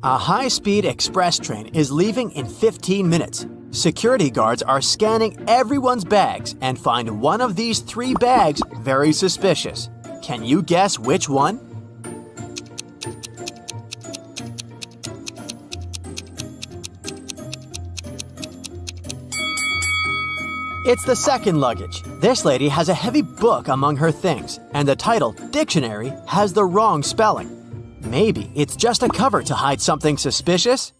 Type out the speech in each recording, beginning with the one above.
A high-speed express train is leaving in 15 minutes. Security guards are scanning everyone's bags and find one of these 3 bags very suspicious. Can you guess which one? It's the second luggage. This lady has a heavy book among her things, and the title, Dictionary, has the wrong spelling. Maybe it's just a cover to hide something suspicious?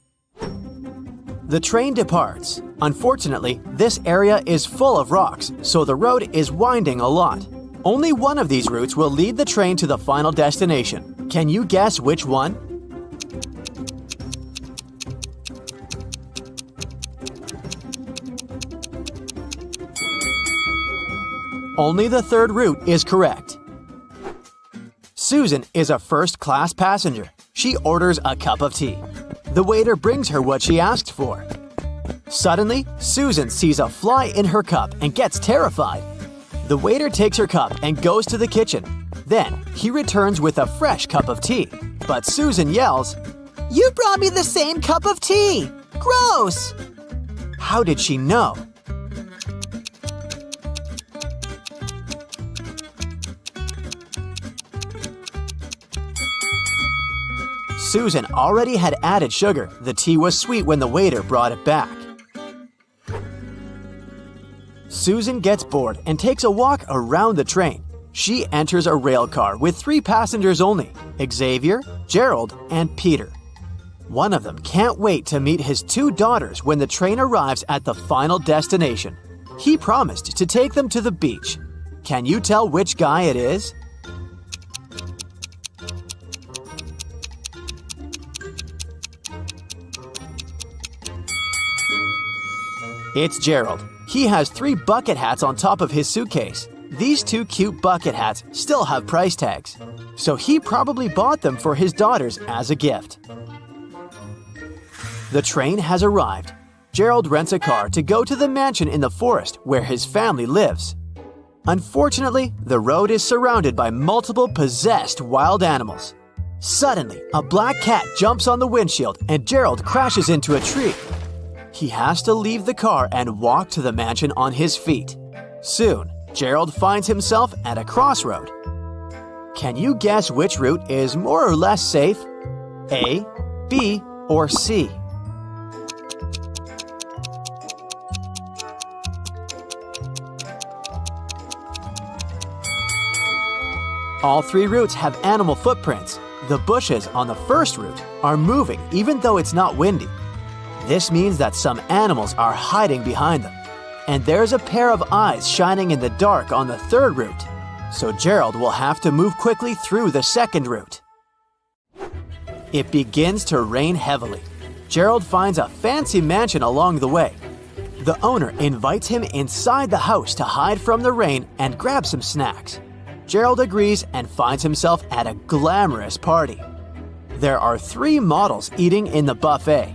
The train departs. Unfortunately, this area is full of rocks, so the road is winding a lot. Only one of these routes will lead the train to the final destination. Can you guess which one? Only the third route is correct. Susan is a first-class passenger. She orders a cup of tea. The waiter brings her what she asked for. Suddenly, Susan sees a fly in her cup and gets terrified. The waiter takes her cup and goes to the kitchen. Then, he returns with a fresh cup of tea. But Susan yells, "You brought me the same cup of tea! Gross!" How did she know? Susan already had added sugar. The tea was sweet when the waiter brought it back. Susan gets bored and takes a walk around the train. She enters a rail car with 3 passengers only, Xavier, Gerald, and Peter. One of them can't wait to meet his 2 daughters when the train arrives at the final destination. He promised to take them to the beach. Can you tell which guy it is? It's Gerald. He has 3 bucket hats on top of his suitcase. These 2 cute bucket hats still have price tags, so he probably bought them for his daughters as a gift. The train has arrived. Gerald rents a car to go to the mansion in the forest where his family lives. Unfortunately, the road is surrounded by multiple possessed wild animals. Suddenly, a black cat jumps on the windshield and Gerald crashes into a tree. He has to leave the car and walk to the mansion on his feet. Soon, Gerald finds himself at a crossroad. Can you guess which route is more or less safe? A, B, or C? All 3 routes have animal footprints. The bushes on the first route are moving even though it's not windy. This means that some animals are hiding behind them. And there's a pair of eyes shining in the dark on the third route. So Gerald will have to move quickly through the second route. It begins to rain heavily. Gerald finds a fancy mansion along the way. The owner invites him inside the house to hide from the rain and grab some snacks. Gerald agrees and finds himself at a glamorous party. There are 3 models eating in the buffet.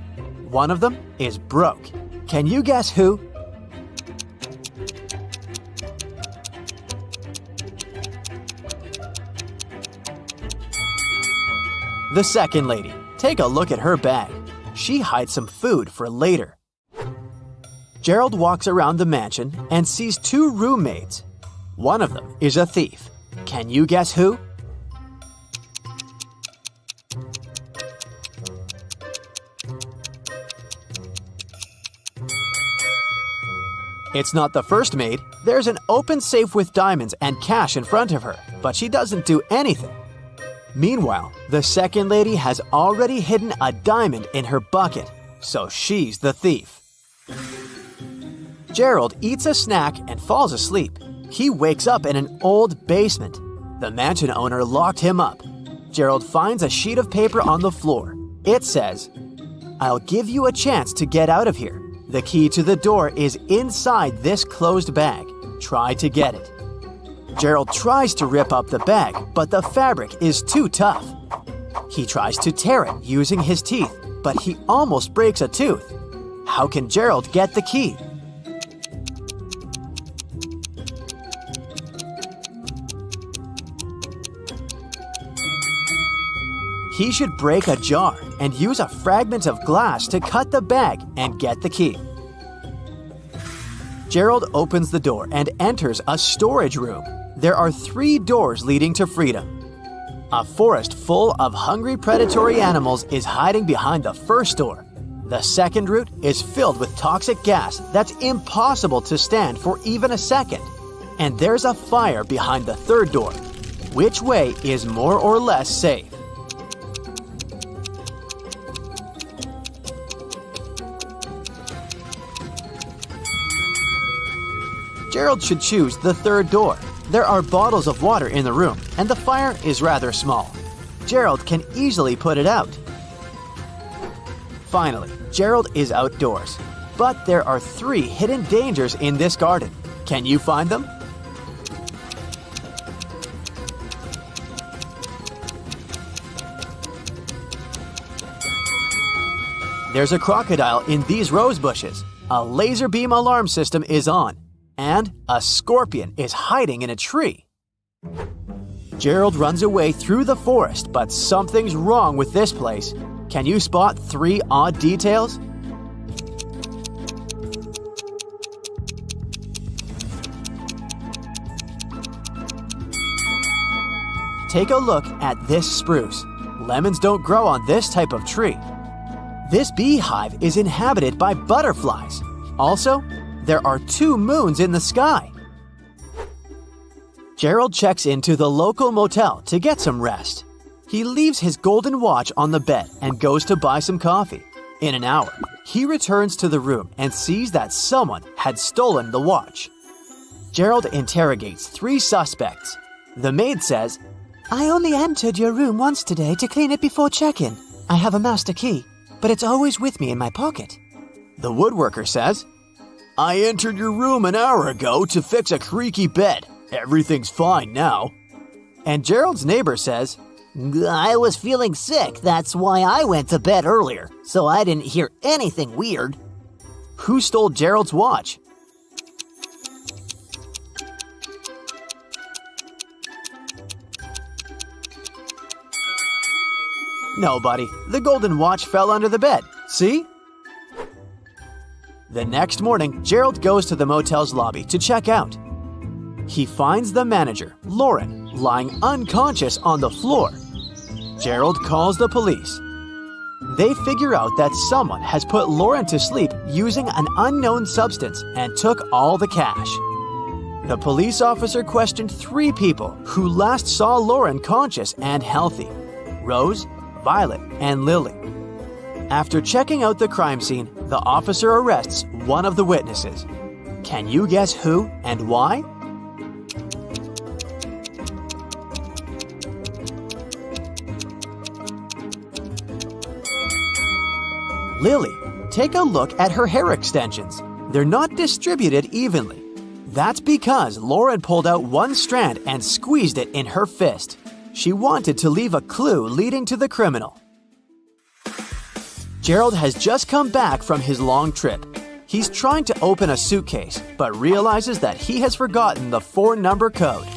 One of them is broke. Can you guess who? The second lady. Take a look at her bag. She hides some food for later. Gerald walks around the mansion and sees 2 roommates. One of them is a thief. Can you guess who? It's not the first maid. There's an open safe with diamonds and cash in front of her, but she doesn't do anything. Meanwhile, the second lady has already hidden a diamond in her bucket, so she's the thief. Gerald eats a snack and falls asleep. He wakes up in an old basement. The mansion owner locked him up. Gerald finds a sheet of paper on the floor. It says, "I'll give you a chance to get out of here. The key to the door is inside this closed bag. Try to get it." Gerald tries to rip up the bag, but the fabric is too tough. He tries to tear it using his teeth, but he almost breaks a tooth. How can Gerald get the key? He should break a jar and use a fragment of glass to cut the bag and get the key. Gerald opens the door and enters a storage room. There are 3 doors leading to freedom. A forest full of hungry predatory animals is hiding behind the first door. The second route is filled with toxic gas that's impossible to stand for even a second. And there's a fire behind the third door. Which way is more or less safe? Gerald should choose the third door. There are bottles of water in the room, and the fire is rather small. Gerald can easily put it out. Finally, Gerald is outdoors. But there are 3 hidden dangers in this garden. Can you find them? There's a crocodile in these rose bushes. A laser beam alarm system is on. And a scorpion is hiding in a tree. Gerald runs away through the forest, but something's wrong with this place. Can you spot 3 odd details? Take a look at this spruce. Lemons don't grow on this type of tree. This beehive is inhabited by butterflies. Also, there are 2 moons in the sky. Gerald checks into the local motel to get some rest. He leaves his golden watch on the bed and goes to buy some coffee. In an hour, he returns to the room and sees that someone had stolen the watch. Gerald interrogates 3 suspects. The maid says, "I only entered your room once today to clean it before check-in. I have a master key, but it's always with me in my pocket." The woodworker says, "I entered your room an hour ago to fix a creaky bed. Everything's fine now." And Gerald's neighbor says, "I was feeling sick, that's why I went to bed earlier, so I didn't hear anything weird." Who stole Gerald's watch? Nobody. The golden watch fell under the bed. See? The next morning, Gerald goes to the motel's lobby to check out. He finds the manager, Lauren, lying unconscious on the floor. Gerald calls the police. They figure out that someone has put Lauren to sleep using an unknown substance and took all the cash. The police officer questioned 3 people who last saw Lauren conscious and healthy: Rose, Violet, and Lily. After checking out the crime scene, the officer arrests one of the witnesses. Can you guess who and why? Lily. Take a look at her hair extensions. They're not distributed evenly. That's because Lauren pulled out one strand and squeezed it in her fist. She wanted to leave a clue leading to the criminal. Gerald has just come back from his long trip. He's trying to open a suitcase, but realizes that he has forgotten the 4-number code.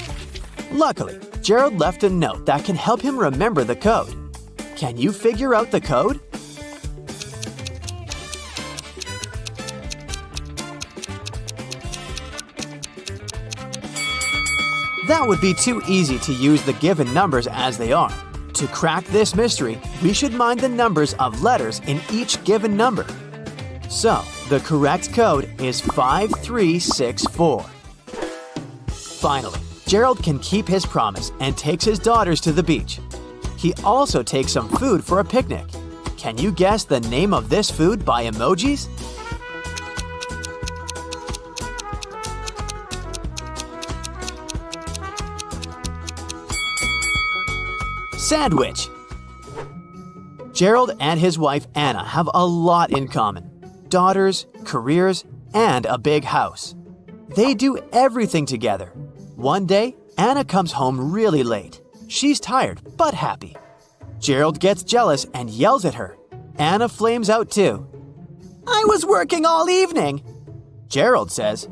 Luckily, Gerald left a note that can help him remember the code. Can you figure out the code? That would be too easy to use the given numbers as they are. To crack this mystery, we should mind the numbers of letters in each given number. So, the correct code is 5364. Finally, Gerald can keep his promise and takes his daughters to the beach. He also takes some food for a picnic. Can you guess the name of this food by emojis? Sandwich. Gerald and his wife Anna have a lot in common: daughters, careers, and a big house. They do everything together. One day, Anna comes home really late. She's tired but happy. Gerald gets jealous and yells at her. Anna flames out too. "I was working all evening." Gerald says,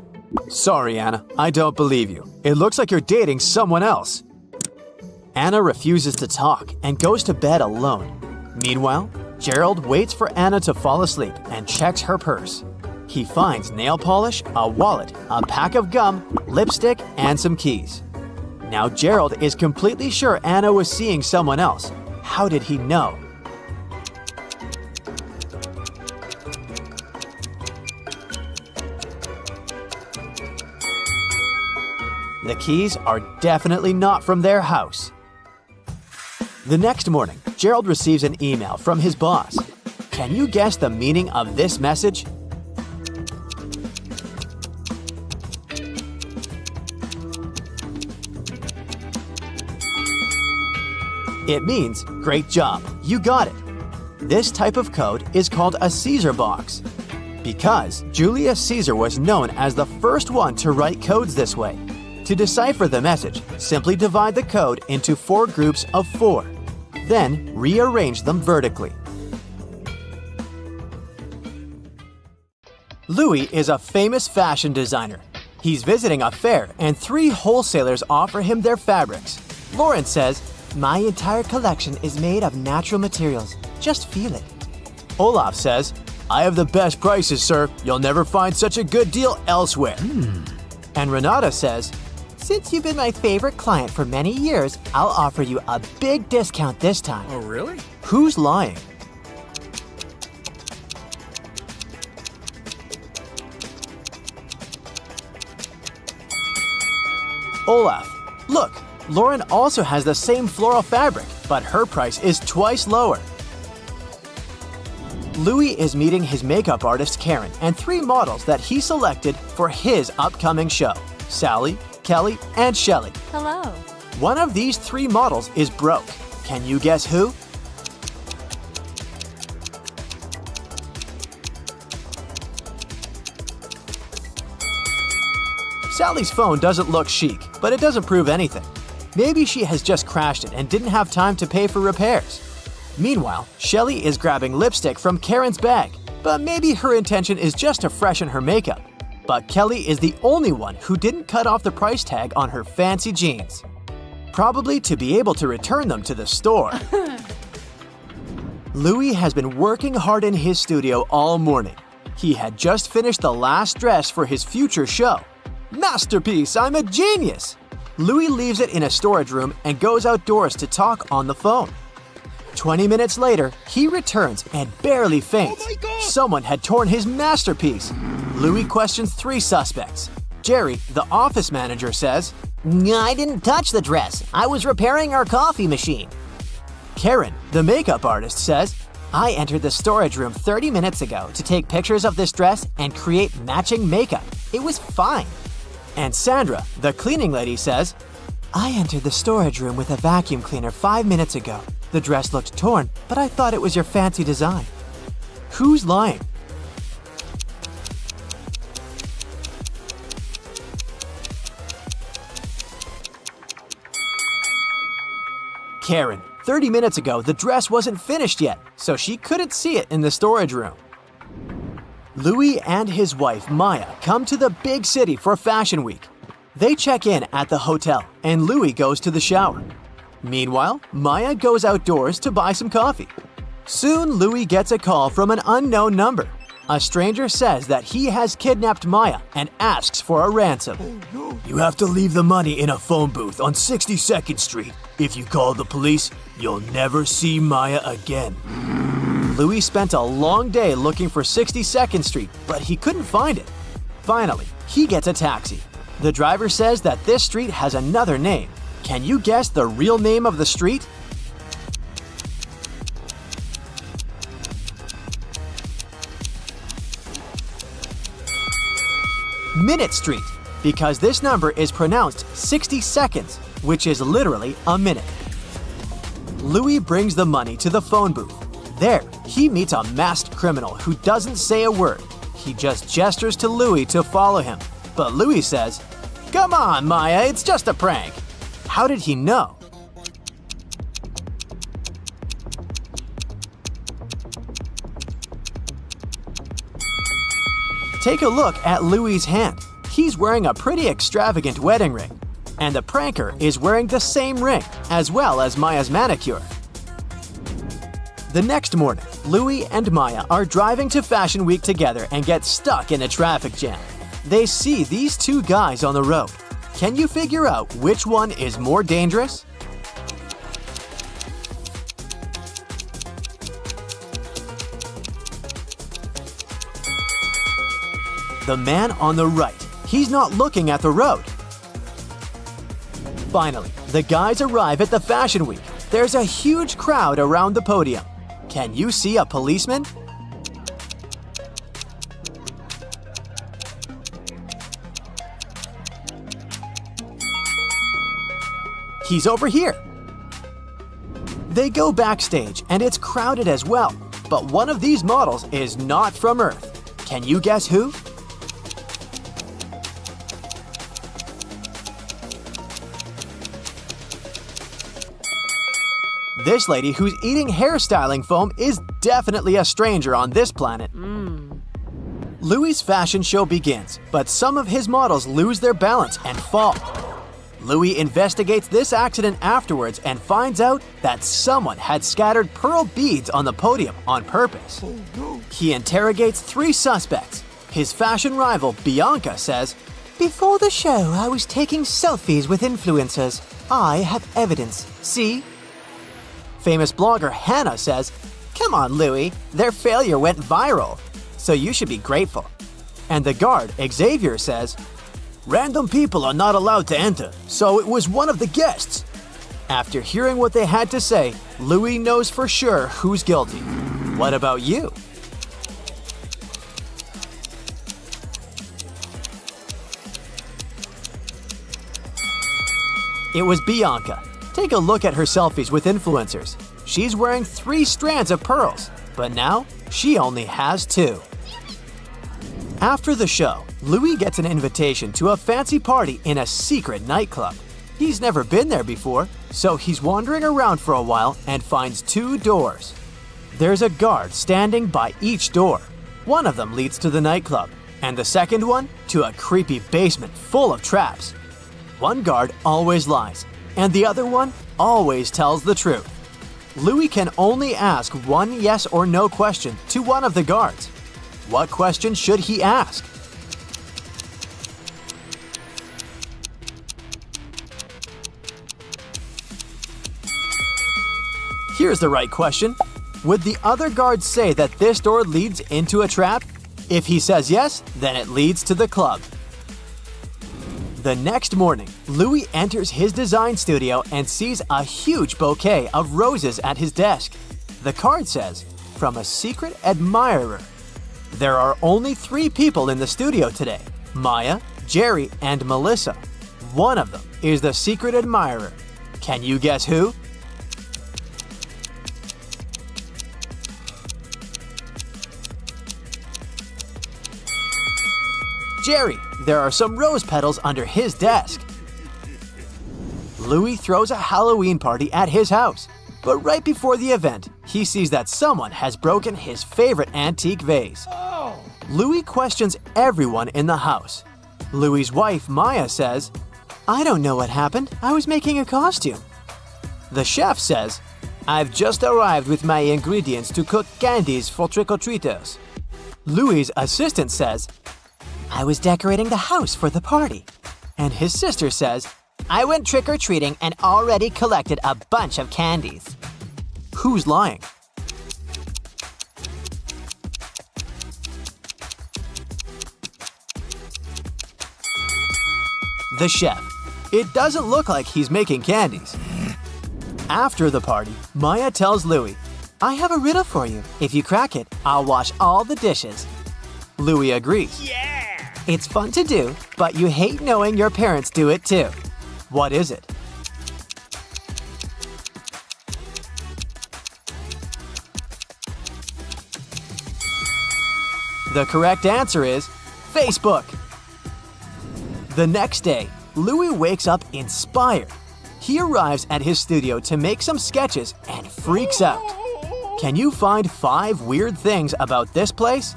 "Sorry, Anna, I don't believe you. It looks like you're dating someone else." Anna refuses to talk and goes to bed alone. Meanwhile, Gerald waits for Anna to fall asleep and checks her purse. He finds nail polish, a wallet, a pack of gum, lipstick, and some keys. Now Gerald is completely sure Anna was seeing someone else. How did he know? The keys are definitely not from their house. The next morning, Gerald receives an email from his boss. Can you guess the meaning of this message? It means, great job, you got it. This type of code is called a Caesar box, because Julius Caesar was known as the first one to write codes this way. To decipher the message, simply divide the code into 4 groups of 4. Then rearrange them vertically. Louis is a famous fashion designer. He's visiting a fair and 3 wholesalers offer him their fabrics. Lauren says, "My entire collection is made of natural materials. Just feel it." Olaf says, "I have the best prices, sir. You'll never find such a good deal elsewhere." And Renata says, "Since you've been my favorite client for many years, I'll offer you a big discount this time." Oh, really? Who's lying? Olaf. Look, Lauren also has the same floral fabric, but her price is twice lower. Louis is meeting his makeup artist Karen and 3 models that he selected for his upcoming show: Sally, Kelly, and Shelley. Hello. One of these 3 models is broke. Can you guess who? Sally's phone doesn't look chic, but it doesn't prove anything. Maybe she has just crashed it and didn't have time to pay for repairs. Meanwhile, Shelley is grabbing lipstick from Karen's bag, but maybe her intention is just to freshen her makeup. But Kelly is the only one who didn't cut off the price tag on her fancy jeans. Probably to be able to return them to the store. Louis has been working hard in his studio all morning. He had just finished the last dress for his future show. Masterpiece, I'm a genius! Louis leaves it in a storage room and goes outdoors to talk on the phone. 20 minutes later, he returns and barely faints. Oh my God! Someone had torn his masterpiece. Louis questions 3 suspects. Jerry, the office manager, says, I didn't touch the dress. I was repairing our coffee machine. Karen, the makeup artist, says, I entered the storage room 30 minutes ago to take pictures of this dress and create matching makeup. It was fine. And Sandra, the cleaning lady, says, I entered the storage room with a vacuum cleaner 5 minutes ago. The dress looked torn, but I thought it was your fancy design. Who's lying? Karen, 30 minutes ago, the dress wasn't finished yet, so she couldn't see it in the storage room. Louis and his wife, Maya, come to the big city for Fashion Week. They check in at the hotel, and Louis goes to the shower. Meanwhile, Maya goes outdoors to buy some coffee. Soon, Louis gets a call from an unknown number. A stranger says that he has kidnapped Maya and asks for a ransom. You have to leave the money in a phone booth on 62nd Street. If you call the police, you'll never see Maya again. Louis spent a long day looking for 62nd Street, but he couldn't find it. Finally, he gets a taxi. The driver says that this street has another name. Can you guess the real name of the street? Minute Street, because this number is pronounced 60 seconds, which is literally a minute. Louis brings the money to the phone booth. There, he meets a masked criminal who doesn't say a word. He just gestures to Louis to follow him. But Louis says, Come on, Maya, it's just a prank. How did he know? Take a look at Louis' hand. He's wearing a pretty extravagant wedding ring. and the pranker is wearing the same ring, as well as Maya's manicure. The next morning, Louis and Maya are driving to Fashion Week together and get stuck in a traffic jam. They see these two guys on the road. Can you figure out which one is more dangerous? The man on the right. He's not looking at the road. Finally, the guys arrive at the Fashion Week. There's a huge crowd around the podium. Can you see a policeman? He's over here. They go backstage and it's crowded as well, but one of these models is not from Earth. Can you guess who? This lady who's eating hairstyling foam is definitely a stranger on this planet. Louis' fashion show begins, but some of his models lose their balance and fall. Louis investigates this accident afterwards and finds out that someone had scattered pearl beads on the podium on purpose. He interrogates 3 suspects. His fashion rival, Bianca, says, "Before the show, I was taking selfies with influencers. I have evidence. See?" Famous blogger Hannah says, "Come on, Louis, their failure went viral, so you should be grateful." And the guard, Xavier, says, "Random people are not allowed to enter, so it was one of the guests." After hearing what they had to say, Louis knows for sure who's guilty. What about you? It was Bianca. Take a look at her selfies with influencers. She's wearing 3 strands of pearls, but now she only has 2. After the show, Louis gets an invitation to a fancy party in a secret nightclub. He's never been there before, so he's wandering around for a while and finds 2 doors. There's a guard standing by each door. One of them leads to the nightclub, and the second one to a creepy basement full of traps. One guard always lies, and the other one always tells the truth. Louis can only ask one yes or no question to one of the guards. What question should he ask? Here's the right question. Would the other guard say that this door leads into a trap? If he says yes, then it leads to the club. The next morning, Louis enters his design studio and sees a huge bouquet of roses at his desk. The card says, "From a secret admirer." There are only 3 people in the studio today: Maya, Jerry, and Melissa. One of them is the secret admirer. Can you guess who? Jerry. There are some rose petals under his desk. Louis throws a Halloween party at his house, but right before the event, he sees that someone has broken his favorite antique vase. Louis questions everyone in the house. Louis' wife, Maya, says, "I don't know what happened. I was making a costume." The chef says, "I've just arrived with my ingredients to cook candies for trick-or-treaters." Louis' assistant says, "I was decorating the house for the party." And his sister says, "I went trick-or-treating and already collected a bunch of candies." Who's lying? The chef. It doesn't look like he's making candies. After the party, Maya tells Louis, "I have a riddle for you. If you crack it, I'll wash all the dishes." Louis agrees. It's fun to do, but you hate knowing your parents do it too. What is it? The correct answer is Facebook. The next day, Louis wakes up inspired. He arrives at his studio to make some sketches and freaks out. Can you find 5 weird things about this place?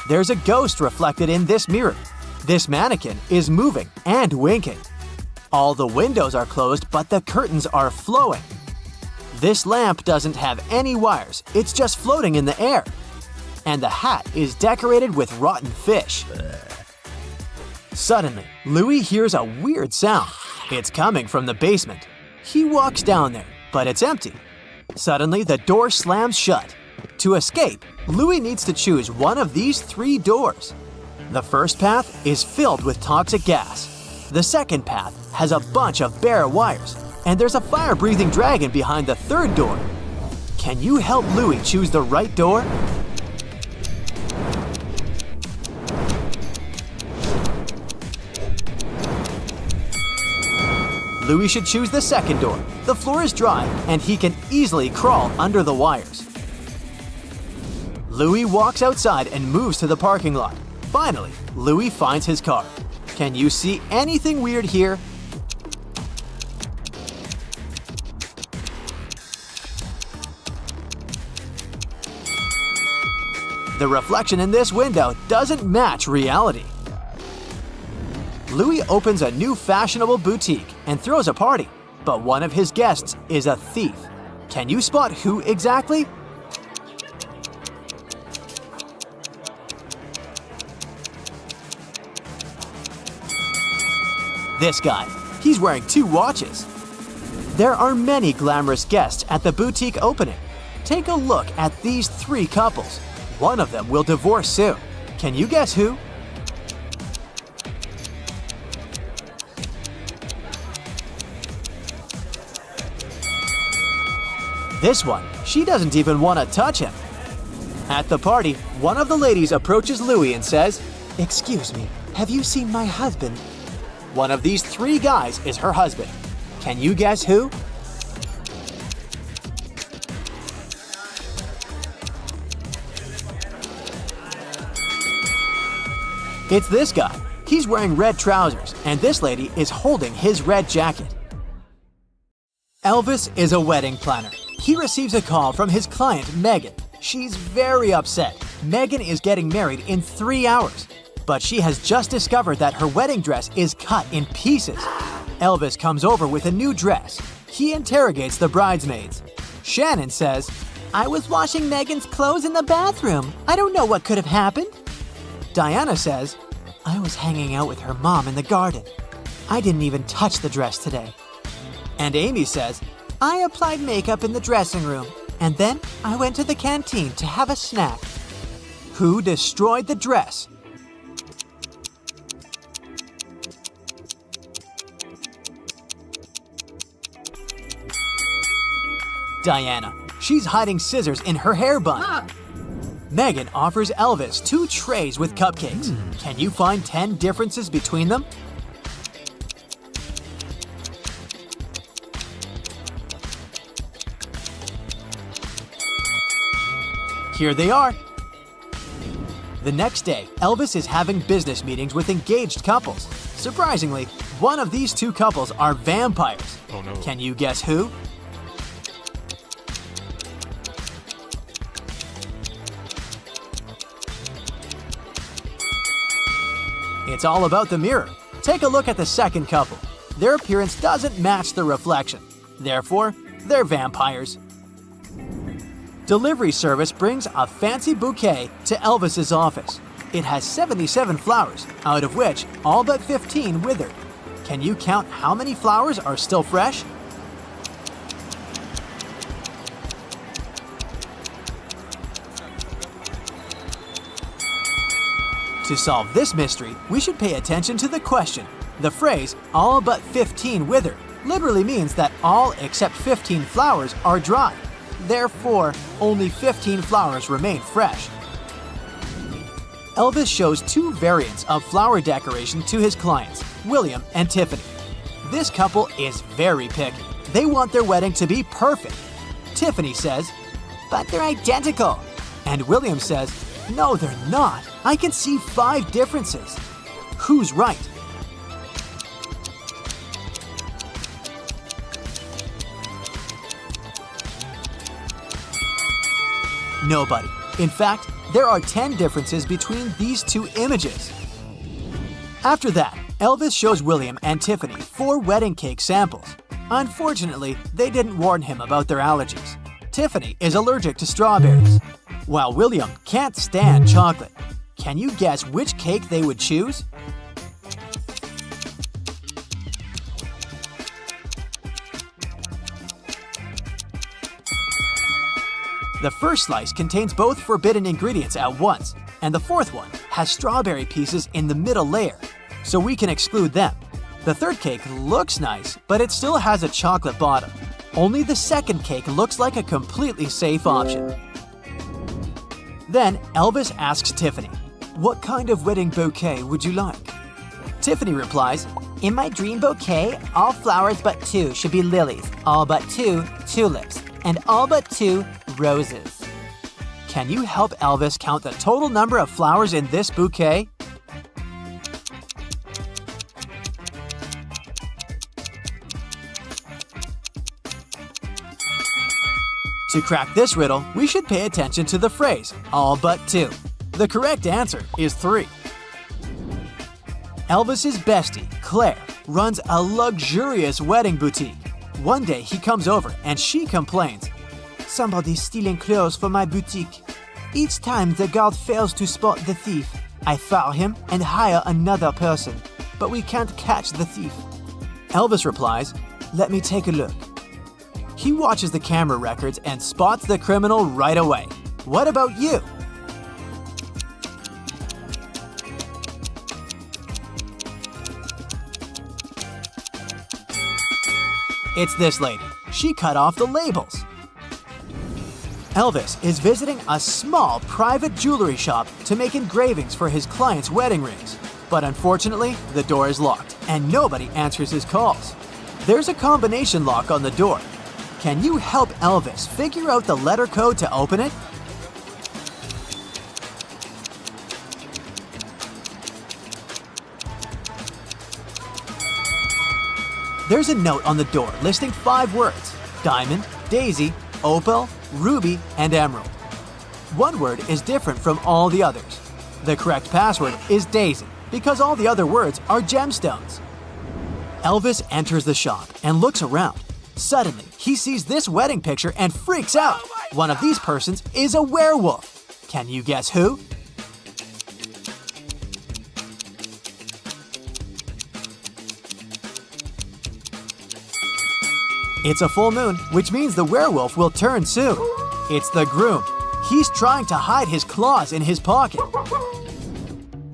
There's a ghost reflected in this mirror. This mannequin is moving and winking. All the windows are closed, but the curtains are flowing. This lamp doesn't have any wires, it's just floating in the air. And the hat is decorated with rotten fish. Suddenly, Louis hears a weird sound. It's coming from the basement. He walks down there, but it's empty. Suddenly, the door slams shut. To escape, Louis needs to choose one of these 3 doors. The first path is filled with toxic gas. The second path has a bunch of bare wires, and there's a fire-breathing dragon behind the third door. Can you help Louis choose the right door? Louis should choose the second door. The floor is dry, and he can easily crawl under the wires. Louis walks outside and moves to the parking lot. Finally, Louis finds his car. Can you see anything weird here? The reflection in this window doesn't match reality. Louis opens a new fashionable boutique and throws a party, but one of his guests is a thief. Can you spot who exactly? This guy. He's wearing 2 watches. There are many glamorous guests at the boutique opening. Take a look at these 3 couples. One of them will divorce soon. Can you guess who? This one, she doesn't even want to touch him. At the party, one of the ladies approaches Louis and says, "Excuse me, have you seen my husband?" One of these 3 guys is her husband. Can you guess who? It's this guy. He's wearing red trousers, and this lady is holding his red jacket. Elvis is a wedding planner. He receives a call from his client, Megan. She's very upset. Megan is getting married in 3 hours, but she has just discovered that her wedding dress is cut in pieces. Elvis comes over with a new dress. He interrogates the bridesmaids. Shannon says, "I was washing Megan's clothes in the bathroom. I don't know what could have happened." Diana says, "I was hanging out with her mom in the garden. I didn't even touch the dress today." And Amy says, "I applied makeup in the dressing room, and then I went to the canteen to have a snack." Who destroyed the dress? Diana. She's hiding scissors in her hair bun. Megan offers Elvis 2 trays with cupcakes. Can you find 10 differences between them? Here they are. The next day, Elvis is having business meetings with engaged couples. Surprisingly, one of these 2 couples are vampires. Oh no. Can you guess who? It's all about the mirror. Take a look at the second couple. Their appearance doesn't match the reflection. Therefore, they're vampires. Delivery service brings a fancy bouquet to Elvis's office. It has 77 flowers, out of which all but 15 withered. Can you count how many flowers are still fresh? To solve this mystery, we should pay attention to the question. The phrase, "all but 15 wither," literally means that all except 15 flowers are dry. Therefore, only 15 flowers remain fresh. Elvis shows 2 variants of flower decoration to his clients, William and Tiffany. This couple is very picky. They want their wedding to be perfect. Tiffany says, "But they're identical." And William says, "No, they're not. I can see 5 differences." Who's right? Nobody. In fact, There are 10 differences between these two images. After that, Elvis shows William and Tiffany 4 wedding cake samples. Unfortunately, they didn't warn him about their allergies. Tiffany is allergic to strawberries, while William can't stand chocolate. Can you guess which cake they would choose? The first slice contains both forbidden ingredients at once, and the fourth one has strawberry pieces in the middle layer, so we can exclude them. The third cake looks nice, but it still has a chocolate bottom. Only the second cake looks like a completely safe option. Then Elvis asks Tiffany, "What kind of wedding bouquet would you like?" Tiffany replies, In my dream bouquet, all flowers but 2 should be lilies, all but 2 tulips, and all but 2 roses. Can you help Elvis count the total number of flowers in this bouquet? To crack this riddle, we should pay attention to the phrase, all but 2. The correct answer is 3. Elvis's bestie, Claire, runs a luxurious wedding boutique. One day he comes over and she complains, "Somebody's stealing clothes from my boutique. Each time the guard fails to spot the thief, I fire him and hire another person, but we can't catch the thief." Elvis replies, "Let me take a look." He watches the camera records and spots the criminal right away. What about you? It's this lady. She cut off the labels. Elvis is visiting a small private jewelry shop to make engravings for his clients' wedding rings. But unfortunately, the door is locked and nobody answers his calls. There's a combination lock on the door. Can you help Elvis figure out the letter code to open it? There's a note on the door listing 5 words: diamond, daisy, opal, ruby, and emerald. One word is different from all the others. The correct password is daisy because all the other words are gemstones. Elvis enters the shop and looks around. Suddenly, he sees this wedding picture and freaks out. One of these persons is a werewolf. Can you guess who? It's a full moon, which means the werewolf will turn soon. It's the groom. He's trying to hide his claws in his pocket.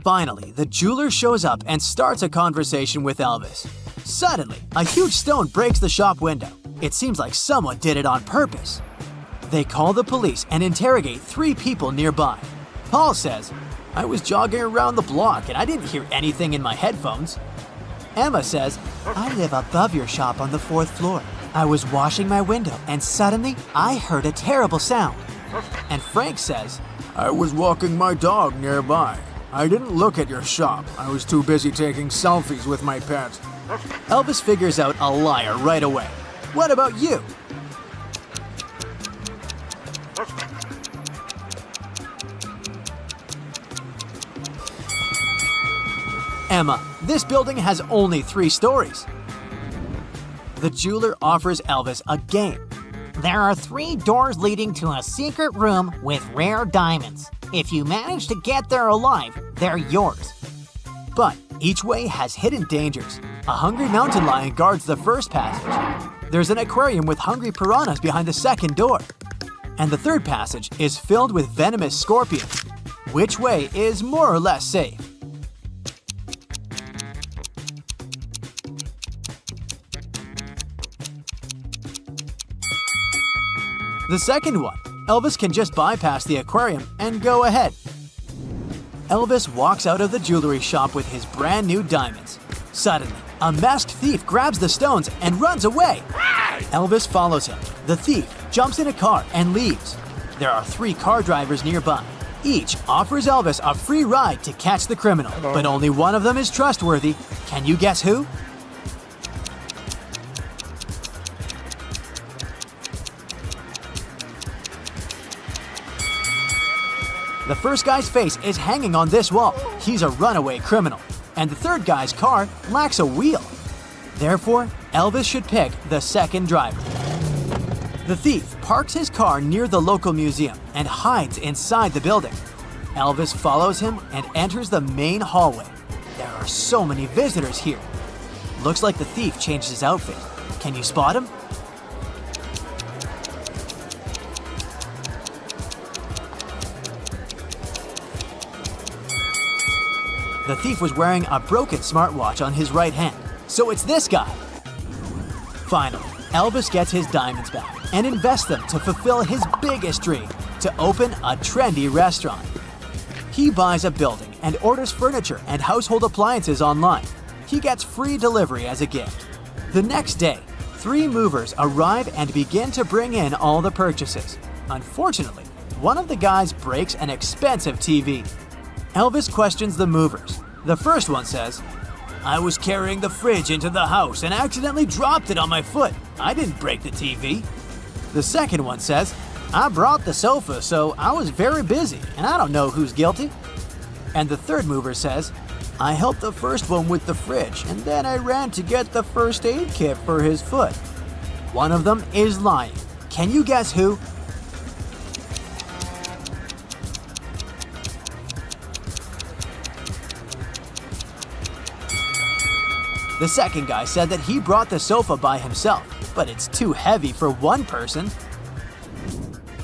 Finally, the jeweler shows up and starts a conversation with Elvis. Suddenly, a huge stone breaks the shop window. It seems like someone did it on purpose. They call the police and interrogate 3 people nearby. Paul says, "I was jogging around the block and I didn't hear anything in my headphones." Emma says, "I live above your shop on the 4th floor. I was washing my window and suddenly I heard a terrible sound." And Frank says, "I was walking my dog nearby. I didn't look at your shop. I was too busy taking selfies with my pet." Elvis figures out a liar right away. What about you? Emma, this building has only 3 stories. The jeweler offers Elvis a game. There are 3 doors leading to a secret room with rare diamonds. If you manage to get there alive, they're yours. But each way has hidden dangers. A hungry mountain lion guards the first passage. There's an aquarium with hungry piranhas behind the second door. And the third passage is filled with venomous scorpions. Which way is more or less safe? The second one. Elvis can just bypass the aquarium and go ahead. Elvis walks out of the jewelry shop with his brand new diamonds. Suddenly, a masked thief grabs the stones and runs away. Elvis follows him. The thief jumps in a car and leaves. There are 3 car drivers nearby. Each offers Elvis a free ride to catch the criminal, but only one of them is trustworthy. Can you guess who? The The first guy's face is hanging on this wall. He's a runaway criminal. And the third guy's car lacks a wheel. Therefore, Elvis should pick the second driver. The thief parks his car near the local museum and hides inside the building. Elvis follows him and enters the main hallway. There are so many visitors here. Looks like the thief changed his outfit. Can you spot him? The thief was wearing a broken smartwatch on his right hand, so it's this guy. Finally, Elvis gets his diamonds back and invests them to fulfill his biggest dream, to open a trendy restaurant. He buys a building and orders furniture and household appliances online. He gets free delivery as a gift. The next day, 3 movers arrive and begin to bring in all the purchases. Unfortunately, one of the guys breaks an expensive TV. Elvis questions the movers. The first one says, "I was carrying the fridge into the house and accidentally dropped it on my foot. I didn't break the TV." The second one says, "I brought the sofa, so I was very busy, and I don't know who's guilty." And the third mover says, "I helped the first one with the fridge, and then I ran to get the first aid kit for his foot." One of them is lying. Can you guess who? The second guy said that he brought the sofa by himself, but it's too heavy for one person.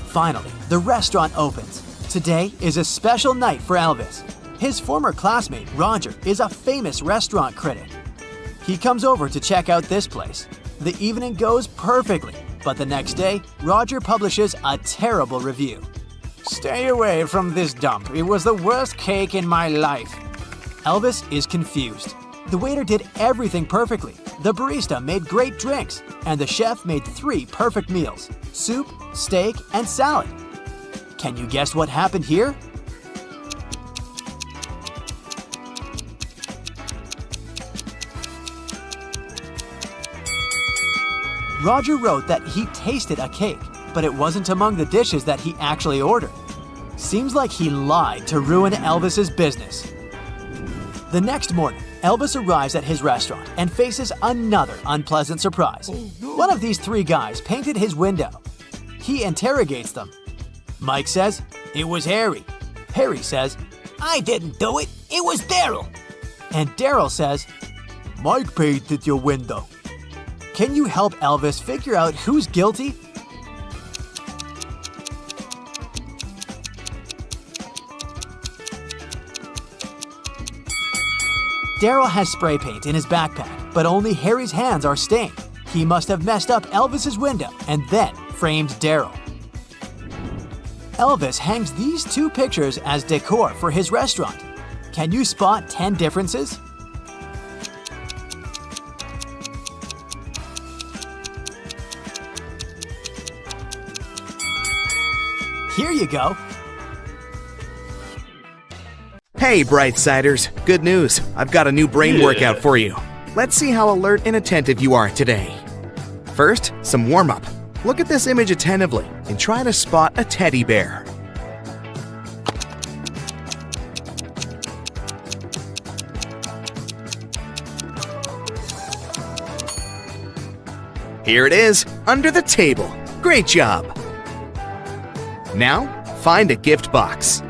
Finally, the restaurant opens. Today is a special night for Elvis. His former classmate, Roger, is a famous restaurant critic. He comes over to check out this place. The evening goes perfectly, but the next day, Roger publishes a terrible review. "Stay away from this dump. It was the worst cake in my life." Elvis is confused. The waiter did everything perfectly. The barista made great drinks, and the chef made 3 perfect meals: soup, steak, and salad. Can you guess what happened here? Roger wrote that he tasted a cake, but it wasn't among the dishes that he actually ordered. Seems like he lied to ruin Elvis's business. The next morning, Elvis arrives at his restaurant and faces another unpleasant surprise. One of these 3 guys painted his window. He interrogates them. Mike says, "It was Harry." Harry says, I didn't do it. It was Daryl. and Daryl says, "Mike painted your window." Can you help Elvis figure out who's guilty? Daryl has spray paint in his backpack, but only Harry's hands are stained. He must have messed up Elvis's window and then framed Daryl. Elvis hangs these 2 pictures as decor for his restaurant. Can you spot 10 differences? Here you go. Hey, Brightsiders! Good news! I've got a new brain workout for you. Let's see how alert and attentive you are today. First, some warm-up. Look at this image attentively and try to spot a teddy bear. Here it is, under the table. Great job! Now, find a gift box.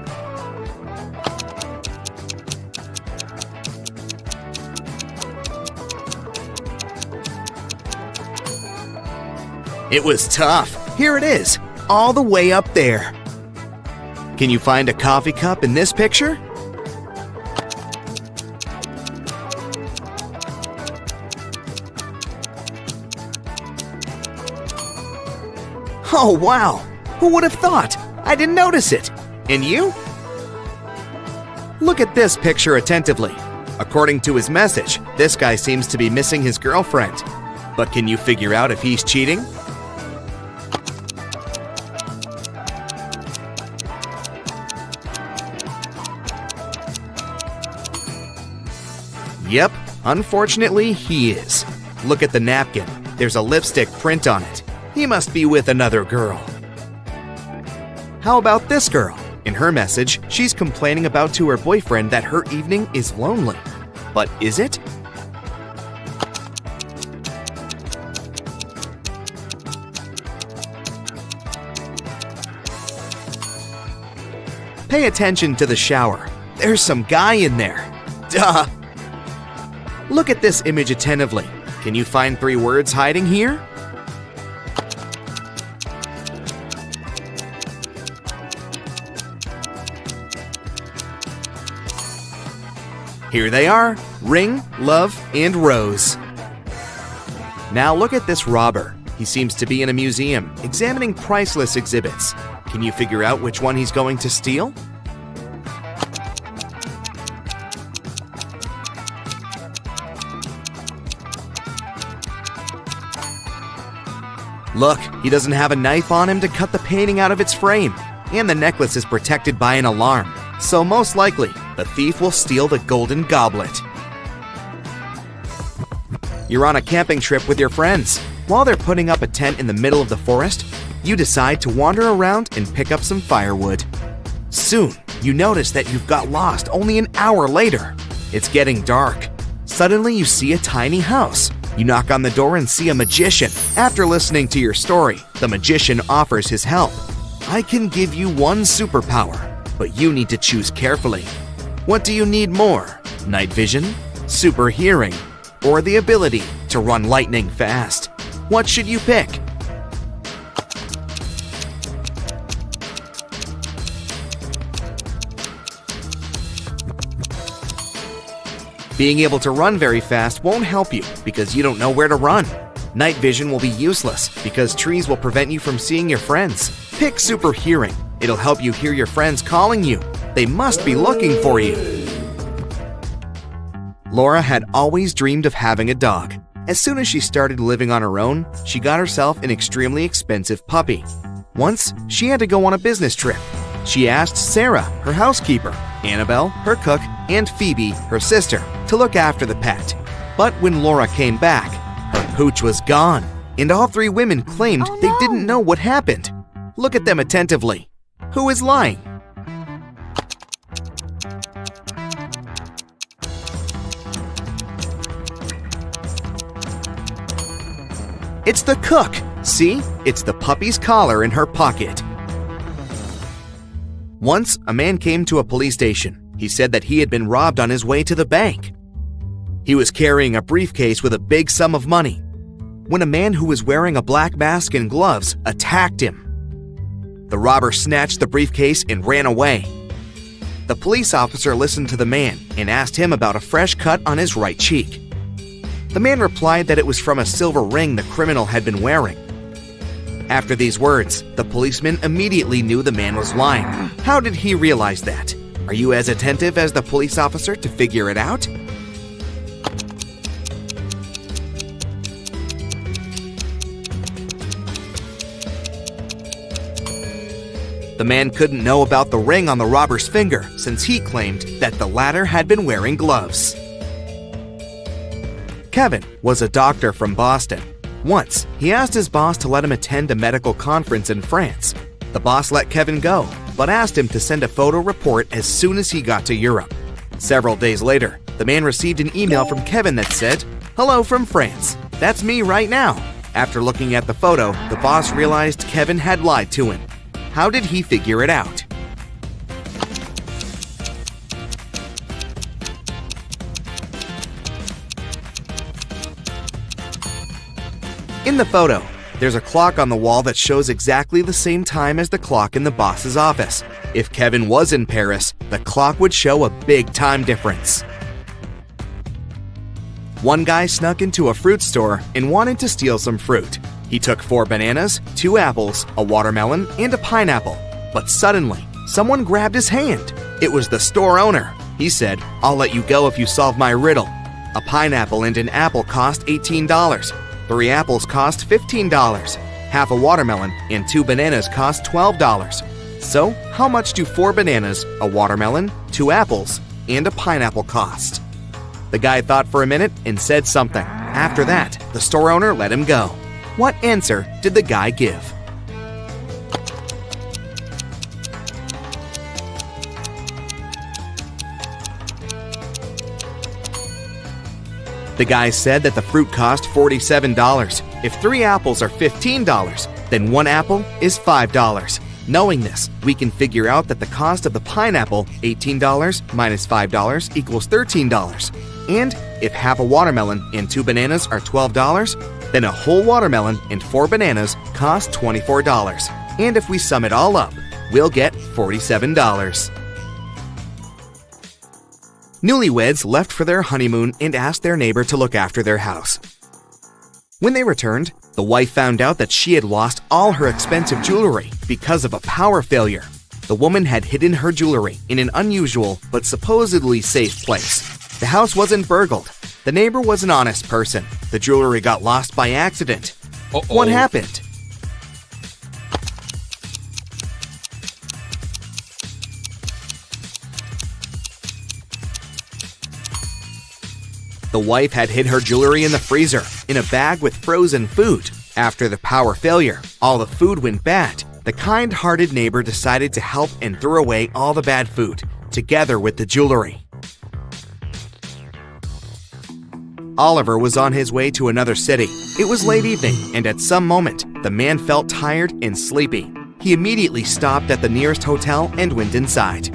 It was tough. Here it is, all the way up there. Can you find a coffee cup in this picture? Oh, wow! Who would have thought? I didn't notice it. And you? Look at this picture attentively. According to his message, this guy seems to be missing his girlfriend. But can you figure out if he's cheating? Yep, unfortunately he is. Look at the napkin. There's a lipstick print on it. He must be with another girl. How about this girl? In her message, she's complaining about to her boyfriend that her evening is lonely. But is it? Pay attention to the shower. There's some guy in there. Duh! Look at this image attentively. Can you find 3 words hiding here? Here they are: ring, love, and rose. Now look at this robber. He seems to be in a museum, examining priceless exhibits. Can you figure out which one he's going to steal? Look, he doesn't have a knife on him to cut the painting out of its frame, and the necklace is protected by an alarm. So most likely, the thief will steal the golden goblet. You're on a camping trip with your friends. While they're putting up a tent in the middle of the forest, you decide to wander around and pick up some firewood. Soon, you notice that you've got lost only an hour later. It's getting dark. Suddenly, you see a tiny house. You knock on the door and see a magician. After listening to your story, the magician offers his help. I can give you one superpower, but you need to choose carefully. What do you need more? Night vision, super hearing, or the ability to run lightning fast? What should you pick? Being able to run very fast won't help you because you don't know where to run. Night vision will be useless because trees will prevent you from seeing your friends. Pick super hearing. It'll help you hear your friends calling you. They must be looking for you. Laura had always dreamed of having a dog. As soon as she started living on her own, she got herself an extremely expensive puppy. Once, she had to go on a business trip. She asked Sarah, her housekeeper, Annabelle, her cook, and Phoebe, her sister, to look after the pet. But when Laura came back, her pooch was gone, and all 3 women claimed they didn't know what happened. Look at them attentively. Who is lying? It's the cook. See? It's the puppy's collar in her pocket. Once, a man came to a police station. He said that he had been robbed on his way to the bank. He was carrying a briefcase with a big sum of money when a man who was wearing a black mask and gloves attacked him. The robber snatched the briefcase and ran away. The police officer listened to the man and asked him about a fresh cut on his right cheek. The man replied that it was from a silver ring the criminal had been wearing. After these words, the policeman immediately knew the man was lying. How did he realize that? Are you as attentive as the police officer to figure it out? The man couldn't know about the ring on the robber's finger since he claimed that the latter had been wearing gloves. Kevin was a doctor from Boston. Once, he asked his boss to let him attend a medical conference in France. The boss let Kevin go, but asked him to send a photo report as soon as he got to Europe. Several days later, the man received an email from Kevin that said, "Hello from France. That's me right now." After looking at the photo, the boss realized Kevin had lied to him. How did he figure it out? In the photo, there's a clock on the wall that shows exactly the same time as the clock in the boss's office. If Kevin was in Paris, the clock would show a big time difference. One guy snuck into a fruit store and wanted to steal some fruit. He took 4 bananas, 2 apples, a watermelon, and a pineapple. But suddenly, someone grabbed his hand. It was the store owner. He said, "I'll let you go if you solve my riddle. A pineapple and an apple cost $18. 3 apples cost $15. Half a watermelon and 2 bananas cost $12. So, how much do 4 bananas, a watermelon, 2 apples, and a pineapple cost?" The guy thought for a minute and said something. After that, the store owner let him go. What answer did the guy give? The guy said that the fruit cost $47. If 3 apples are $15, then 1 apple is $5. Knowing this, we can figure out that the cost of the pineapple, $18 minus $5 equals $13. And if half a watermelon and 2 bananas are $12, then a whole watermelon and 4 bananas cost $24. And if we sum it all up, we'll get $47. Newlyweds left for their honeymoon and asked their neighbor to look after their house. When they returned, the wife found out that she had lost all her expensive jewelry because of a power failure. The woman had hidden her jewelry in an unusual but supposedly safe place. The house wasn't burgled. The neighbor was an honest person. The jewelry got lost by accident. What happened? The wife had hid her jewelry in the freezer, in a bag with frozen food. After the power failure, all the food went bad. The kind-hearted neighbor decided to help and threw away all the bad food, together with the jewelry. Oliver was on his way to another city. It was late evening, and at some moment, the man felt tired and sleepy. He immediately stopped at the nearest hotel and went inside.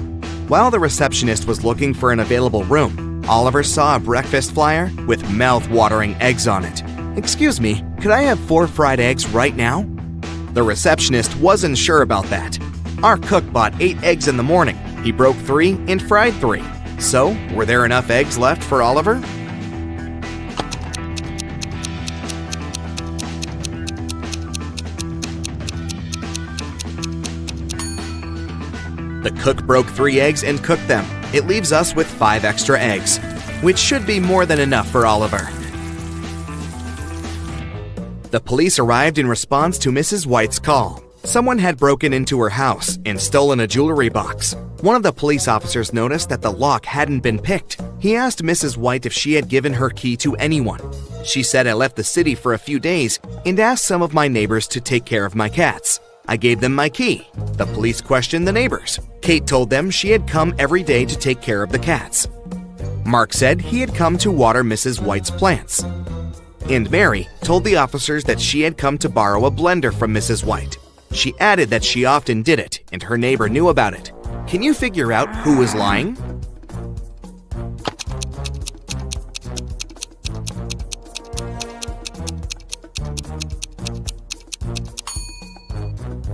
While the receptionist was looking for an available room, Oliver saw a breakfast flyer with mouth-watering eggs on it. "Excuse me, could I have 4 fried eggs right now?" The receptionist wasn't sure about that. "Our cook bought 8 eggs in the morning. He broke 3 and fried 3. So, were there enough eggs left for Oliver?" The cook broke 3 eggs and cooked them. It leaves us with 5 extra eggs, which should be more than enough for Oliver. The police arrived in response to Mrs. White's call. Someone had broken into her house and stolen a jewelry box. One of the police officers noticed that the lock hadn't been picked. He asked Mrs. White if she had given her key to anyone. She said, "I left the city for a few days and asked some of my neighbors to take care of my cats. I gave them my key." The police questioned the neighbors. Kate told them she had come every day to take care of the cats. Mark said he had come to water Mrs. White's plants. And Mary told the officers that she had come to borrow a blender from Mrs. White. She added that she often did it, and her neighbor knew about it. Can you figure out who was lying?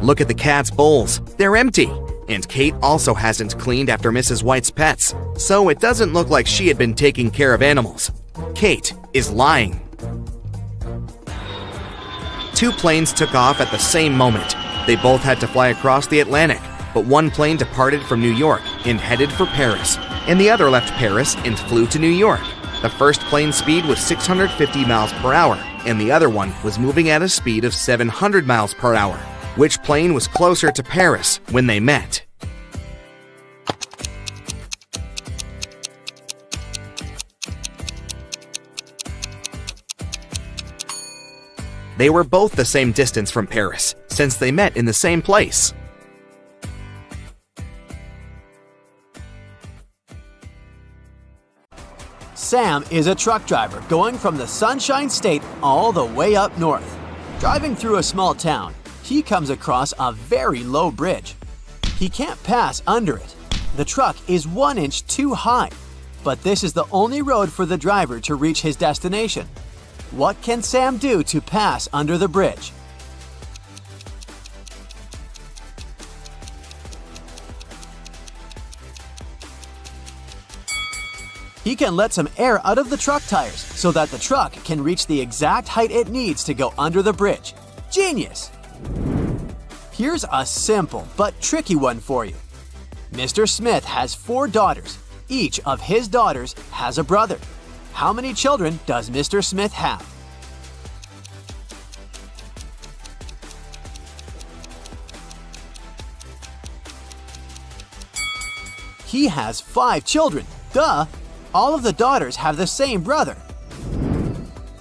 Look at the cat's bowls. They're empty. And Kate also hasn't cleaned after Mrs. White's pets, so it doesn't look like she had been taking care of animals. Kate is lying. 2 planes took off at the same moment. They both had to fly across the Atlantic, but one plane departed from New York and headed for Paris, and the other left Paris and flew to New York. The first plane's speed was 650 miles per hour, and the other one was moving at a speed of 700 miles per hour. Which plane was closer to Paris when they met? They were both the same distance from Paris, since they met in the same place. Sam is a truck driver going from the Sunshine State all the way up north. Driving through a small town, he comes across a very low bridge. He can't pass under it. The truck is 1 inch too high, but this is the only road for the driver to reach his destination. What can Sam do to pass under the bridge? He can let some air out of the truck tires so that the truck can reach the exact height it needs to go under the bridge. Genius! Here's a simple but tricky one for you. Mr. Smith has 4 daughters. Each of his daughters has a brother. How many children does Mr. Smith have? He has 5 children. Duh! All of the daughters have the same brother.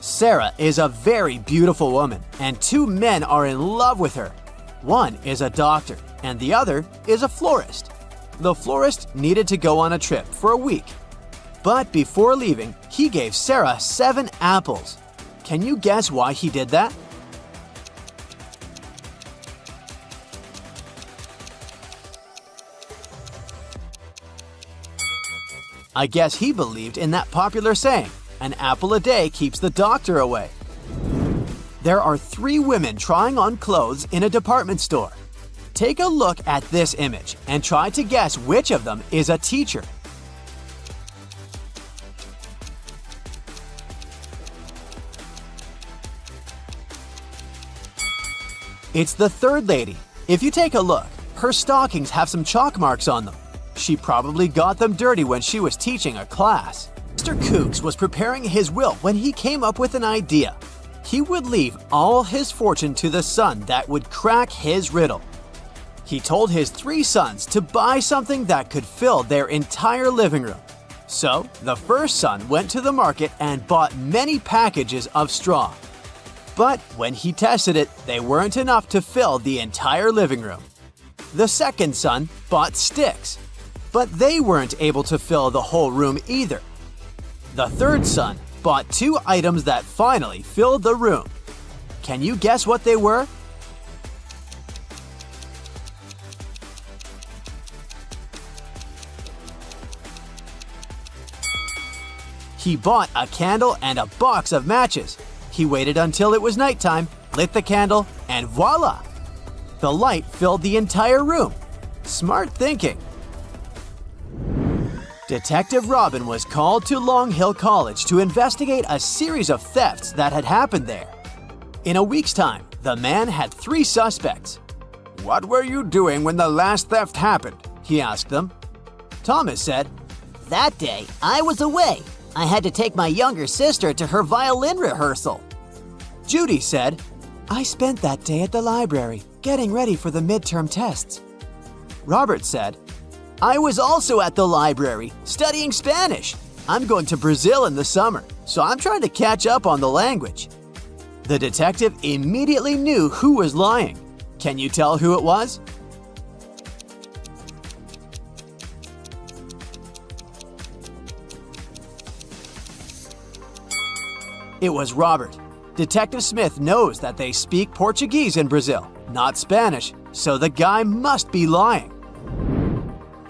Sarah is a very beautiful woman, and 2 men are in love with her. One is a doctor, and the other is a florist. The florist needed to go on a trip for a week. But before leaving, he gave Sarah 7 apples. Can you guess why he did that? I guess he believed in that popular saying, an apple a day keeps the doctor away. There are 3 women trying on clothes in a department store. Take a look at this image and try to guess which of them is a teacher. It's the third lady. If you take a look, her stockings have some chalk marks on them. She probably got them dirty when she was teaching a class. Mr. Kooks was preparing his will when he came up with an idea. He would leave all his fortune to the son that would crack his riddle. He told his 3 sons to buy something that could fill their entire living room. So, the first son went to the market and bought many packages of straw. But when he tested it, they weren't enough to fill the entire living room. The second son bought sticks, but they weren't able to fill the whole room either. The third son bought 2 items that finally filled the room. Can you guess what they were? He bought a candle and a box of matches. He waited until it was nighttime, lit the candle, and voila! The light filled the entire room. Smart thinking. Detective Robin was called to Long Hill College to investigate a series of thefts that had happened there. In a week's time, the man had 3 suspects. "What were you doing when the last theft happened?" he asked them. Thomas said, That day, I was away. I had to take my younger sister to her violin rehearsal. Judy said, "I spent that day at the library, getting ready for the midterm tests." Robert said, "I was also at the library, studying Spanish. I'm going to Brazil in the summer, so I'm trying to catch up on the language." The detective immediately knew who was lying. Can you tell who it was? It was Robert. Detective Smith knows that they speak Portuguese in Brazil, not Spanish, so the guy must be lying.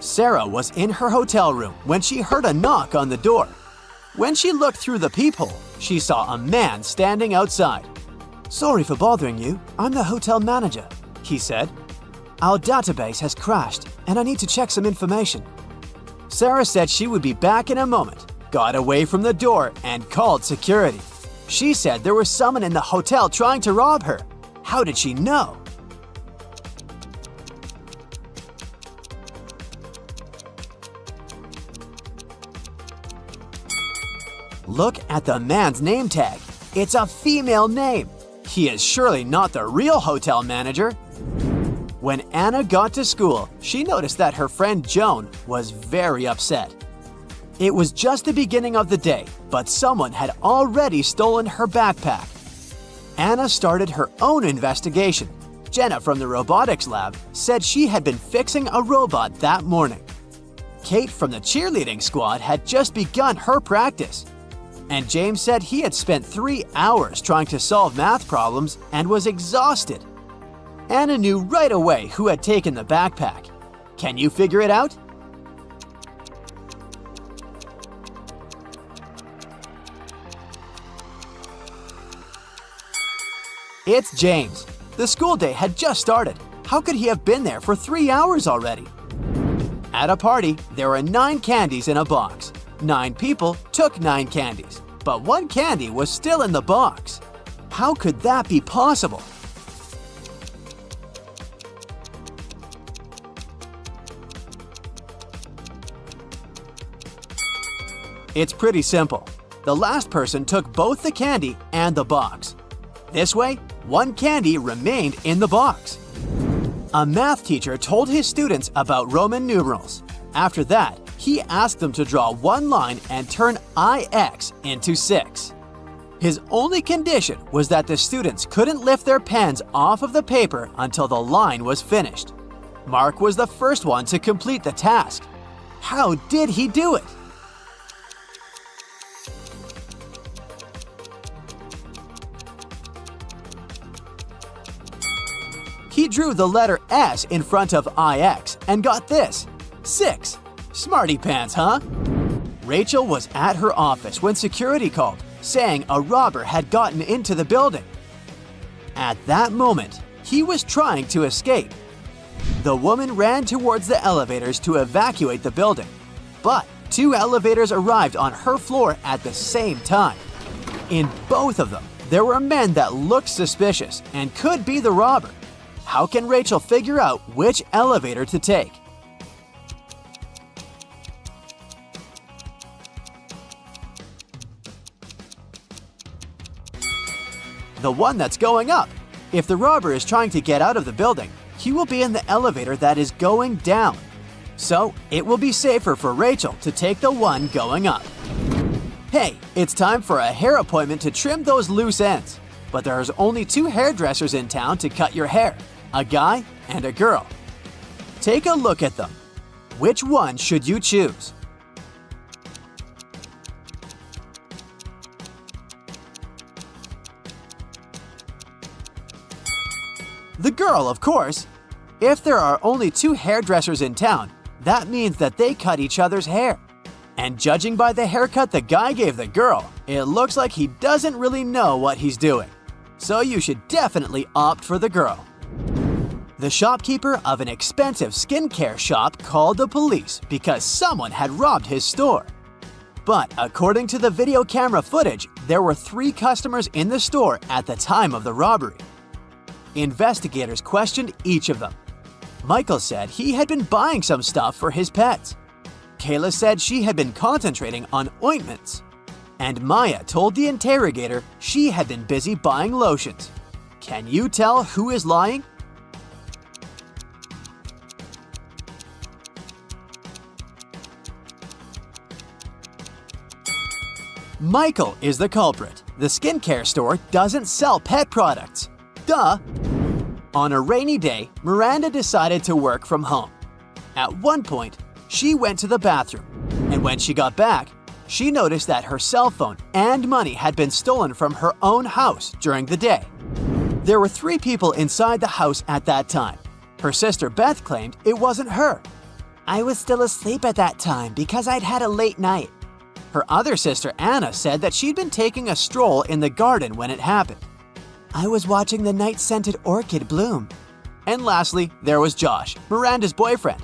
Sarah was in her hotel room when she heard a knock on the door. When she looked through the peephole, she saw a man standing outside. "Sorry for bothering you. I'm the hotel manager," he said. "Our database has crashed, and I need to check some information." Sarah said she would be back in a moment, got away from the door, and called security. She said there was someone in the hotel trying to rob her. How did she know? Look at the man's name tag. It's a female name. He is surely not the real hotel manager. When Anna got to school, she noticed that her friend Joan was very upset. It was just the beginning of the day, but someone had already stolen her backpack. Anna started her own investigation. Jenna from the robotics lab said she had been fixing a robot that morning. Kate from the cheerleading squad had just begun her practice. And James said he had spent 3 hours trying to solve math problems and was exhausted. Anna knew right away who had taken the backpack. Can you figure it out? It's James. The school day had just started. How could he have been there for 3 hours already? At a party, there were 9 candies in a box. 9 people took 9 candies, but 1 candy was still in the box. How could that be possible? It's pretty simple. The last person took both the candy and the box. This way, 1 candy remained in the box. A math teacher told his students about Roman numerals. After that, he asked them to draw 1 line and turn IX into 6. His only condition was that the students couldn't lift their pens off of the paper until the line was finished. Mark was the first one to complete the task. How did he do it? He drew the letter S in front of IX and got this: 6. Smarty pants, huh? Rachel was at her office when security called, saying a robber had gotten into the building. At that moment, he was trying to escape. The woman ran towards the elevators to evacuate the building, but 2 elevators arrived on her floor at the same time. In both of them, there were men that looked suspicious and could be the robber. How can Rachel figure out which elevator to take? The one that's going up. If the robber is trying to get out of the building, he will be in the elevator that is going down. So it will be safer for Rachel to take the one going up. Hey, it's time for a hair appointment to trim those loose ends. But there's only 2 hairdressers in town to cut your hair, a guy and a girl. Take a look at them. Which one should you choose? The girl, of course. If there are only 2 hairdressers in town, that means that they cut each other's hair. And judging by the haircut the guy gave the girl, it looks like he doesn't really know what he's doing. So you should definitely opt for the girl. The shopkeeper of an expensive skincare shop called the police because someone had robbed his store. But according to the video camera footage, there were 3 customers in the store at the time of the robbery. Investigators questioned each of them. Michael said he had been buying some stuff for his pets. Kayla said she had been concentrating on ointments. And Maya told the interrogator she had been busy buying lotions. Can you tell who is lying? Michael is the culprit. The skincare store doesn't sell pet products. Duh! On a rainy day, Miranda decided to work from home. At one point, she went to the bathroom, and when she got back, she noticed that her cell phone and money had been stolen from her own house during the day. There were 3 people inside the house at that time. Her sister Beth claimed it wasn't her. "I was still asleep at that time because I'd had a late night." Her other sister Anna said that she'd been taking a stroll in the garden when it happened. "I was watching the night-scented orchid bloom." And lastly, there was Josh, Miranda's boyfriend.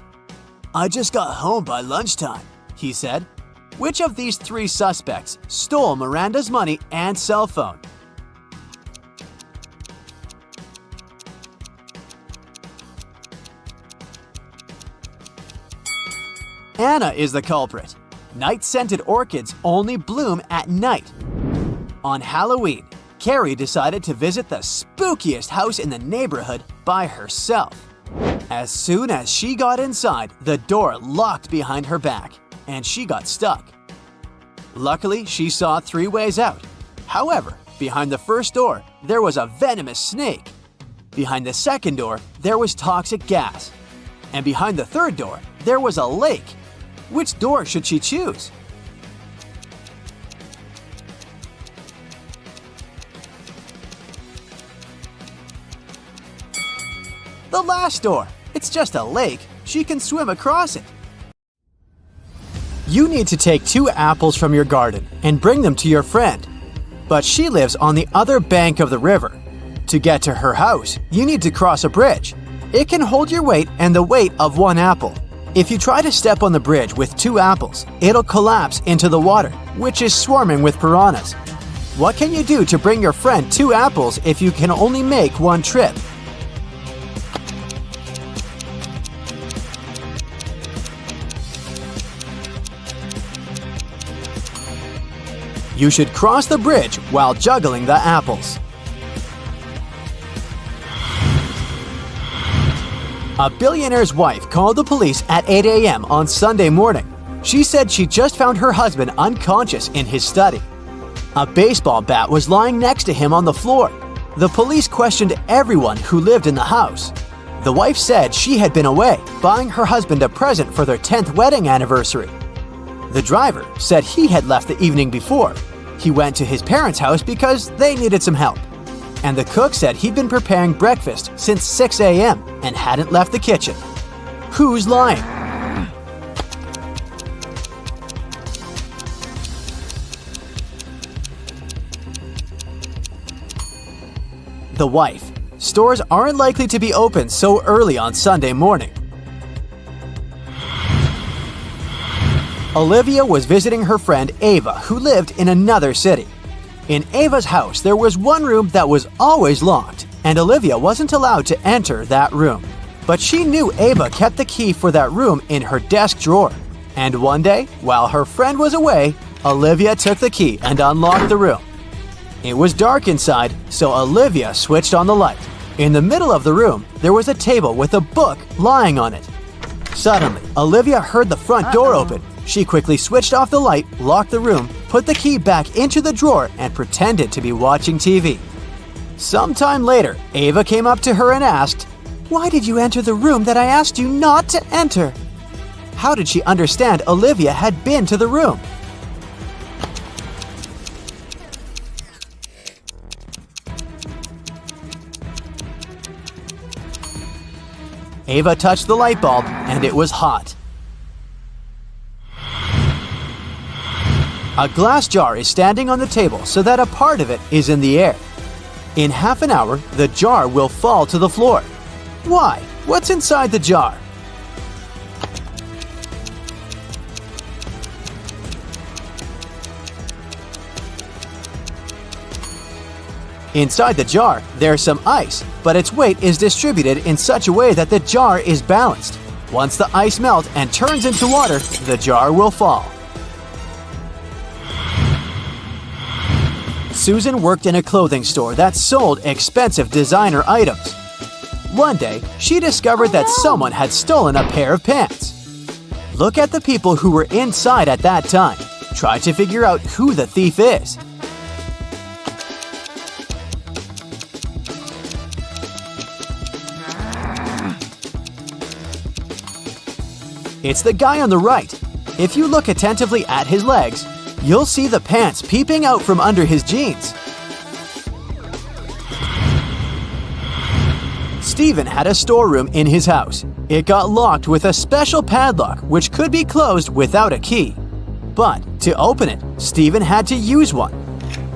"I just got home by lunchtime," he said. Which of these 3 suspects stole Miranda's money and cell phone? Anna is the culprit. Night-scented orchids only bloom at night. On Halloween, Carrie decided to visit the spookiest house in the neighborhood by herself. As soon as she got inside, the door locked behind her back, and she got stuck. Luckily, she saw 3 ways out. However, behind the first door, there was a venomous snake. Behind the second door, there was toxic gas. And behind the third door, there was a lake. Which door should she choose? The last door. It's just a lake. She can swim across it. You need to take 2 apples from your garden and bring them to your friend. But she lives on the other bank of the river. To get to her house, you need to cross a bridge. It can hold your weight and the weight of 1 apple. If you try to step on the bridge with 2 apples, it'll collapse into the water, which is swarming with piranhas. What can you do to bring your friend 2 apples if you can only make 1 trip? You should cross the bridge while juggling the apples. A billionaire's wife called the police at 8 a.m. on Sunday morning. She said she just found her husband unconscious in his study. A baseball bat was lying next to him on the floor. The police questioned everyone who lived in the house. The wife said she had been away, buying her husband a present for their 10th wedding anniversary. The driver said he had left the evening before. He went to his parents' house because they needed some help. and the cook said he'd been preparing breakfast since 6 a.m. and hadn't left the kitchen. Who's lying? The wife. Stores aren't likely to be open so early on Sunday morning. Olivia was visiting her friend Ava, who lived in another city. In Ava's house, there was one room that was always locked, and Olivia wasn't allowed to enter that room. But she knew Ava kept the key for that room in her desk drawer. And one day, while her friend was away, Olivia took the key and unlocked the room. It was dark inside, so Olivia switched on the light. In the middle of the room, there was a table with a book lying on it. Suddenly, Olivia heard the front door open. She quickly switched off the light, locked the room, put the key back into the drawer, and pretended to be watching TV. Sometime later, Ava came up to her and asked, "Why did you enter the room that I asked you not to enter?" How did she understand Olivia had been to the room? Ava touched the light bulb, and it was hot. A glass jar is standing on the table so that a part of it is in the air. In half an hour, the jar will fall to the floor. Why? What's inside the jar? Inside the jar, there's some ice, but its weight is distributed in such a way that the jar is balanced. Once the ice melts and turns into water, the jar will fall. Susan worked in a clothing store that sold expensive designer items. One day, she discovered that someone had stolen a pair of pants. Look at the people who were inside at that time. Try to figure out who the thief is. It's the guy on the right. If you look attentively at his legs, you'll see the pants peeping out from under his jeans. Stephen had a storeroom in his house. It got locked with a special padlock which could be closed without a key. But to open it, Stephen had to use one.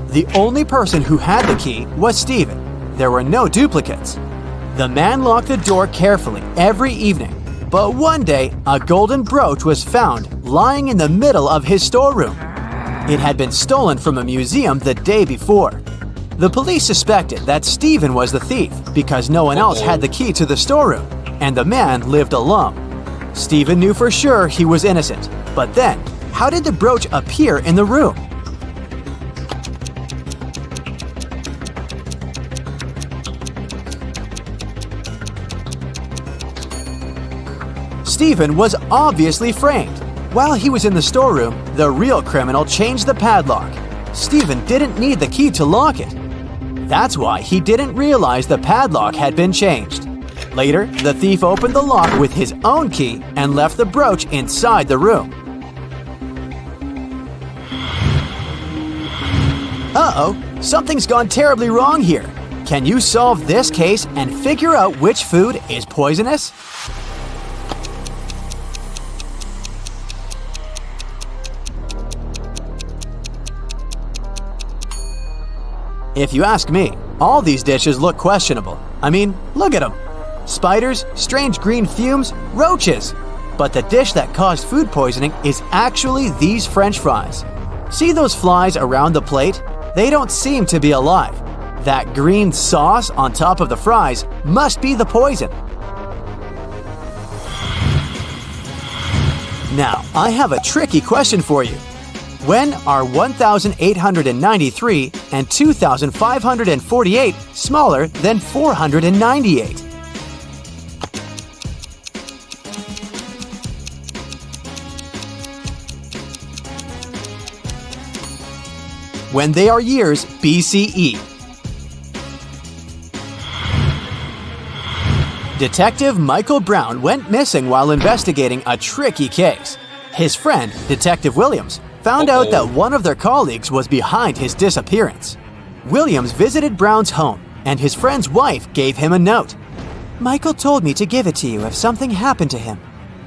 The only person who had the key was Stephen. There were no duplicates. The man locked the door carefully every evening. But one day, a golden brooch was found lying in the middle of his storeroom. It had been stolen from a museum the day before. The police suspected that Stephen was the thief because no one else had the key to the storeroom, and the man lived alone. Stephen knew for sure he was innocent, but then, how did the brooch appear in the room? Stephen was obviously framed. While he was in the storeroom, the real criminal changed the padlock. Stephen didn't need the key to lock it. That's why he didn't realize the padlock had been changed. Later, the thief opened the lock with his own key and left the brooch inside the room. Uh-oh, something's gone terribly wrong here. Can you solve this case and figure out which food is poisonous? If you ask me, all these dishes look questionable. I mean, look at them. Spiders, strange green fumes, roaches. But the dish that caused food poisoning is actually these French fries. See those flies around the plate? They don't seem to be alive. That green sauce on top of the fries must be the poison. Now, I have a tricky question for you. When are 1,893 and 2,548 smaller than 498? When they are years BCE. Detective Michael Brown went missing while investigating a tricky case. His friend, Detective Williams, found out that one of their colleagues was behind his disappearance. Williams visited Brown's home. and his friend's wife gave him a note. Michael told me to give it to you if something happened to him.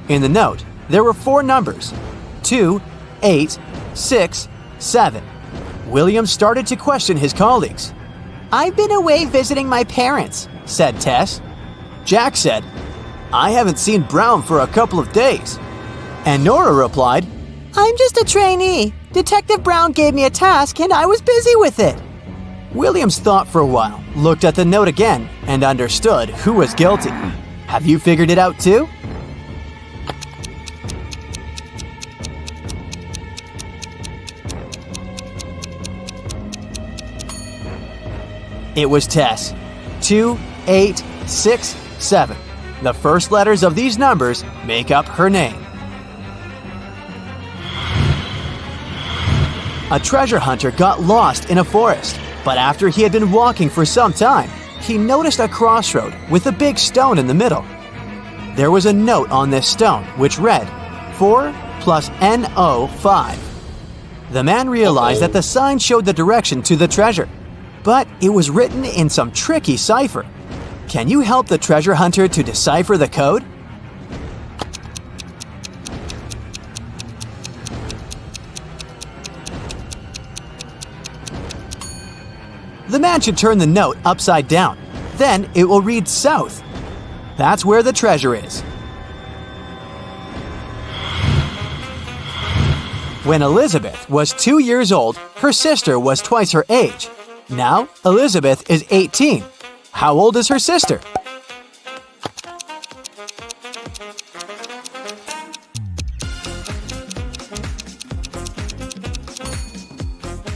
In the note, there were 4 numbers: 2, 8, 6, 7. William started to question his colleagues. I've been away visiting my parents, said Tess. Jack said, I haven't seen Brown for a couple of days. And Nora replied, I'm just a trainee. Detective Brown gave me a task and I was busy with it. Williams thought for a while, looked at the note again, and understood who was guilty. Have you figured it out too? It was Tess. 2, 8, 6, 7. The first letters of these numbers make up her name. A treasure hunter got lost in a forest, but after he had been walking for some time, he noticed a crossroad with a big stone in the middle. There was a note on this stone which read, 4 plus NO 5. The man realized that the sign showed the direction to the treasure, but it was written in some tricky cipher. Can you help the treasure hunter to decipher the code? The man should turn the note upside down. Then it will read south. That's where the treasure is. When Elizabeth was 2 years old, her sister was twice her age. Now, Elizabeth is 18. How old is her sister?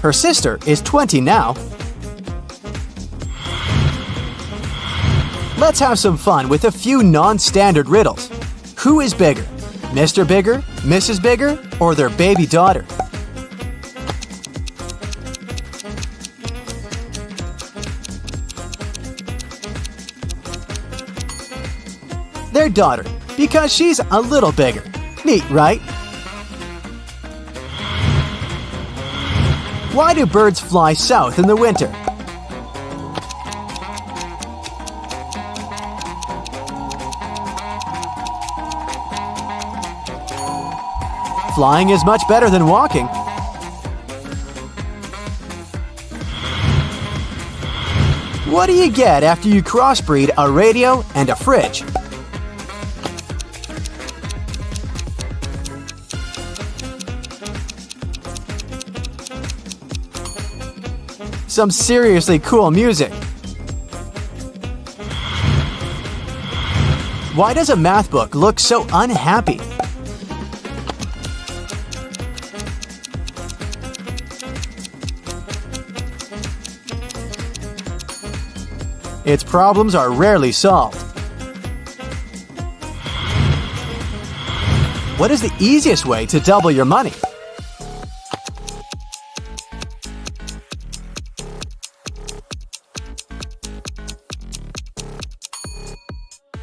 Her sister is 20 now. Let's have some fun with a few non-standard riddles. Who is bigger? Mr. Bigger, Mrs. Bigger, or their baby daughter? Their daughter, because she's a little bigger. Neat, right? Why do birds fly south in the winter? Flying is much better than walking. What do you get after you crossbreed a radio and a fridge? Some seriously cool music. Why does a math book look so unhappy? Its problems are rarely solved. What is the easiest way to double your money?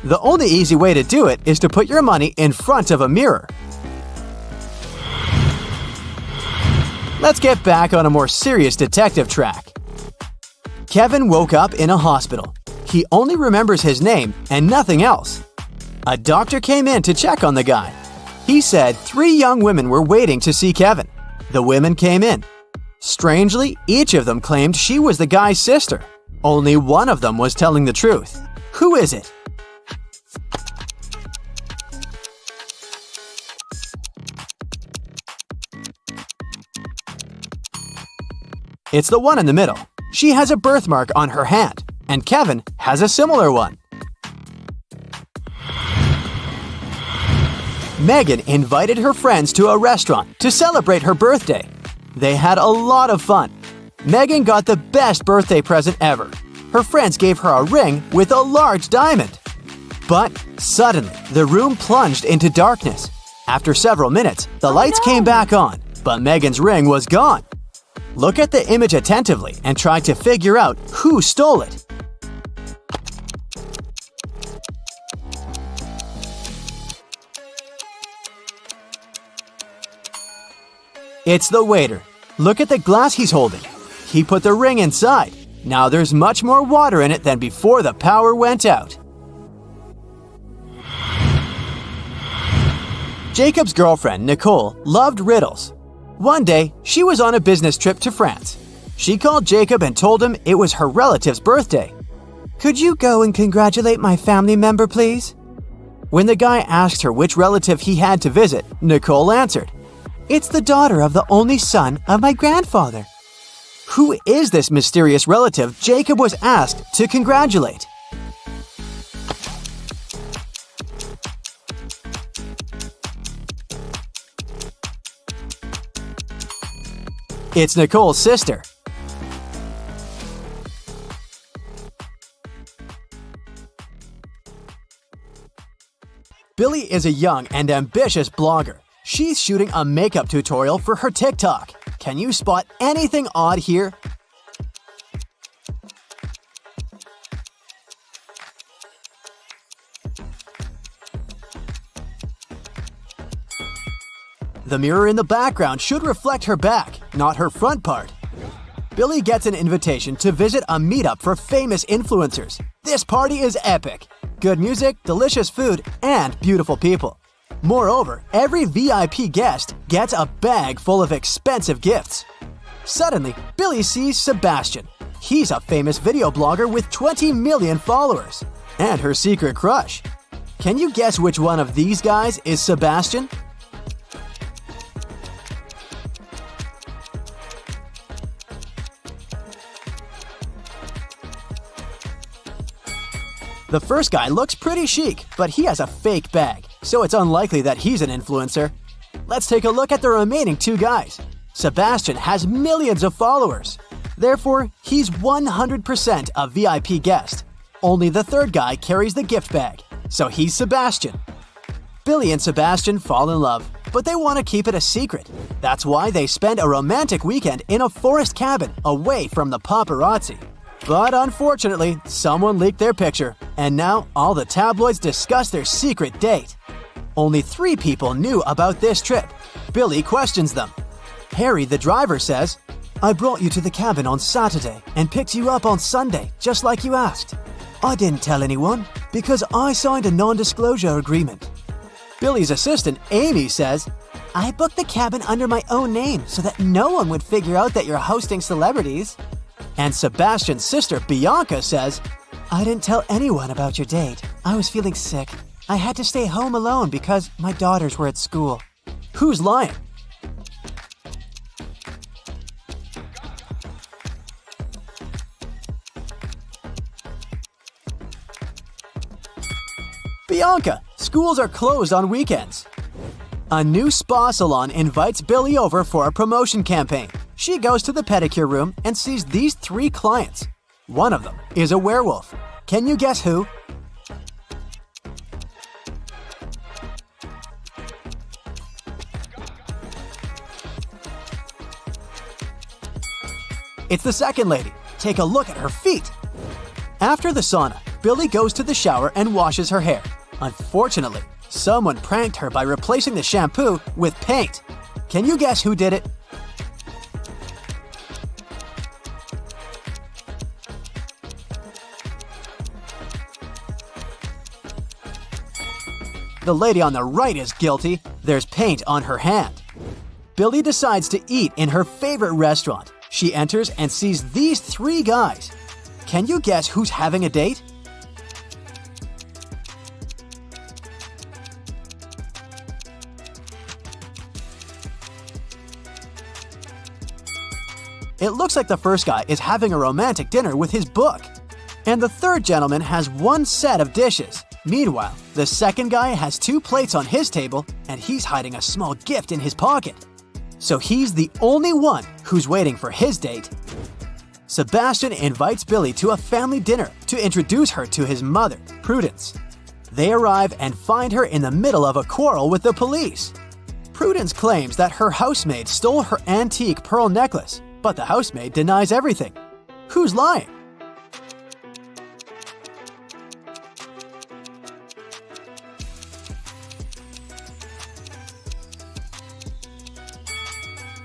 The only easy way to do it is to put your money in front of a mirror. Let's get back on a more serious detective track. Kevin woke up in a hospital. He only remembers his name and nothing else. A doctor came in to check on the guy. He said 3 young women were waiting to see Kevin. The women came in. Strangely, each of them claimed she was the guy's sister. Only one of them was telling the truth. Who is it? It's the one in the middle. She has a birthmark on her hand, and Kevin has a similar one. Megan invited her friends to a restaurant to celebrate her birthday. They had a lot of fun. Megan got the best birthday present ever. Her friends gave her a ring with a large diamond. But suddenly, the room plunged into darkness. After several minutes, the lights came back on, but Megan's ring was gone. Look at the image attentively and try to figure out who stole it. It's the waiter. Look at the glass he's holding. He put the ring inside. Now there's much more water in it than before the power went out. Jacob's girlfriend, Nicole, loved riddles. One day, she was on a business trip to France. She called Jacob and told him it was her relative's birthday. "Could you go and congratulate my family member, please?" When the guy asked her which relative he had to visit, Nicole answered, "It's the daughter of the only son of my grandfather." Who is this mysterious relative Jacob was asked to congratulate? It's Nicole's sister. Billy is a young and ambitious blogger. She's shooting a makeup tutorial for her TikTok. Can you spot anything odd here? The mirror in the background should reflect her back, not her front part. Billy gets an invitation to visit a meetup for famous influencers. This party is epic. Good music, delicious food, and beautiful people. Moreover, every VIP guest gets a bag full of expensive gifts. Suddenly, Billy sees Sebastian. He's a famous video blogger with 20 million followers. And her secret crush. Can you guess which one of these guys is Sebastian? The first guy looks pretty chic, but he has a fake bag, so it's unlikely that he's an influencer. Let's take a look at the remaining two guys. Sebastian has millions of followers. Therefore, he's 100% a VIP guest. Only the third guy carries the gift bag, so he's Sebastian. Billy and Sebastian fall in love, but they want to keep it a secret. That's why they spend a romantic weekend in a forest cabin away from the paparazzi. But unfortunately, someone leaked their picture, and now all the tabloids discuss their secret date. Only 3 people knew about this trip. Billy questions them. Harry, the driver, says, "I brought you to the cabin on Saturday and picked you up on Sunday, just like you asked. I didn't tell anyone because I signed a non-disclosure agreement." Billy's assistant, Amy, says, "I booked the cabin under my own name so that no one would figure out that you're hosting celebrities." And Sebastian's sister, Bianca, says, "I didn't tell anyone about your date. I was feeling sick. I had to stay home alone because my daughters were at school." Who's lying? Bianca, schools are closed on weekends. A new spa salon invites Billy over for a promotion campaign. She goes to the pedicure room and sees these 3 clients. One of them is a werewolf. Can you guess who? It's the second lady. Take a look at her feet. After the sauna, Billy goes to the shower and washes her hair. Unfortunately, someone pranked her by replacing the shampoo with paint. Can you guess who did it? The lady on the right is guilty. There's paint on her hand. Billy decides to eat in her favorite restaurant. She enters and sees these 3 guys. Can you guess who's having a date? It looks like the first guy is having a romantic dinner with his book. And the third gentleman has 1 set of dishes. Meanwhile, the second guy has 2 plates on his table and he's hiding a small gift in his pocket. So he's the only one who's waiting for his date. Sebastian invites Billy to a family dinner to introduce her to his mother, Prudence. They arrive and find her in the middle of a quarrel with the police. Prudence claims that her housemaid stole her antique pearl necklace, but the housemaid denies everything. Who's lying?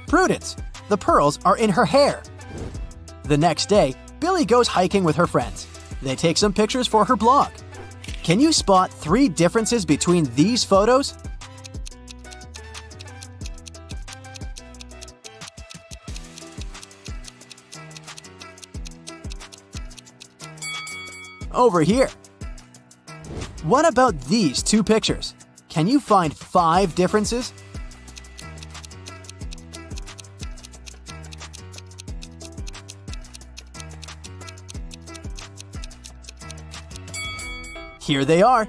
Prudence. The pearls are in her hair. The next day, Billy Billy goes hiking with her friends. They take some pictures for her blog. Can you spot 3 differences between these photos? Over here. What about these 2 pictures? Can you find 5 differences? Here they are.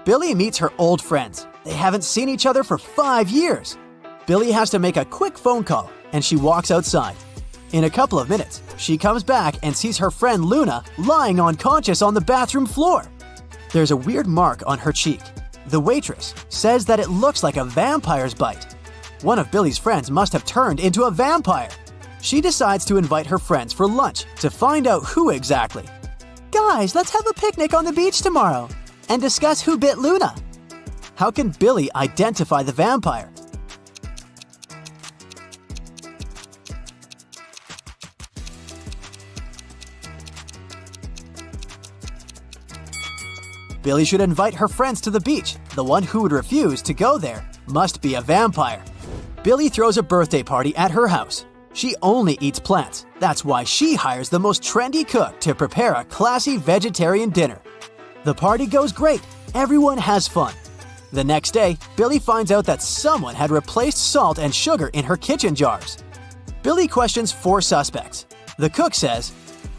Billy meets her old friends. They haven't seen each other for 5 years. Billy has to make a quick phone call, and she walks outside. In a couple of minutes, she comes back and sees her friend Luna lying unconscious on the bathroom floor. There's a weird mark on her cheek. The waitress says that it looks like a vampire's bite. One of Billy's friends must have turned into a vampire. She decides to invite her friends for lunch to find out who exactly. Guys, let's have a picnic on the beach tomorrow and discuss who bit Luna. How can Billy identify the vampire? Billy should invite her friends to the beach. The one who would refuse to go there must be a vampire. Billy throws a birthday party at her house. She only eats plants. That's why she hires the most trendy cook to prepare a classy vegetarian dinner. The party goes great. Everyone has fun. The next day, Billy finds out that someone had replaced salt and sugar in her kitchen jars. Billy questions 4 suspects. The cook says,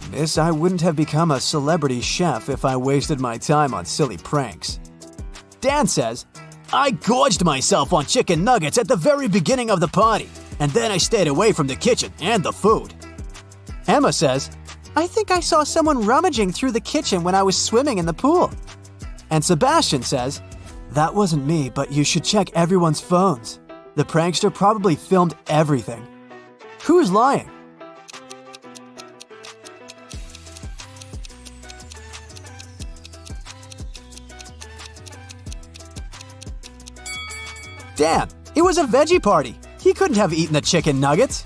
"Miss, I wouldn't have become a celebrity chef if I wasted my time on silly pranks." Dan says, "I gorged myself on chicken nuggets at the very beginning of the party, and then I stayed away from the kitchen and the food." Emma says, "I think I saw someone rummaging through the kitchen when I was swimming in the pool." And Sebastian says, "That wasn't me, but you should check everyone's phones. The prankster probably filmed everything." Who's lying? Damn, it was a veggie party. He couldn't have eaten the chicken nuggets.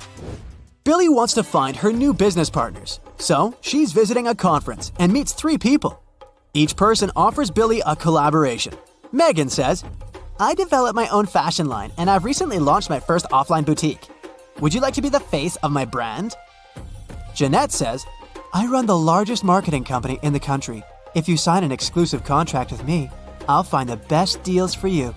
Billy wants to find her new business partners, so she's visiting a conference and meets 3 people. Each person offers Billy a collaboration. Megan says, "I developed my own fashion line and I've recently launched my first offline boutique. Would you like to be the face of my brand?" Jeanette says, "I run the largest marketing company in the country. If you sign an exclusive contract with me, I'll find the best deals for you."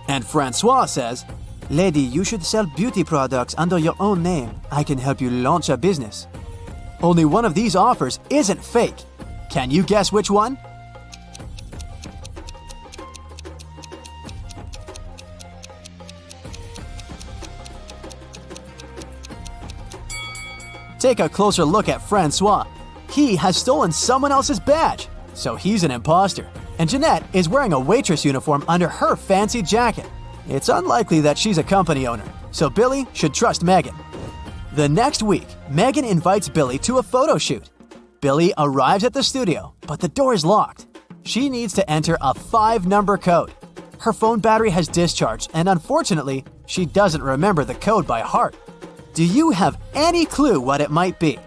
And Francois says, "Lady, you should sell beauty products under your own name. I can help you launch a business." Only one of these offers isn't fake. Can you guess which one? Take a closer look at Francois. He has stolen someone else's badge, so he's an imposter. And Jeanette is wearing a waitress uniform under her fancy jacket. It's unlikely that she's a company owner, so Billy should trust Megan. The next week, Megan invites Billy to a photo shoot. Billy arrives at the studio, but the door is locked. She needs to enter a 5-number code. Her phone battery has discharged, and unfortunately, she doesn't remember the code by heart. Do you have any clue what it might be?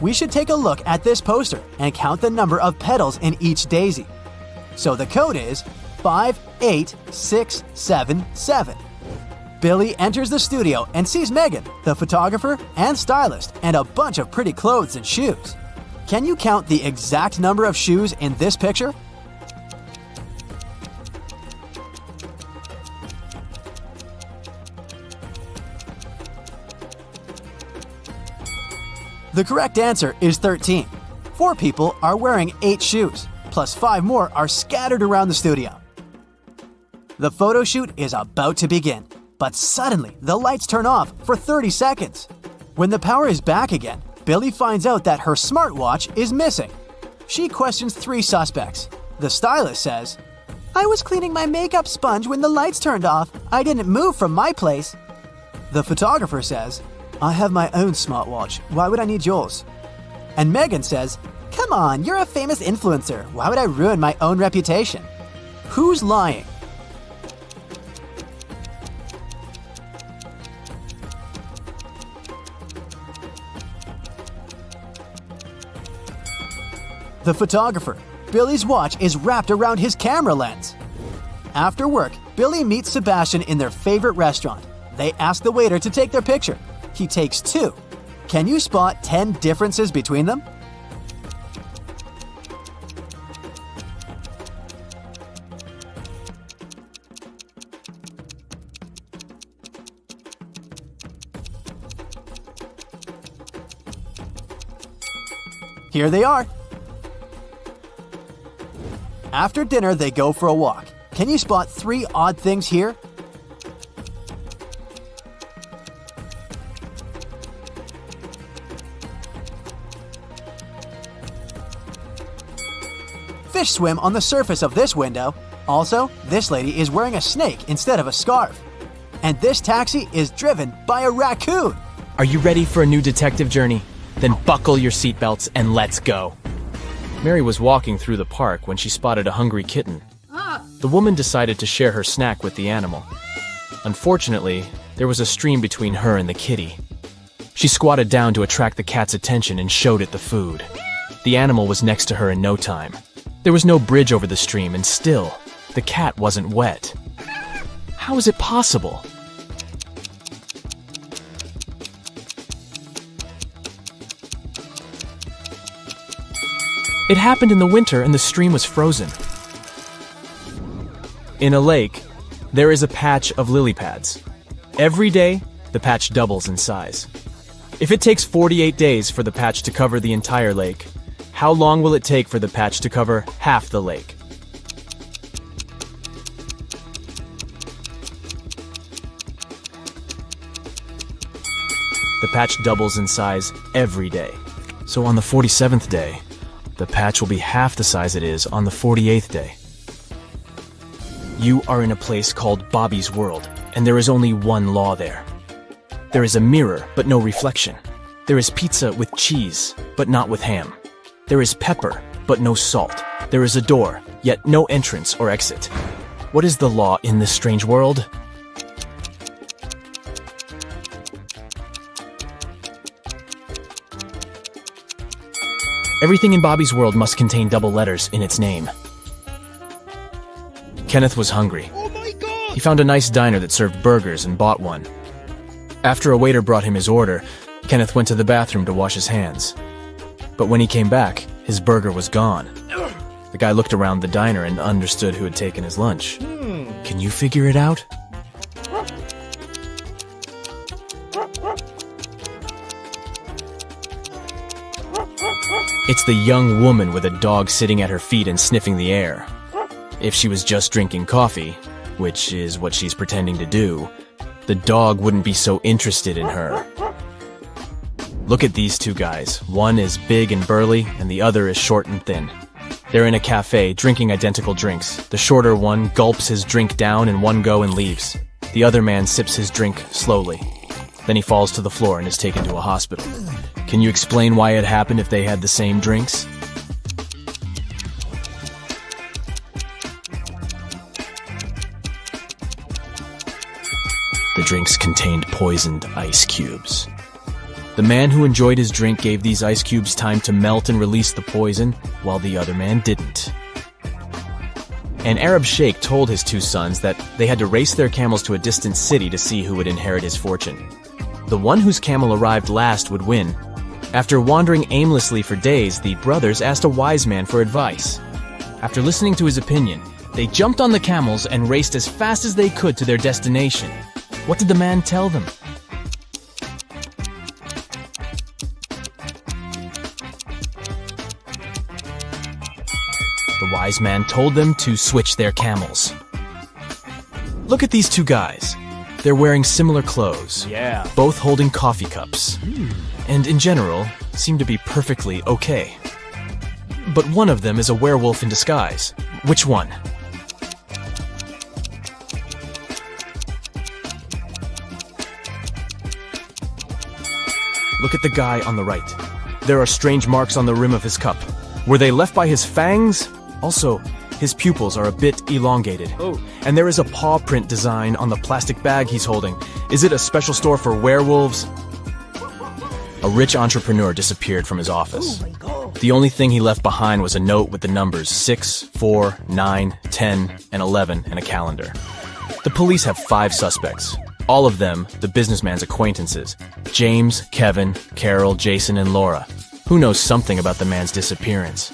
We should take a look at this poster and count the number of petals in each daisy. So the code is 58677. Billy enters the studio and sees Megan, the photographer and stylist, and a bunch of pretty clothes and shoes. Can you count the exact number of shoes in this picture? The correct answer is 13. 4 people are wearing 8 shoes, plus 5 more are scattered around the studio. The photo shoot is about to begin, but suddenly the lights turn off for 30 seconds. When the power is back again, Billy finds out that her smartwatch is missing. She questions 3 suspects. The stylist says, "I was cleaning my makeup sponge when the lights turned off. I didn't move from my place." The photographer says, "I have my own smartwatch. Why would I need yours?" And Megan says, Come on, you're a famous influencer. Why would I ruin my own reputation? Who's lying? The photographer. Billy's watch is wrapped around his camera lens. After work, Billy meets Sebastian in their favorite restaurant. They ask the waiter to take their picture. He takes 2. Can you spot 10 differences between them? Here they are. After dinner, they go for a walk. Can you spot 3 odd things here? Fish swim on the surface of this window. Also, this lady is wearing a snake instead of a scarf. And this taxi is driven by a raccoon. Are you ready for a new detective journey? Then buckle your seatbelts and let's go. Mary was walking through the park when she spotted a hungry kitten. The woman decided to share her snack with the animal. Unfortunately, there was a stream between her and the kitty. She squatted down to attract the cat's attention and showed it the food. The animal was next to her in no time. There was no bridge over the stream, and still, the cat wasn't wet. How is it possible? It happened in the winter and the stream was frozen. In a lake, there is a patch of lily pads. Every day, the patch doubles in size. If it takes 48 days for the patch to cover the entire lake, how long will it take for the patch to cover half the lake? The patch doubles in size every day. So on the 47th day, the patch will be half the size it is on the 48th day. You are in a place called Bobby's World, and there is only one law there. There is a mirror, but no reflection. There is pizza with cheese, but not with ham. There is pepper, but no salt. There is a door, yet no entrance or exit. What is the law in this strange world? Everything in Bobby's World must contain double letters in its name. Kenneth was hungry. Oh my God! He found a nice diner that served burgers and bought one. After a waiter brought him his order, Kenneth went to the bathroom to wash his hands. But when he came back, his burger was gone. The guy looked around the diner and understood who had taken his lunch. Can you figure it out? It's the young woman with a dog sitting at her feet and sniffing the air. If she was just drinking coffee, which is what she's pretending to do, the dog wouldn't be so interested in her. Look at these 2 guys. One is big and burly, and the other is short and thin. They're in a cafe, drinking identical drinks. The shorter one gulps his drink down in one go and leaves. The other man sips his drink slowly. Then he falls to the floor and is taken to a hospital. Can you explain why it happened if they had the same drinks? The drinks contained poisoned ice cubes. The man who enjoyed his drink gave these ice cubes time to melt and release the poison, while the other man didn't. An Arab sheikh told his 2 sons that they had to race their camels to a distant city to see who would inherit his fortune. The one whose camel arrived last would win. After wandering aimlessly for days, the brothers asked a wise man for advice. After listening to his opinion, they jumped on the camels and raced as fast as they could to their destination. What did the man tell them? The wise man told them to switch their camels. Look at these 2 guys. They're wearing similar clothes. Yeah. Both holding coffee cups. And in general, seem to be perfectly okay. But one of them is a werewolf in disguise. Which one? Look at the guy on the right. There are strange marks on the rim of his cup. Were they left by his fangs? Also, his pupils are a bit elongated. And there is a paw print design on the plastic bag he's holding. Is it a special store for werewolves? A rich entrepreneur disappeared from his office. The only thing he left behind was a note with the numbers 6, 4, 9, 10, and 11 and a calendar. The police have 5 suspects. All of them, the businessman's acquaintances. James, Kevin, Carol, Jason, and Laura. Who knows something about the man's disappearance?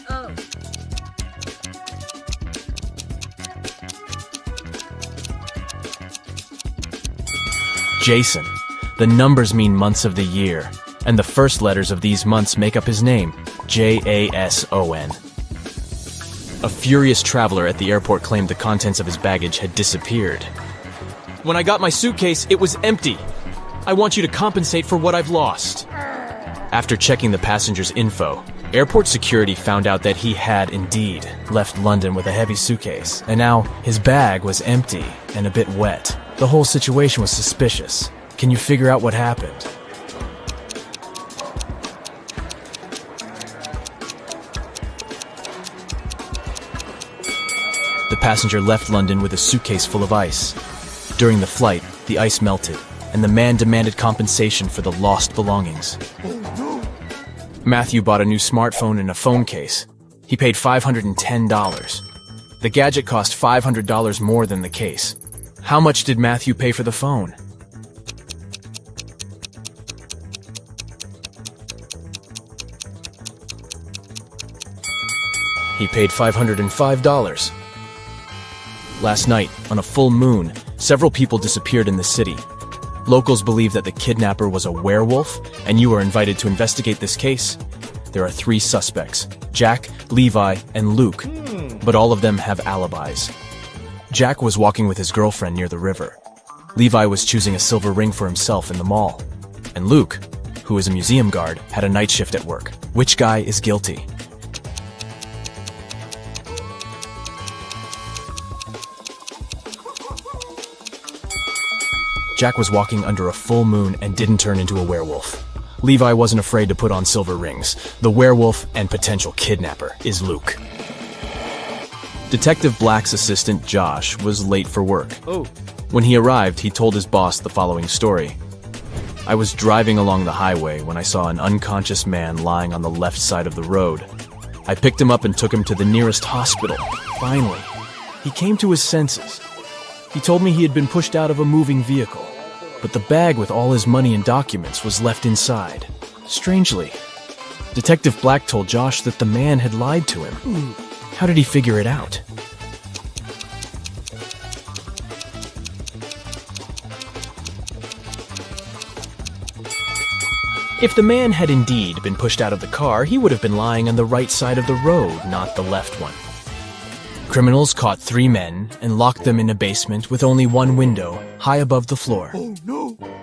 Jason. The numbers mean months of the year, and the first letters of these months make up his name, Jason. A furious traveler at the airport claimed the contents of his baggage had disappeared. When I got my suitcase, it was empty. I want you to compensate for what I've lost. After checking the passenger's info, airport security found out that he had indeed left London with a heavy suitcase, and now his bag was empty and a bit wet. The whole situation was suspicious. Can you figure out what happened? The passenger left London with a suitcase full of ice. During the flight, the ice melted, and the man demanded compensation for the lost belongings. Matthew bought a new smartphone and a phone case. He paid $510. The gadget cost $500 more than the case. How much did Matthew pay for the phone? He paid $505. Last night, on a full moon, several people disappeared in the city. Locals believe that the kidnapper was a werewolf, and you are invited to investigate this case. There are 3 suspects, Jack, Levi, and Luke, but all of them have alibis. Jack was walking with his girlfriend near the river. Levi was choosing a silver ring for himself in the mall. And Luke, who is a museum guard, had a night shift at work. Which guy is guilty? Jack was walking under a full moon and didn't turn into a werewolf. Levi wasn't afraid to put on silver rings. The werewolf and potential kidnapper is Luke. Detective Black's assistant, Josh, was late for work. When he arrived, he told his boss the following story. I was driving along the highway when I saw an unconscious man lying on the left side of the road. I picked him up and took him to the nearest hospital. Finally, he came to his senses. He told me he had been pushed out of a moving vehicle, but the bag with all his money and documents was left inside. Strangely, Detective Black told Josh that the man had lied to him. How did he figure it out? If the man had indeed been pushed out of the car, he would have been lying on the right side of the road, not the left one. Criminals caught 3 men and locked them in a basement with only one window, high above the floor.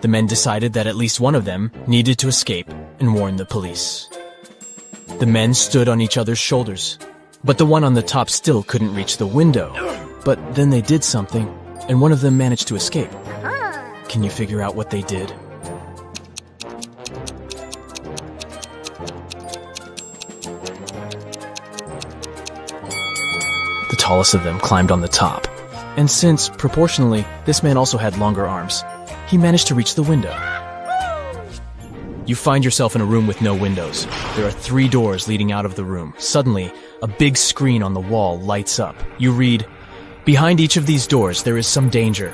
The men decided that at least one of them needed to escape and warn the police. The men stood on each other's shoulders, but the one on the top still couldn't reach the window. But then they did something, and one of them managed to escape. Can you figure out what they did? The tallest of them climbed on the top, and since, proportionally, this man also had longer arms, he managed to reach the window. You find yourself in a room with no windows. There are 3 doors leading out of the room. Suddenly, a big screen on the wall lights up. You read, "Behind each of these doors there is some danger.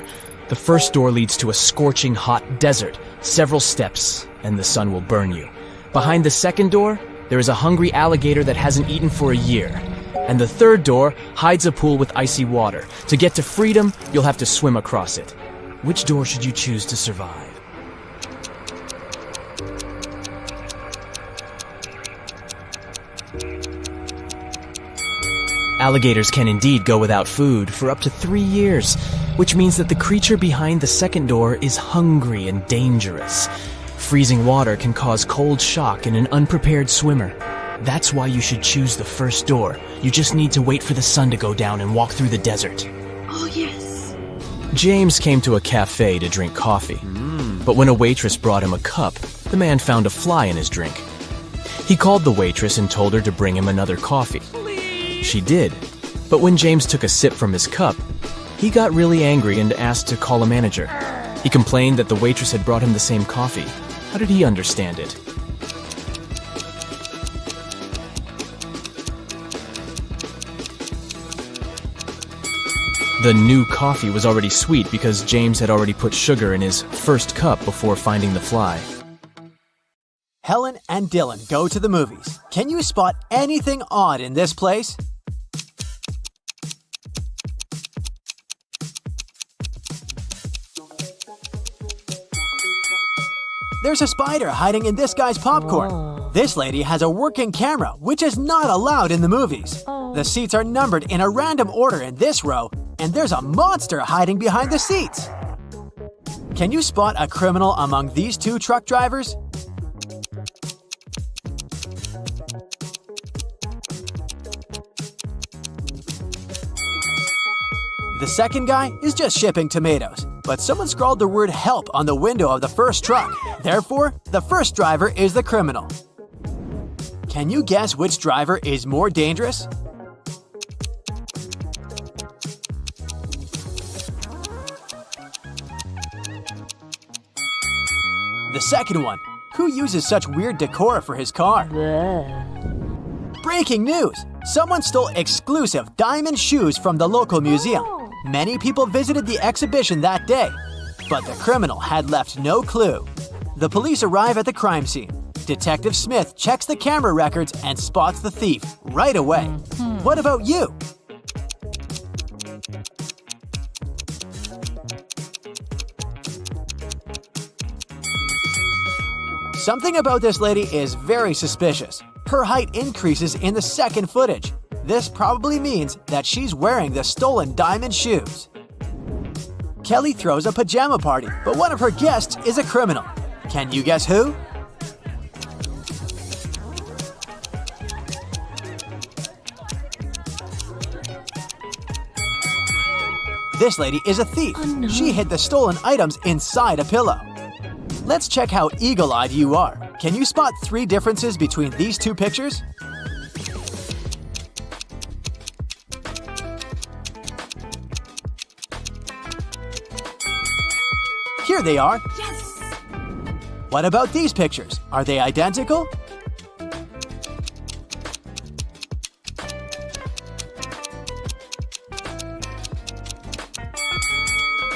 The first door leads to a scorching hot desert. Several steps, and the sun will burn you. Behind the second door, there is a hungry alligator that hasn't eaten for a year. And the third door hides a pool with icy water. To get to freedom, you'll have to swim across it. Which door should you choose to survive?" Alligators can indeed go without food for up to 3 years, which means that the creature behind the second door is hungry and dangerous. Freezing water can cause cold shock in an unprepared swimmer. That's why you should choose the first door. You just need to wait for the sun to go down and walk through the desert. Oh, yes. James came to a cafe to drink coffee. But when a waitress brought him a cup, the man found a fly in his drink. He called the waitress and told her to bring him another coffee. She did, but when James took a sip from his cup, he got really angry and asked to call a manager. He complained that the waitress had brought him the same coffee. How did he understand it? The new coffee was already sweet because James had already put sugar in his first cup before finding the fly. Helen and Dylan go to the movies. Can you spot anything odd in this place? There's a spider hiding in this guy's popcorn. This lady has a working camera, which is not allowed in the movies. The seats are numbered in a random order in this row, and there's a monster hiding behind the seats. Can you spot a criminal among these two truck drivers? The second guy is just shipping tomatoes, but someone scrawled the word help on the window of the first truck. Therefore, the first driver is the criminal. Can you guess which driver is more dangerous? The second one. Who uses such weird decor for his car? Breaking news! Someone stole exclusive diamond shoes from the local museum. Many people visited the exhibition that day, but the criminal had left no clue. The police arrive at the crime scene. Detective Smith checks the camera records and spots the thief right away. What about you? Something about this lady is very suspicious. Her height increases in the second footage. This probably means that she's wearing the stolen diamond shoes. Kelly throws a pajama party, but one of her guests is a criminal. Can you guess who? This lady is a thief. She hid the stolen items inside a pillow. Let's check how eagle-eyed you are. Can you spot 3 differences between these two pictures? Here they are. Yes! What about these pictures? Are they identical?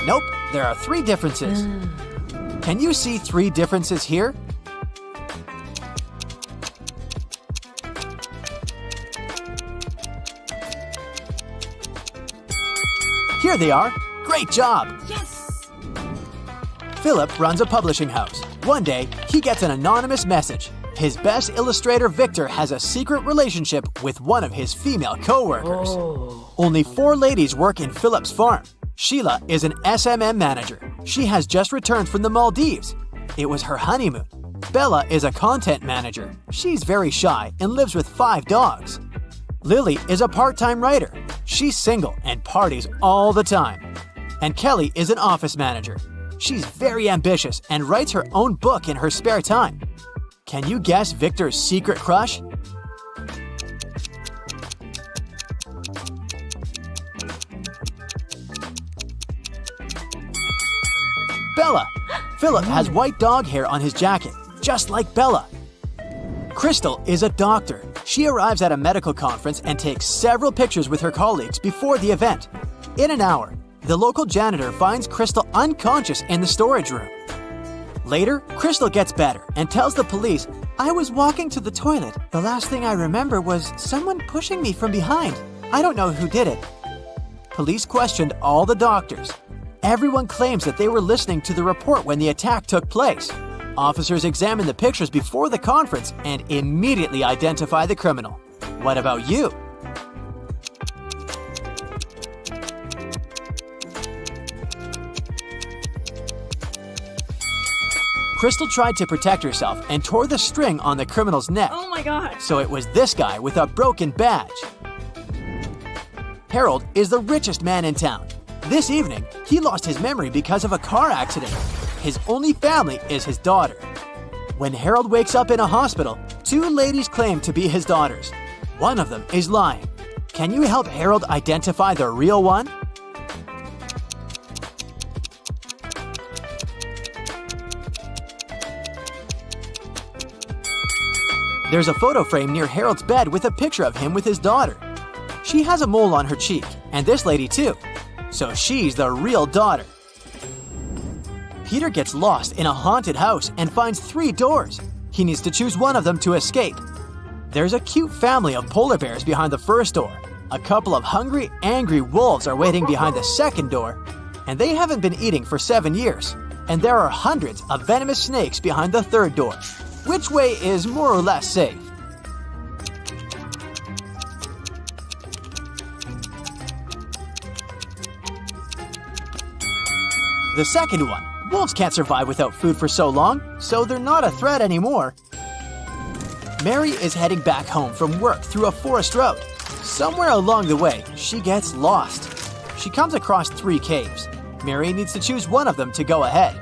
Nope, there are 3 differences. Can you see 3 differences here? Here they are. Great job! Yes! Philip runs a publishing house. One day, he gets an anonymous message. His best illustrator, Victor, has a secret relationship with one of his female co-workers. Only 4 ladies work in Philip's farm. Sheila is an SMM manager. She has just returned from the Maldives. It was her honeymoon. Bella is a content manager. She's very shy and lives with 5 dogs. Lily is a part-time writer. She's single and parties all the time. And Kelly is an office manager. She's very ambitious and writes her own book in her spare time. Can you guess Victor's secret crush? Bella! Philip has white dog hair on his jacket, just like Bella. Crystal is a doctor. She arrives at a medical conference and takes several pictures with her colleagues before the event. In an hour, the local janitor finds Crystal unconscious in the storage room. Later, Crystal gets better and tells the police, "I was walking to the toilet. The last thing I remember was someone pushing me from behind. I don't know who did it." Police questioned all the doctors. Everyone claims that they were listening to the report when the attack took place. Officers examined the pictures before the conference and immediately identify the criminal. What about you? Crystal tried to protect herself and tore the string on the criminal's neck. Oh my god. So it was this guy with a broken badge. Harold is the richest man in town. This evening, he lost his memory because of a car accident. His only family is his daughter. When Harold wakes up in a hospital, Two ladies claim to be his daughters. One of them is lying. Can you help Harold identify the real one? There's a photo frame near Harold's bed with a picture of him with his daughter. She has a mole on her cheek, and this lady too. So she's the real daughter. Peter gets lost in a haunted house and finds 3 doors. He needs to choose one of them to escape. There's a cute family of polar bears behind the first door. A couple of hungry, angry wolves are waiting behind the second door, and they haven't been eating for 7 years. And there are hundreds of venomous snakes behind the third door. Which way is more or less safe? The second one. Wolves can't survive without food for so long, so they're not a threat anymore. Mary is heading back home from work through a forest road. Somewhere along the way, she gets lost. She comes across 3 caves. Mary needs to choose one of them to go ahead.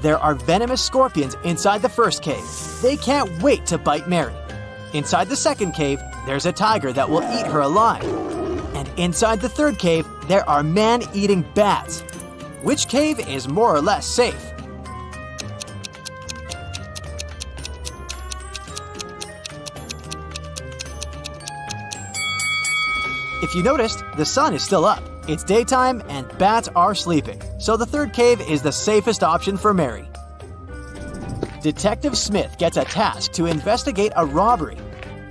There are venomous scorpions inside the first cave. They can't wait to bite Mary. Inside the second cave, there's a tiger that will eat her alive. And inside the third cave, there are man-eating bats. Which cave is more or less safe? If you noticed, the sun is still up. It's daytime and bats are sleeping, so the third cave is the safest option for Mary. Detective Smith gets a task to investigate a robbery.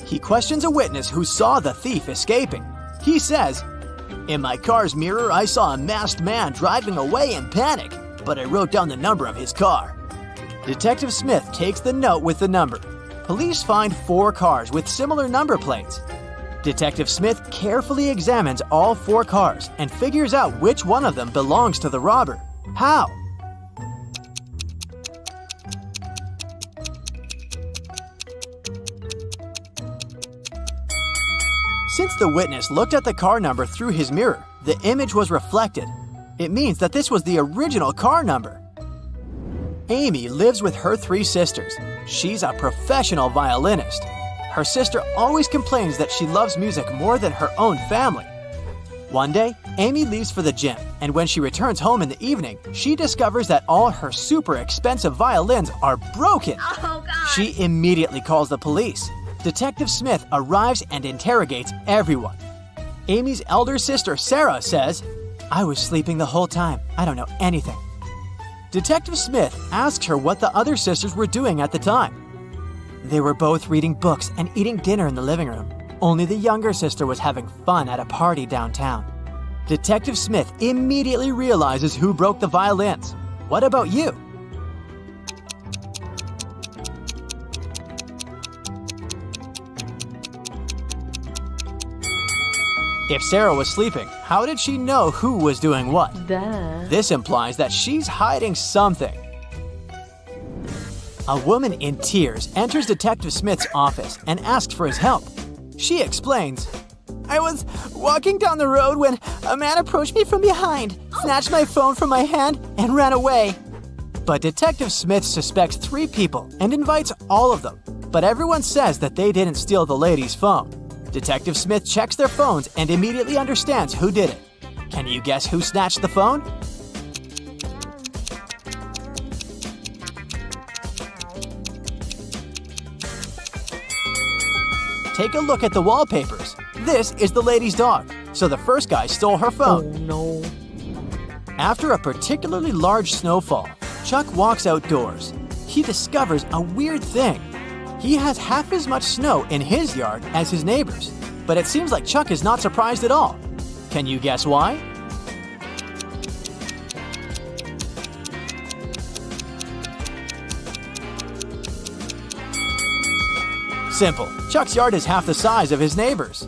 He questions a witness who saw the thief escaping. He says, "In my car's mirror, I saw a masked man driving away in panic, but I wrote down the number of his car." Detective Smith takes the note with the number. Police find 4 cars with similar number plates. Detective Smith carefully examines all 4 cars and figures out which one of them belongs to the robber. How? Since the witness looked at the car number through his mirror, the image was reflected. It means that this was the original car number. Amy lives with her 3 sisters. She's a professional violinist. Her sister always complains that she loves music more than her own family. One day, Amy leaves for the gym, and when she returns home in the evening, she discovers that all her super expensive violins are broken. Oh, God. She immediately calls the police. Detective Smith arrives and interrogates everyone. Amy's elder sister, Sarah, says, "I was sleeping the whole time. I don't know anything." Detective Smith asks her what the other sisters were doing at the time. They were both reading books and eating dinner in the living room. Only the younger sister was having fun at a party downtown. Detective Smith immediately realizes who broke the violins. What about you? If Sarah was sleeping, how did she know who was doing what? This implies that she's hiding something. A woman in tears enters Detective Smith's office and asks for his help. She explains, "I was walking down the road when a man approached me from behind, snatched my phone from my hand, and ran away." But Detective Smith suspects 3 people and invites all of them, but everyone says that they didn't steal the lady's phone. Detective Smith checks their phones and immediately understands who did it. Can you guess who snatched the phone? Take a look at the wallpapers. This is the lady's dog, so the first guy stole her phone. Oh, no. After a particularly large snowfall, Chuck walks outdoors. He discovers a weird thing. He has half as much snow in his yard as his neighbors, but it seems like Chuck is not surprised at all. Can you guess why? Simple. Chuck's yard is half the size of his neighbor's.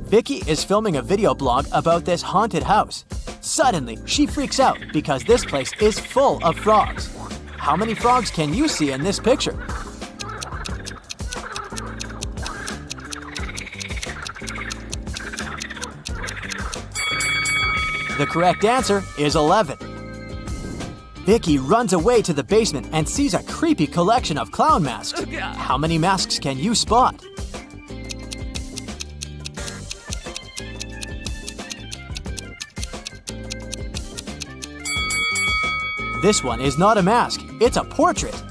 Vicky is filming a video blog about this haunted house. Suddenly, she freaks out because this place is full of frogs. How many frogs can you see in this picture? The correct answer is 11. Vicky runs away to the basement and sees a creepy collection of clown masks. How many masks can you spot? This one is not a mask, it's a portrait.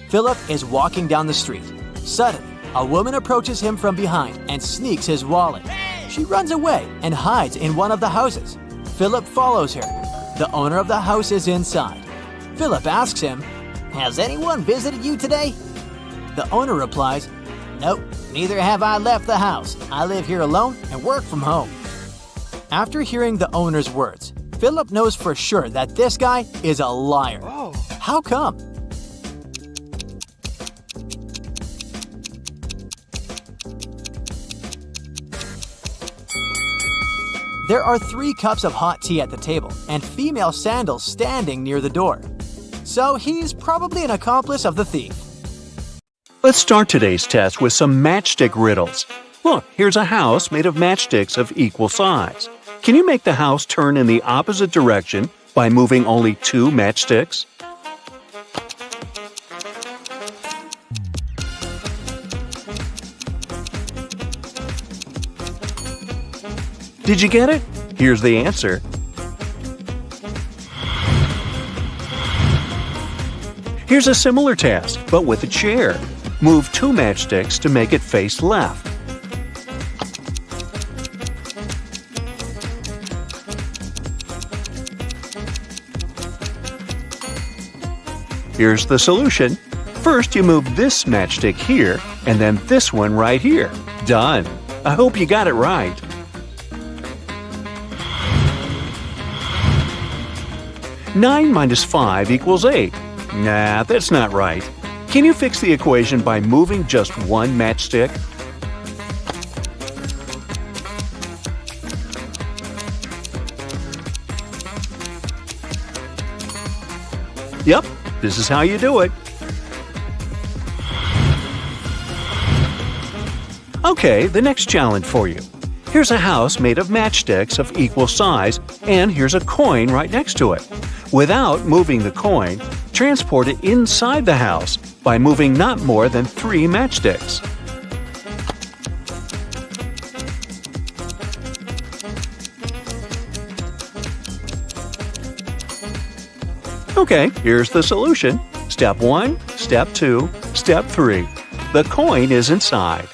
Philip is walking down the street. Suddenly, a woman approaches him from behind and sneaks his wallet. She runs away and hides in one of the houses. Philip follows her. The owner of the house is inside. Philip asks him, Has anyone visited you today? The owner replies, Nope, neither have I left the house. I live here alone and work from home. After hearing the owner's words, Philip knows for sure that this guy is a liar. How come? There are 3 cups of hot tea at the table and female sandals standing near the door. So he's probably an accomplice of the thief. Let's start today's test with some matchstick riddles. Look, here's a house made of matchsticks of equal size. Can you make the house turn in the opposite direction by moving only 2 matchsticks? Did you get it? Here's the answer. Here's a similar task, but with a chair. Move 2 matchsticks to make it face left. Here's the solution. First, you move this matchstick here, and then this one right here. Done. I hope you got it right. Nine minus 5 equals 8. Nah, that's not right. Can you fix the equation by moving just 1 matchstick? Yep, this is how you do it. Okay, the next challenge for you. Here's a house made of matchsticks of equal size, and here's a coin right next to it. Without moving the coin, transport it inside the house by moving not more than 3 matchsticks. Okay, here's the solution. Step 1, Step 2, Step 3. The coin is inside.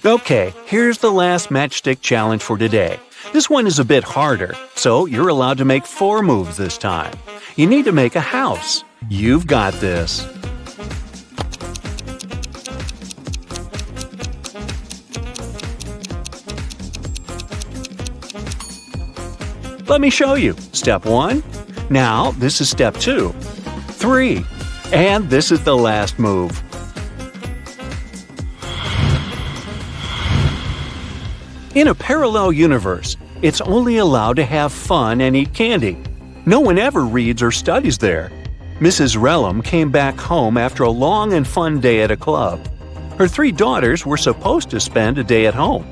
Okay, here's the last matchstick challenge for today. This one is a bit harder, so you're allowed to make 4 moves this time. You need to make a house. You've got this. Let me show you. Step 1. Now, this is step 2. 3. And this is the last move. In a parallel universe, it's only allowed to have fun and eat candy. No one ever reads or studies there. Mrs. Relum came back home after a long and fun day at a club. Her 3 daughters were supposed to spend a day at home.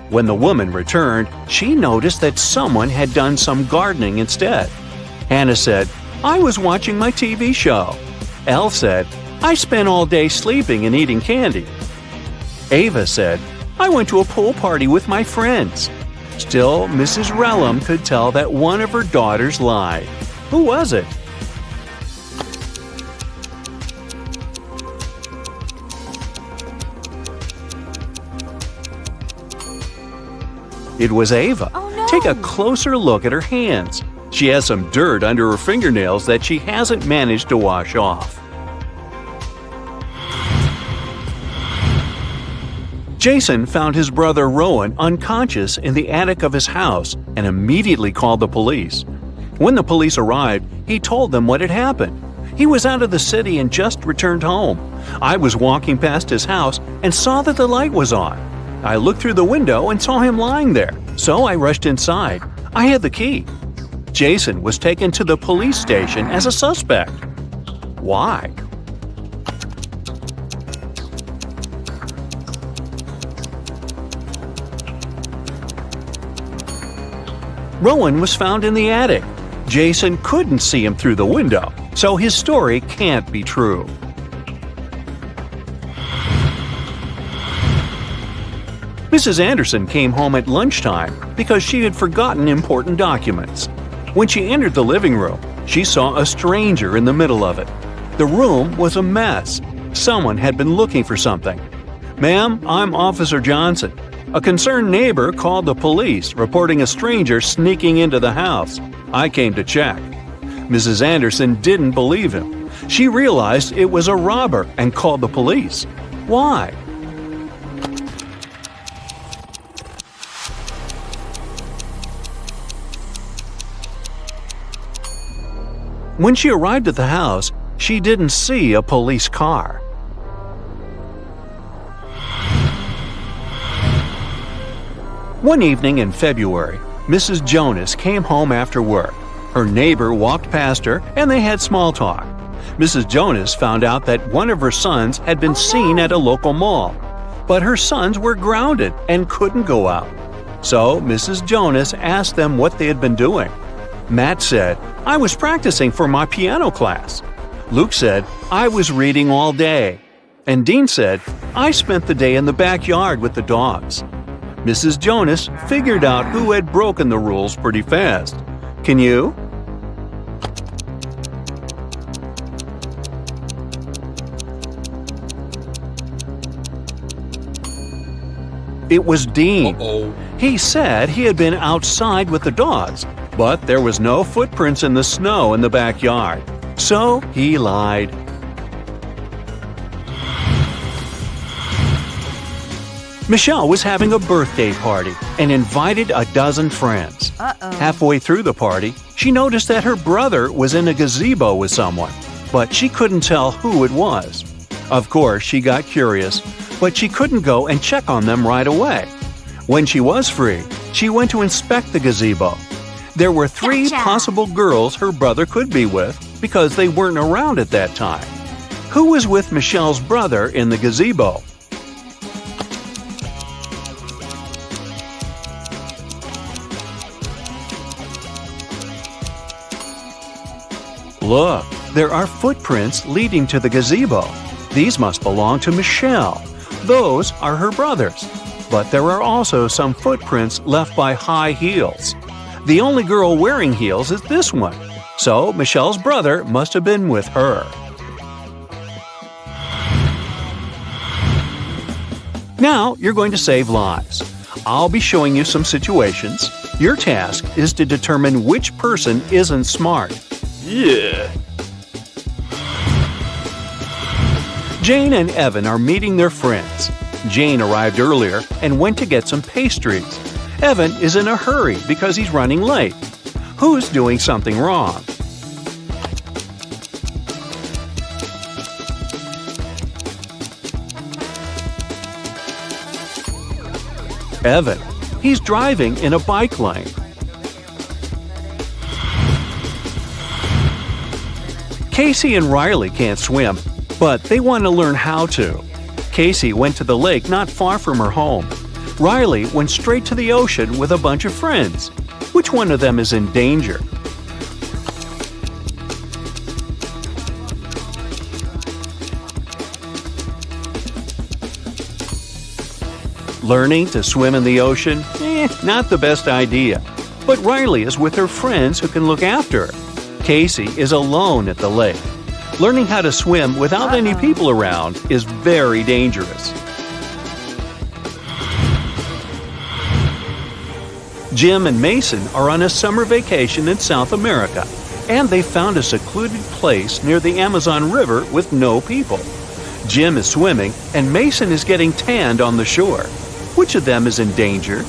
When the woman returned, she noticed that someone had done some gardening instead. Hannah said, "I was watching my TV show." Elle said, "I spent all day sleeping and eating candy." Ava said, "I went to a pool party with my friends." Still, Mrs. Relum could tell that one of her daughters lied. Who was it? It was Ava. Oh, no. Take a closer look at her hands. She has some dirt under her fingernails that she hasn't managed to wash off. Jason found his brother Rowan unconscious in the attic of his house and immediately called the police. When the police arrived, he told them what had happened. He was out of the city and just returned home. I was walking past his house and saw that the light was on. I looked through the window and saw him lying there, so I rushed inside. I had the key. Jason was taken to the police station as a suspect. Why? Rowan was found in the attic. Jason couldn't see him through the window, so his story can't be true. Mrs. Anderson came home at lunchtime because she had forgotten important documents. When she entered the living room, she saw a stranger in the middle of it. The room was a mess. Someone had been looking for something. "Ma'am, I'm Officer Johnson. A concerned neighbor called the police, reporting a stranger sneaking into the house. I came to check." Mrs. Anderson didn't believe him. She realized it was a robber and called the police. Why? When she arrived at the house, she didn't see a police car. One evening in February, Mrs. Jonas came home after work. Her neighbor walked past her and they had small talk. Mrs. Jonas found out that one of her sons had been seen at a local mall, but her sons were grounded and couldn't go out. So Mrs. Jonas asked them what they had been doing. Matt said, "I was practicing for my piano class." Luke said, "I was reading all day." And Dean said, "I spent the day in the backyard with the dogs." Mrs. Jonas figured out who had broken the rules pretty fast. Can you? It was Dean. He said he had been outside with the dogs, but there was no footprints in the snow in the backyard. So he lied. Michelle was having a birthday party and invited a dozen friends. Halfway through the party, she noticed that her brother was in a gazebo with someone, but she couldn't tell who it was. Of course, she got curious, but she couldn't go and check on them right away. When she was free, she went to inspect the gazebo. There were 3 possible girls her brother could be with because they weren't around at that time. Who was with Michelle's brother in the gazebo? Look, there are footprints leading to the gazebo. These must belong to Michelle. Those are her brothers. But there are also some footprints left by high heels. The only girl wearing heels is this one. So Michelle's brother must have been with her. Now you're going to save lives. I'll be showing you some situations. Your task is to determine which person isn't smart. Yeah. Jane and Evan are meeting their friends. Jane arrived earlier and went to get some pastries. Evan is in a hurry because he's running late. Who's doing something wrong? Evan. He's driving in a bike lane. Casey and Riley can't swim, but they want to learn how to. Casey went to the lake not far from her home. Riley went straight to the ocean with a bunch of friends. Which one of them is in danger? Learning to swim in the ocean? Not the best idea. But Riley is with her friends who can look after her. Casey is alone at the lake. Learning how to swim without any people around is very dangerous. Jim and Mason are on a summer vacation in South America, and they found a secluded place near the Amazon River with no people. Jim is swimming, and Mason is getting tanned on the shore. Which of them is in danger?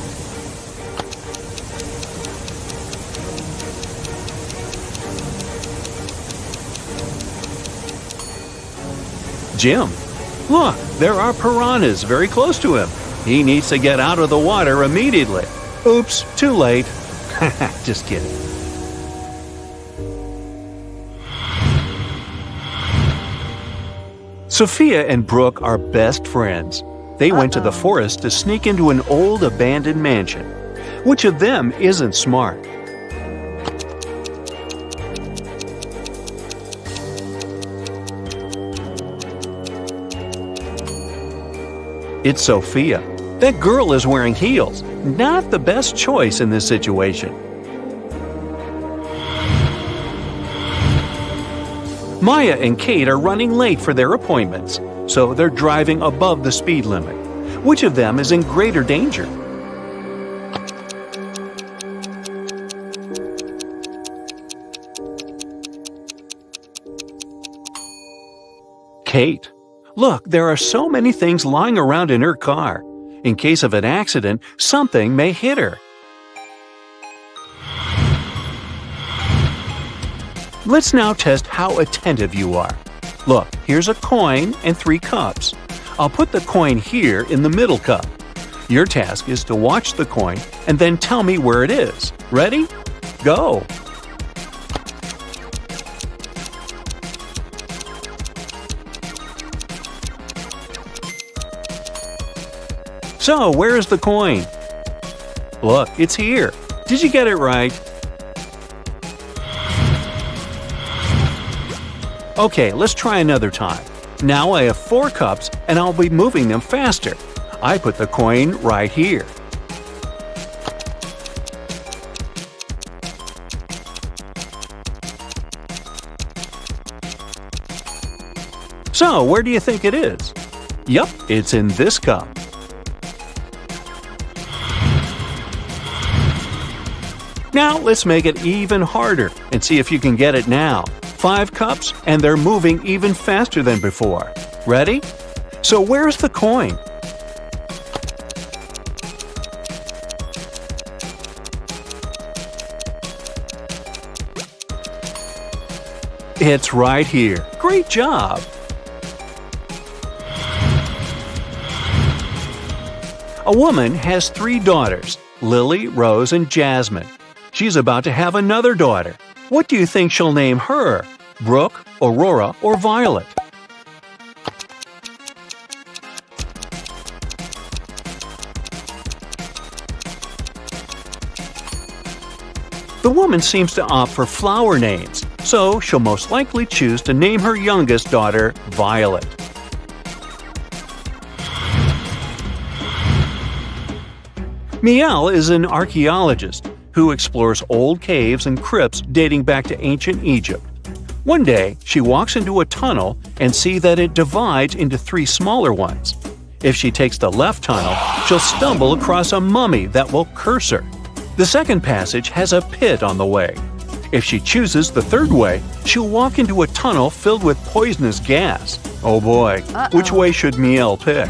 Jim. Look, there are piranhas very close to him. He needs to get out of the water immediately. Oops, too late. Just kidding. Sophia and Brooke are best friends. They went to the forest to sneak into an old abandoned mansion. Which of them isn't smart? It's Sophia. That girl is wearing heels. Not the best choice in this situation. Maya and Kate are running late for their appointments, so they're driving above the speed limit. Which of them is in greater danger? Kate. Look, there are so many things lying around in her car. In case of an accident, something may hit her. Let's now test how attentive you are. Look, here's a coin and 3 cups. I'll put the coin here in the middle cup. Your task is to watch the coin and then tell me where it is. Ready? Go! So, where is the coin? Look, it's here. Did you get it right? Okay, let's try another time. Now I have 4 cups and I'll be moving them faster. I put the coin right here. So, where do you think it is? Yup, it's in this cup. Now let's make it even harder and see if you can get it now. 5 cups and they're moving even faster than before. Ready? So where's the coin? It's right here. Great job! A woman has 3 daughters, Lily, Rose, and Jasmine. She's about to have another daughter. What do you think she'll name her? Brooke, Aurora, or Violet? The woman seems to opt for flower names, so she'll most likely choose to name her youngest daughter Violet. Miel is an archaeologist who explores old caves and crypts dating back to ancient Egypt. One day, she walks into a tunnel and sees that it divides into 3 smaller ones. If she takes the left tunnel, she'll stumble across a mummy that will curse her. The second passage has a pit on the way. If she chooses the third way, she'll walk into a tunnel filled with poisonous gas. Oh boy, which way should Miel pick?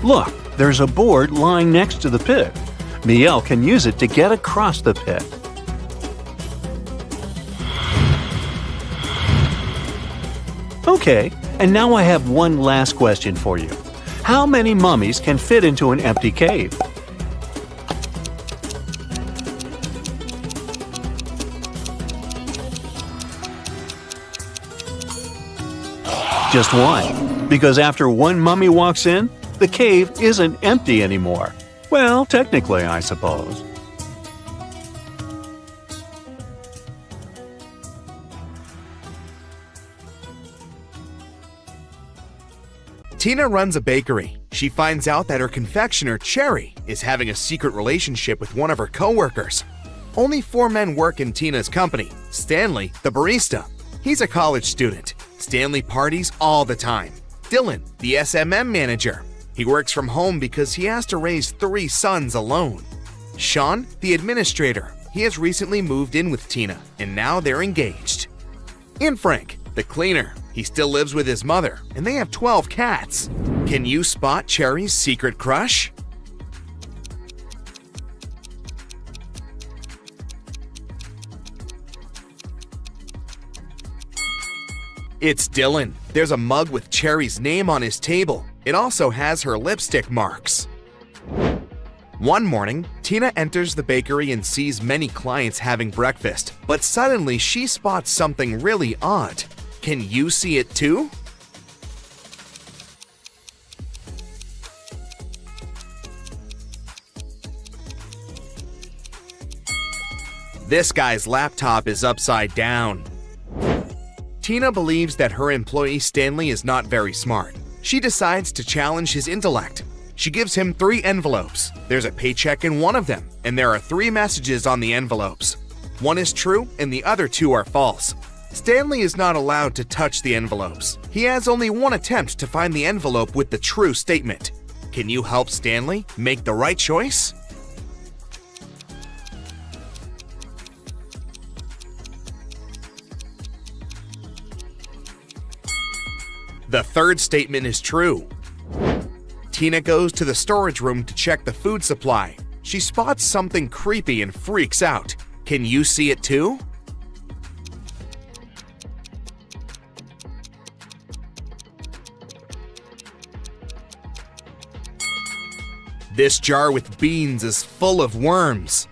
Look, there's a board lying next to the pit. Miel can use it to get across the pit. Okay, and now I have one last question for you. How many mummies can fit into an empty cave? Just 1, because after one mummy walks in, the cave isn't empty anymore. Well, technically, I suppose. Tina runs a bakery. She finds out that her confectioner, Cherry, is having a secret relationship with one of her coworkers. Only 4 men work in Tina's company. Stanley, the barista. He's a college student. Stanley parties all the time. Dylan, the SMM manager. He works from home because he has to raise 3 sons alone. Sean, the administrator. He has recently moved in with Tina, and now they're engaged. And Frank, the cleaner. He still lives with his mother, and they have 12 cats. Can you spot Cherry's secret crush? It's Dylan. There's a mug with Cherry's name on his table. It also has her lipstick marks. One morning, Tina enters the bakery and sees many clients having breakfast, but suddenly she spots something really odd. Can you see it too? This guy's laptop is upside down. Tina believes that her employee Stanley is not very smart. She decides to challenge his intellect. She gives him 3 envelopes. There's a paycheck in one of them, and there are 3 messages on the envelopes. One is true, and the other 2 are false. Stanley is not allowed to touch the envelopes. He has only one attempt to find the envelope with the true statement. Can you help Stanley make the right choice? The third statement is true. Tina goes to the storage room to check the food supply. She spots something creepy and freaks out. Can you see it too? This jar with beans is full of worms.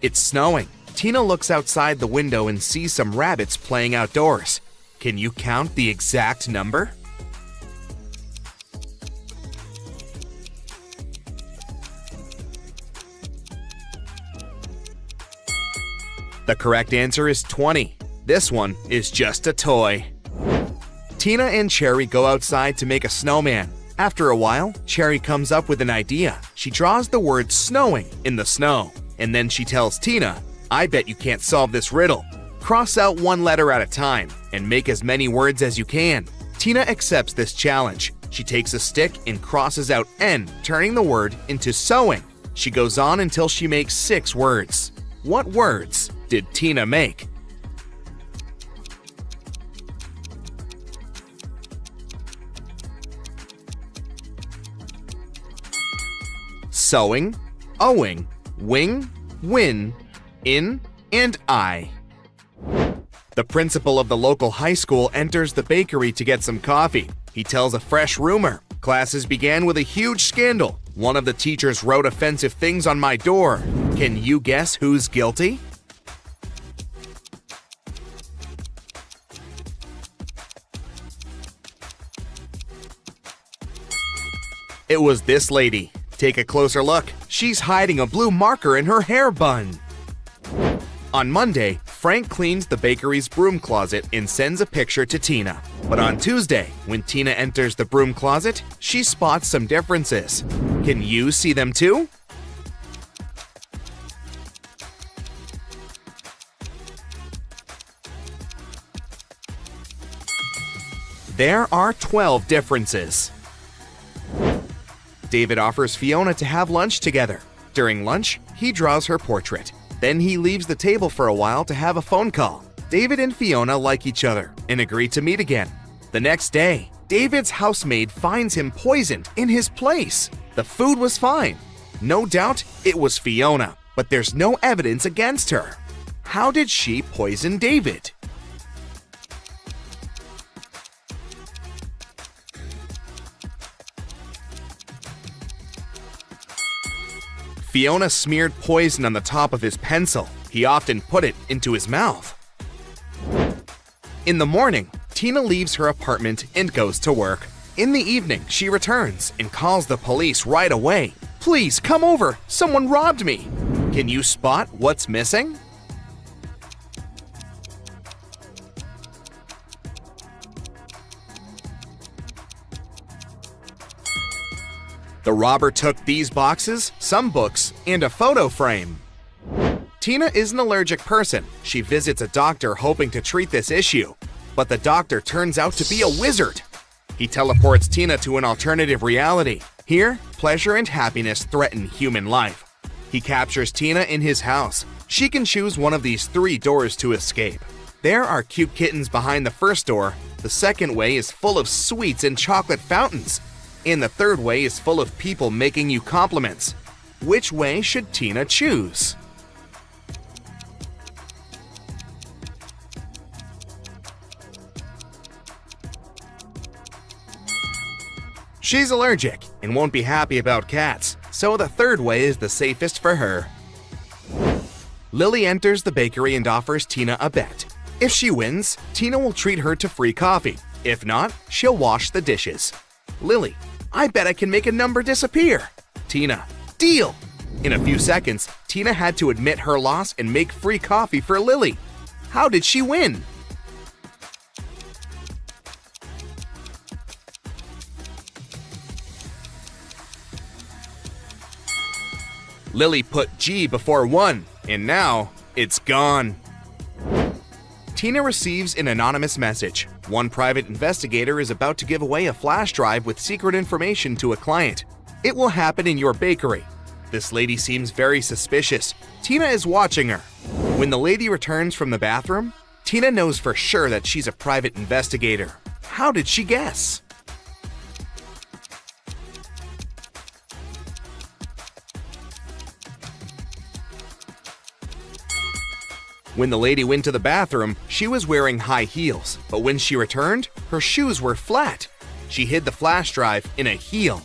It's snowing. Tina looks outside the window and sees some rabbits playing outdoors. Can you count the exact number? The correct answer is 20. This one is just a toy. Tina and Cherry go outside to make a snowman. After a while, Cherry comes up with an idea. She draws the word snowing in the snow. And then she tells Tina, I bet you can't solve this riddle. Cross out 1 letter at a time and make as many words as you can. Tina accepts this challenge. She takes a stick and crosses out N, turning the word into sewing. She goes on until she makes 6 words. What words did Tina make? Sewing, owing, wing, win, in, and I. The principal of the local high school enters the bakery to get some coffee. He tells a fresh rumor. Classes began with a huge scandal. One of the teachers wrote offensive things on my door. Can you guess who's guilty? It was this lady. Take a closer look. She's hiding a blue marker in her hair bun. On Monday, Frank cleans the bakery's broom closet and sends a picture to Tina. But on Tuesday, when Tina enters the broom closet, she spots some differences. Can you see them too? There are 12 differences. David offers Fiona to have lunch together. During lunch, he draws her portrait. Then he leaves the table for a while to have a phone call. David and Fiona like each other and agree to meet again. The next day, David's housemaid finds him poisoned in his place. The food was fine. No doubt it was Fiona, but there's no evidence against her. How did she poison David? Fiona smeared poison on the top of his pencil. He often put it into his mouth. In the morning, Tina leaves her apartment and goes to work. In the evening, she returns and calls the police right away. Please come over, someone robbed me. Can you spot what's missing? The robber took these boxes, some books, and a photo frame. Tina is an allergic person. She visits a doctor hoping to treat this issue, but the doctor turns out to be a wizard. He teleports Tina to an alternative reality. Here, pleasure and happiness threaten human life. He captures Tina in his house. She can choose one of these 3 doors to escape. There are cute kittens behind the first door. The second way is full of sweets and chocolate fountains. And the third way is full of people making you compliments. Which way should Tina choose? She's allergic and won't be happy about cats, so the third way is the safest for her. Lily enters the bakery and offers Tina a bet. If she wins, Tina will treat her to free coffee. If not, she'll wash the dishes. Lily, I bet I can make a number disappear. Tina, deal! In a few seconds, Tina had to admit her loss and make free coffee for Lily. How did she win? Lily put G before 1, and now it's gone. Tina receives an anonymous message. One private investigator is about to give away a flash drive with secret information to a client. It will happen in your bakery. This lady seems very suspicious. Tina is watching her. When the lady returns from the bathroom, Tina knows for sure that she's a private investigator. How did she guess? When the lady went to the bathroom, she was wearing high heels, but when she returned, her shoes were flat. She hid the flash drive in a heel.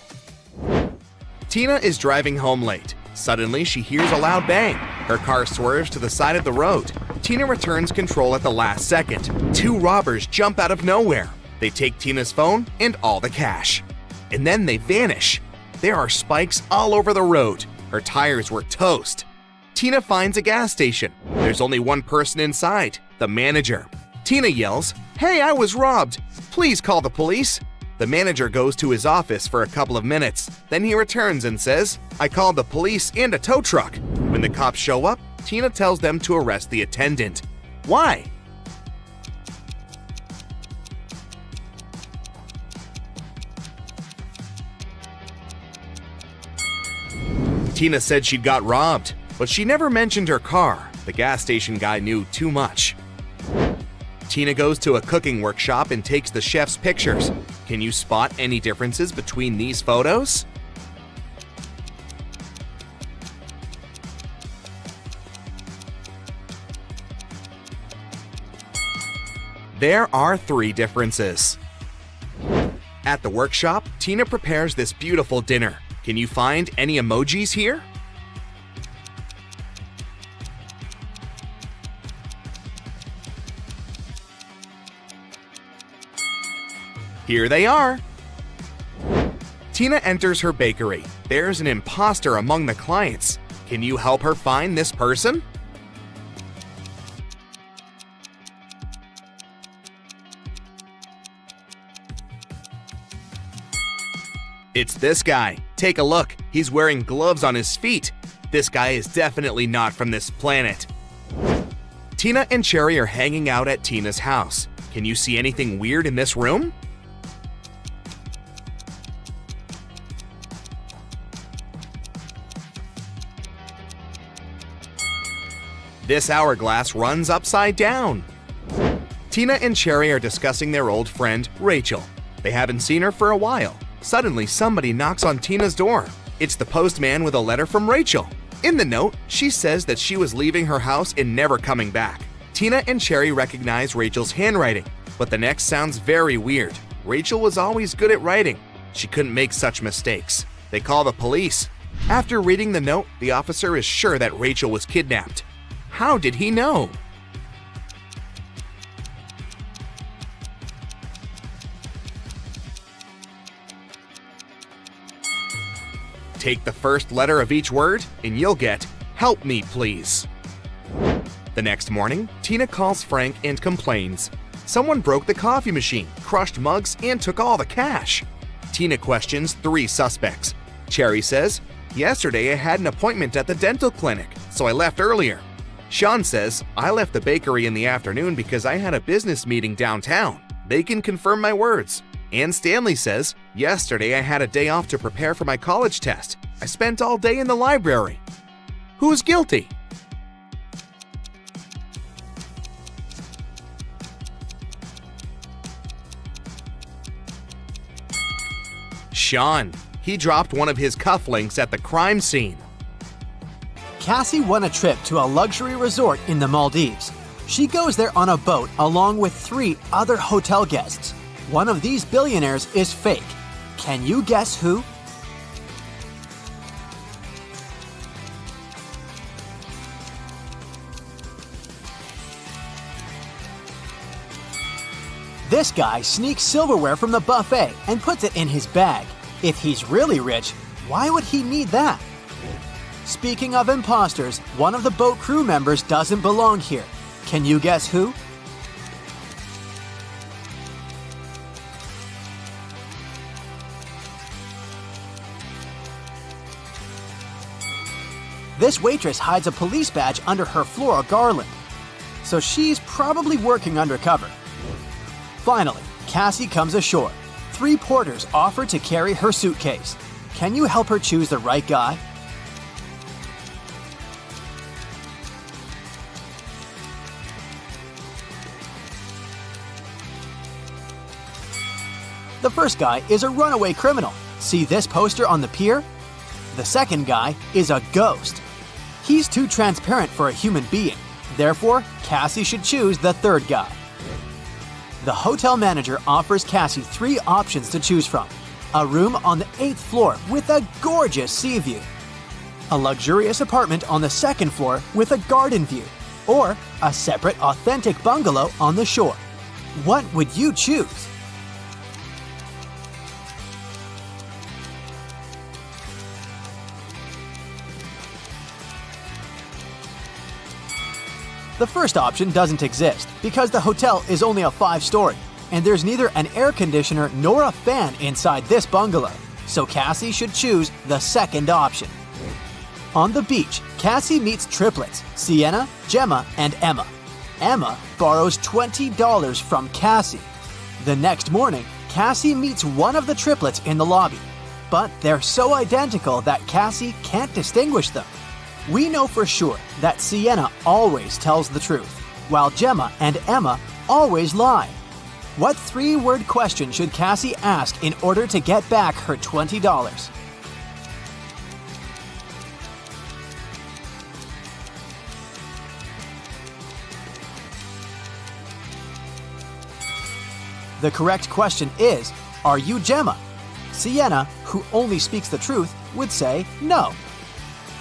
Tina is driving home late. Suddenly, she hears a loud bang. Her car swerves to the side of the road. Tina returns control at the last second. 2 robbers jump out of nowhere. They take Tina's phone and all the cash. And then they vanish. There are spikes all over the road. Her tires were toast. Tina finds a gas station. There's only one person inside, the manager. Tina yells, "Hey, I was robbed. Please call the police." The manager goes to his office for a couple of minutes. Then he returns and says, "I called the police and a tow truck." When the cops show up, Tina tells them to arrest the attendant. Why? Tina said she'd got robbed, but she never mentioned her car. The gas station guy knew too much. Tina goes to a cooking workshop and takes the chef's pictures. Can you spot any differences between these photos? There are 3 differences. At the workshop, Tina prepares this beautiful dinner. Can you find any emojis here? Here they are. Tina enters her bakery. There's an imposter among the clients. Can you help her find this person? It's this guy. Take a look. He's wearing gloves on his feet. This guy is definitely not from this planet. Tina and Cherry are hanging out at Tina's house. Can you see anything weird in this room? This hourglass runs upside down. Tina and Cherry are discussing their old friend, Rachel. They haven't seen her for a while. Suddenly, somebody knocks on Tina's door. It's the postman with a letter from Rachel. In the note, she says that she was leaving her house and never coming back. Tina and Cherry recognize Rachel's handwriting, but the next sounds very weird. Rachel was always good at writing. She couldn't make such mistakes. They call the police. After reading the note, the officer is sure that Rachel was kidnapped. How did he know? Take the first letter of each word and you'll get, "Help me, please." The next morning, Tina calls Frank and complains. Someone broke the coffee machine, crushed mugs, and took all the cash. Tina questions 3 suspects. Cherry says, "Yesterday I had an appointment at the dental clinic, so I left earlier." Sean says, "I left the bakery in the afternoon because I had a business meeting downtown. They can confirm my words." And Stanley says, "Yesterday I had a day off to prepare for my college test. I spent all day in the library." Who's guilty? Sean. He dropped one of his cufflinks at the crime scene. Cassie won a trip to a luxury resort in the Maldives. She goes there on a boat along with 3 other hotel guests. One of these billionaires is fake. Can you guess who? This guy sneaks silverware from the buffet and puts it in his bag. If he's really rich, why would he need that? Speaking of imposters, one of the boat crew members doesn't belong here. Can you guess who? This waitress hides a police badge under her floral garland, so she's probably working undercover. Finally, Cassie comes ashore. 3 porters offer to carry her suitcase. Can you help her choose the right guy? The first guy is a runaway criminal. See this poster on the pier? The second guy is a ghost. He's too transparent for a human being. Therefore, Cassie should choose the third guy. The hotel manager offers Cassie 3 options to choose from. A room on the 8th floor with a gorgeous sea view. A luxurious apartment on the 2nd floor with a garden view. Or a separate authentic bungalow on the shore. What would you choose? The first option doesn't exist because the hotel is only a 5-story, and there's neither an air conditioner nor a fan inside this bungalow, so Cassie should choose the second option. On the beach, Cassie meets triplets, Sienna, Gemma, and Emma. Emma borrows $20 from Cassie. The next morning, Cassie meets one of the triplets in the lobby, but they're so identical that Cassie can't distinguish them. We know for sure that Sienna always tells the truth, while Gemma and Emma always lie. What 3-word question should Cassie ask in order to get back her $20? The correct question is, are you Gemma? Sienna, who only speaks the truth, would say no.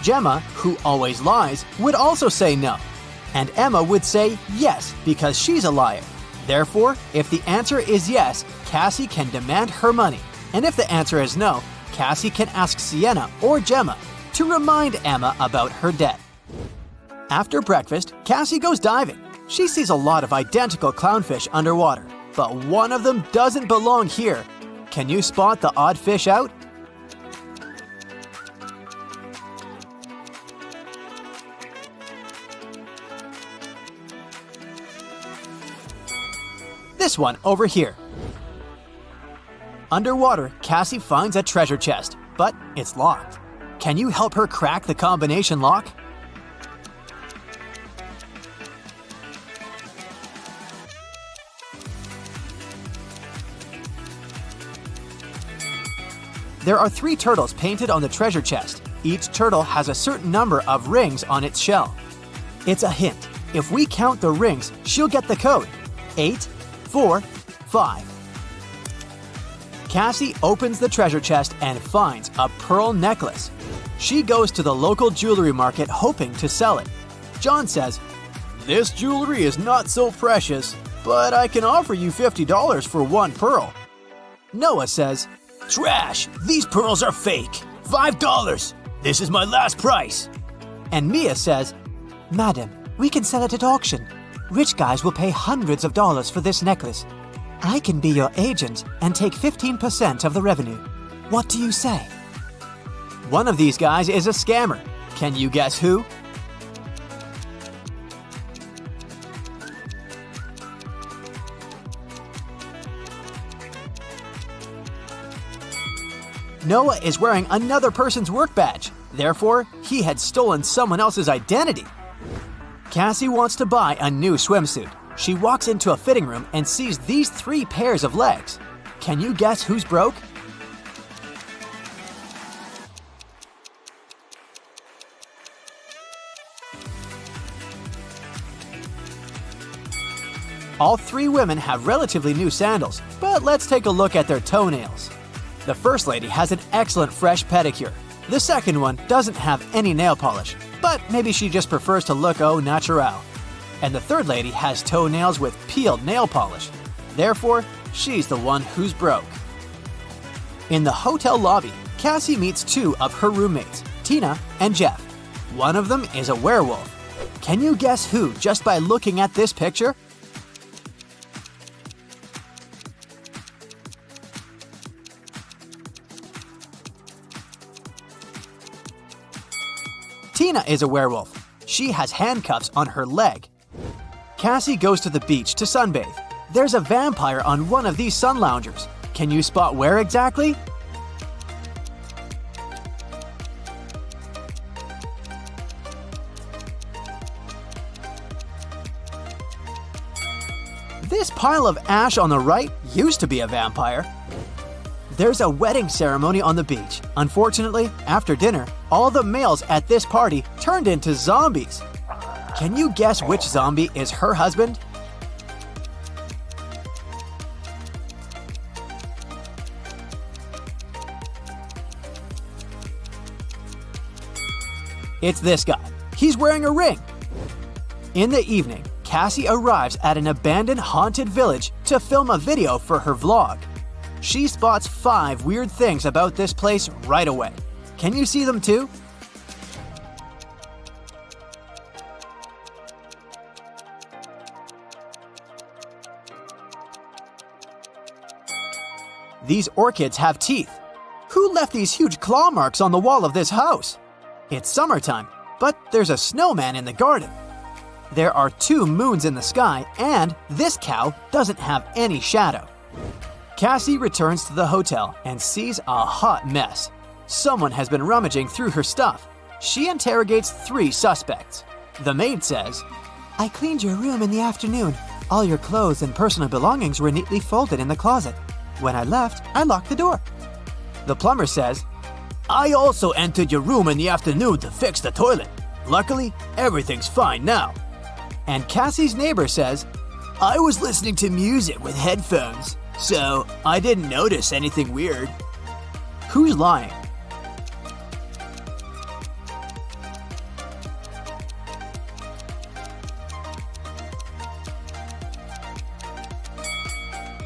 Gemma, who always lies, would also say no. And Emma would say yes because she's a liar. Therefore, if the answer is yes, Cassie can demand her money. And if the answer is no, Cassie can ask Sienna or Gemma to remind Emma about her debt. After breakfast, Cassie goes diving. She sees a lot of identical clownfish underwater, but one of them doesn't belong here. Can you spot the odd fish out? This one over here. Underwater, Cassie finds a treasure chest, but it's locked. Can you help her crack the combination lock? There are 3 turtles painted on the treasure chest. Each turtle has a certain number of rings on its shell. It's a hint. If we count the rings, she'll get the code. 8, 4, 5. Cassie opens the treasure chest and finds a pearl necklace. She goes to the local jewelry market hoping to sell it. John says, "This jewelry is not so precious, but I can offer you $50 for 1 pearl." Noah says, "Trash! These pearls are fake! $5! This is my last price!" And Mia says, "Madam, we can sell it at auction. Rich guys will pay hundreds of dollars for this necklace. I can be your agent and take 15% of the revenue. What do you say?" One of these guys is a scammer. Can you guess who? Noah is wearing another person's work badge. Therefore, he had stolen someone else's identity. Cassie wants to buy a new swimsuit. She walks into a fitting room and sees these 3 pairs of legs. Can you guess who's broke? All 3 women have relatively new sandals, but let's take a look at their toenails. The first lady has an excellent fresh pedicure. The second one doesn't have any nail polish, but maybe she just prefers to look au naturel. And the third lady has toenails with peeled nail polish. Therefore, she's the one who's broke. In the hotel lobby, Cassie meets 2 of her roommates, Tina and Jeff. One of them is a werewolf. Can you guess who just by looking at this picture? Tina is a werewolf. She has handcuffs on her leg. Cassie goes to the beach to sunbathe. There's a vampire on one of these sun loungers. Can you spot where exactly? This pile of ash on the right used to be a vampire. There's a wedding ceremony on the beach. Unfortunately, after dinner, all the males at this party turned into zombies. Can you guess which zombie is her husband? It's this guy. He's wearing a ring. In the evening, Cassie arrives at an abandoned haunted village to film a video for her vlog. She spots 5 weird things about this place right away. Can you see them too? These orchids have teeth. Who left these huge claw marks on the wall of this house? It's summertime, but there's a snowman in the garden. There are 2 moons in the sky, and this cow doesn't have any shadow. Cassie returns to the hotel and sees a hot mess. Someone has been rummaging through her stuff. She interrogates 3 suspects. The maid says, "I cleaned your room in the afternoon. All your clothes and personal belongings were neatly folded in the closet. When I left, I locked the door." The plumber says, "I also entered your room in the afternoon to fix the toilet. Luckily, everything's fine now." And Cassie's neighbor says, "I was listening to music with headphones, so I didn't notice anything weird." Who's lying?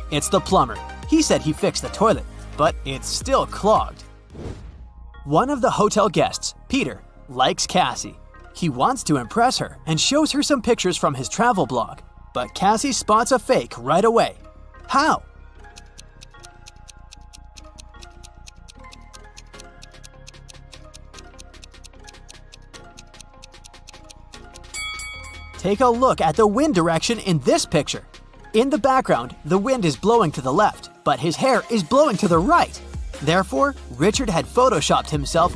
It's the plumber. He said he fixed the toilet, but it's still clogged. One of the hotel guests, Peter, likes Cassie. He wants to impress her and shows her some pictures from his travel blog. But Cassie spots a fake right away. How? Take a look at the wind direction in this picture. In the background, the wind is blowing to the left, but his hair is blowing to the right. Therefore, Richard had photoshopped himself.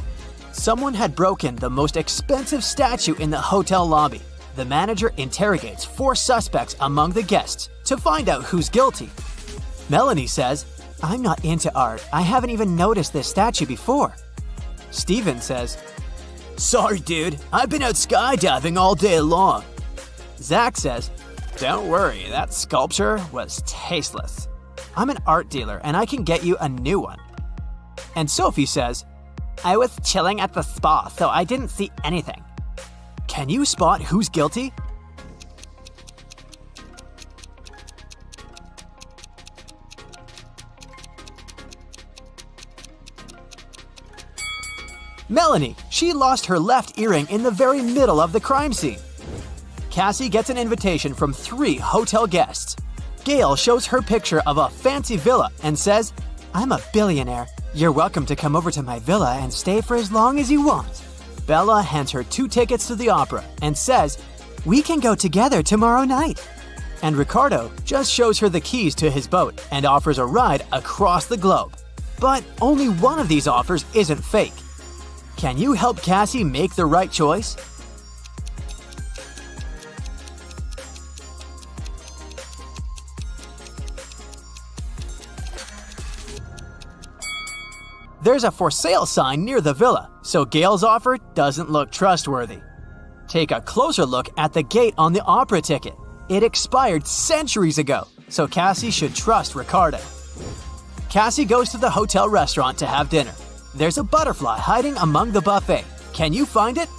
Someone had broken the most expensive statue in the hotel lobby. The manager interrogates 4 suspects among the guests to find out who's guilty. Melanie says, "I'm not into art. I haven't even noticed this statue before." Steven says, "Sorry, dude. I've been out skydiving all day long." Zach says, "Don't worry, that sculpture was tasteless. I'm an art dealer and I can get you a new one." And Sophie says, "I was chilling at the spa, so I didn't see anything." Can you spot who's guilty? Melanie, she lost her left earring in the very middle of the crime scene. Cassie gets an invitation from 3 hotel guests. Gail shows her picture of a fancy villa and says, "I'm a billionaire. You're welcome to come over to my villa and stay for as long as you want." Bella hands her 2 tickets to the opera and says, "We can go together tomorrow night." And Ricardo just shows her the keys to his boat and offers a ride across the globe. But only one of these offers isn't fake. Can you help Cassie make the right choice? There's a for sale sign near the villa, so Gail's offer doesn't look trustworthy. Take a closer look at the gate on the opera ticket. It expired centuries ago, so Cassie should trust Ricardo. Cassie goes to the hotel restaurant to have dinner. There's a butterfly hiding among the buffet. Can you find it?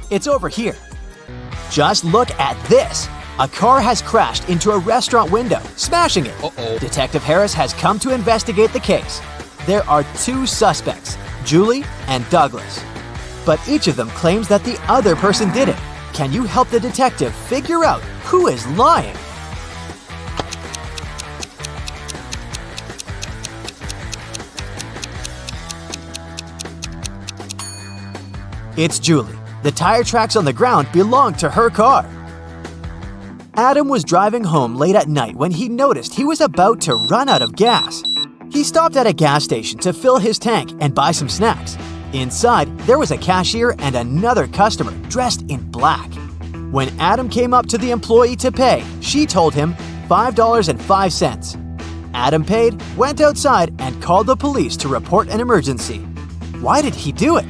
It's over here. Just look at this. A car has crashed into a restaurant window, smashing it. Detective Harris has come to investigate the case. There are two suspects, Julie and Douglas. But each of them claims that the other person did it. Can you help the detective figure out who is lying? It's Julie. The tire tracks on the ground belonged to her car. Adam was driving home late at night when he noticed he was about to run out of gas. He stopped at a gas station to fill his tank and buy some snacks. Inside, there was a cashier and another customer dressed in black. When Adam came up to the employee to pay, she told him $5.05. Adam paid, went outside, and called the police to report an emergency. Why did he do it?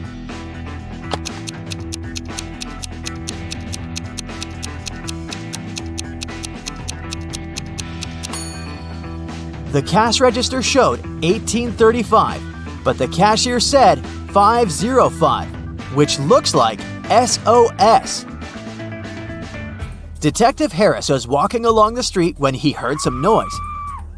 The cash register showed $18.35, but the cashier said $5.05, which looks like SOS. Detective Harris was walking along the street when he heard some noise.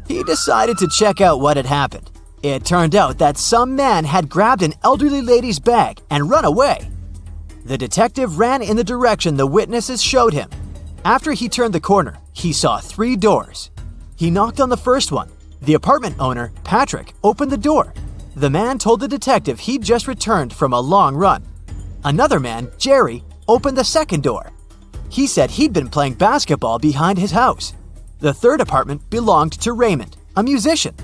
He decided to check out what had happened. It turned out that some man had grabbed an elderly lady's bag and run away. The detective ran in the direction the witnesses showed him. After he turned the corner, he saw 3 doors. He knocked on the first one. The apartment owner, Patrick, opened the door. The man told the detective he'd just returned from a long run. Another man, Jerry, opened the second door. He said he'd been playing basketball behind his house. The third apartment belonged to Raymond, a musician.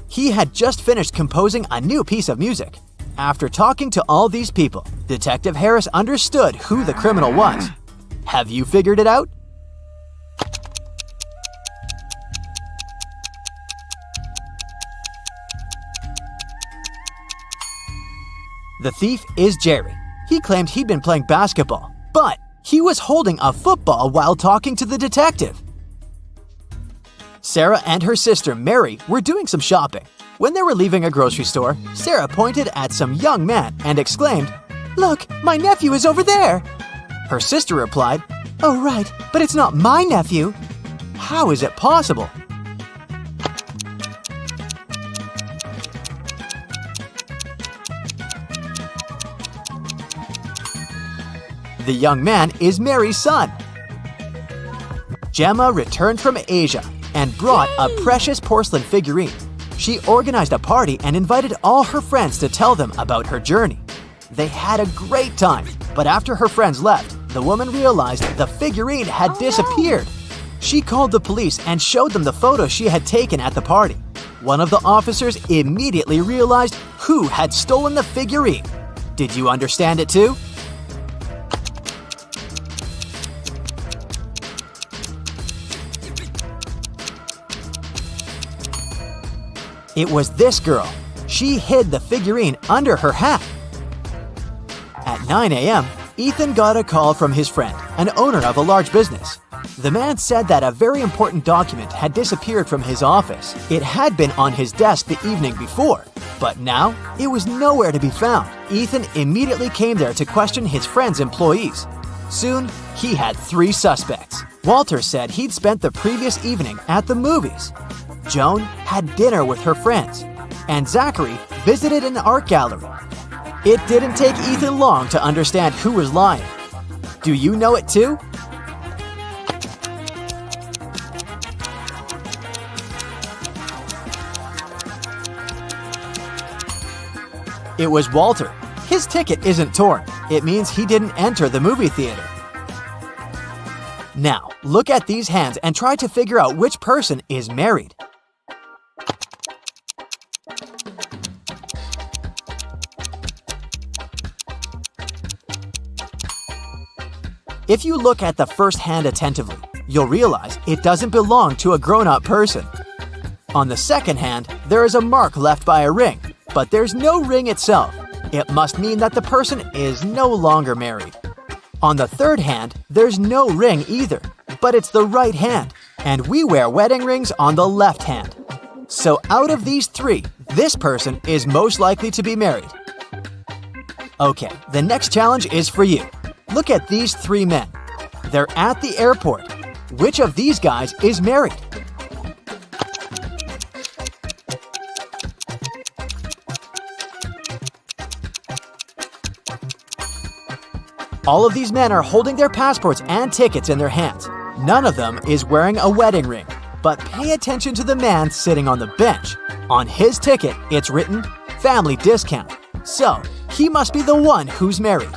He had just finished composing a new piece of music. After talking to all these people, Detective Harris understood who the criminal was. Have you figured it out? The thief is Jerry. He claimed he'd been playing basketball, but he was holding a football while talking to the detective. Sarah and her sister Mary were doing some shopping. When they were leaving a grocery store, Sarah pointed at some young man and exclaimed, "Look, my nephew is over there!" Her sister replied, "Oh right, but it's not my nephew." How is it possible? The young man is Mary's son. Gemma returned from Asia and brought a precious porcelain figurine. She organized a party and invited all her friends to tell them about her journey. They had a great time, but after her friends left, the woman realized the figurine had disappeared. She called the police and showed them the photo she had taken at the party. One of the officers immediately realized who had stolen the figurine. Did you understand it too? It was this girl. She hid the figurine under her hat. At 9 a.m., Ethan got a call from his friend, an owner of a large business. The man said that a very important document had disappeared from his office. It had been on his desk the evening before, but now it was nowhere to be found. Ethan immediately came there to question his friend's employees. Soon, he had 3 suspects. Walter said he'd spent the previous evening at the movies. Joan had dinner with her friends, and Zachary visited an art gallery. It didn't take Ethan long to understand who was lying. Do you know it too? It was Walter. His ticket isn't torn. It means he didn't enter the movie theater. Now, look at these hands and try to figure out which person is married. If you look at the first hand attentively, you'll realize it doesn't belong to a grown-up person. On the second hand, there is a mark left by a ring, but there's no ring itself. It must mean that the person is no longer married. On the third hand, there's no ring either, but it's the right hand, and we wear wedding rings on the left hand. So out of these 3, this person is most likely to be married. Okay, the next challenge is for you. Look at these 3 men. They're at the airport. Which of these guys is married? All of these men are holding their passports and tickets in their hands. None of them is wearing a wedding ring. But pay attention to the man sitting on the bench. On his ticket, it's written, family discount. So, he must be the one who's married.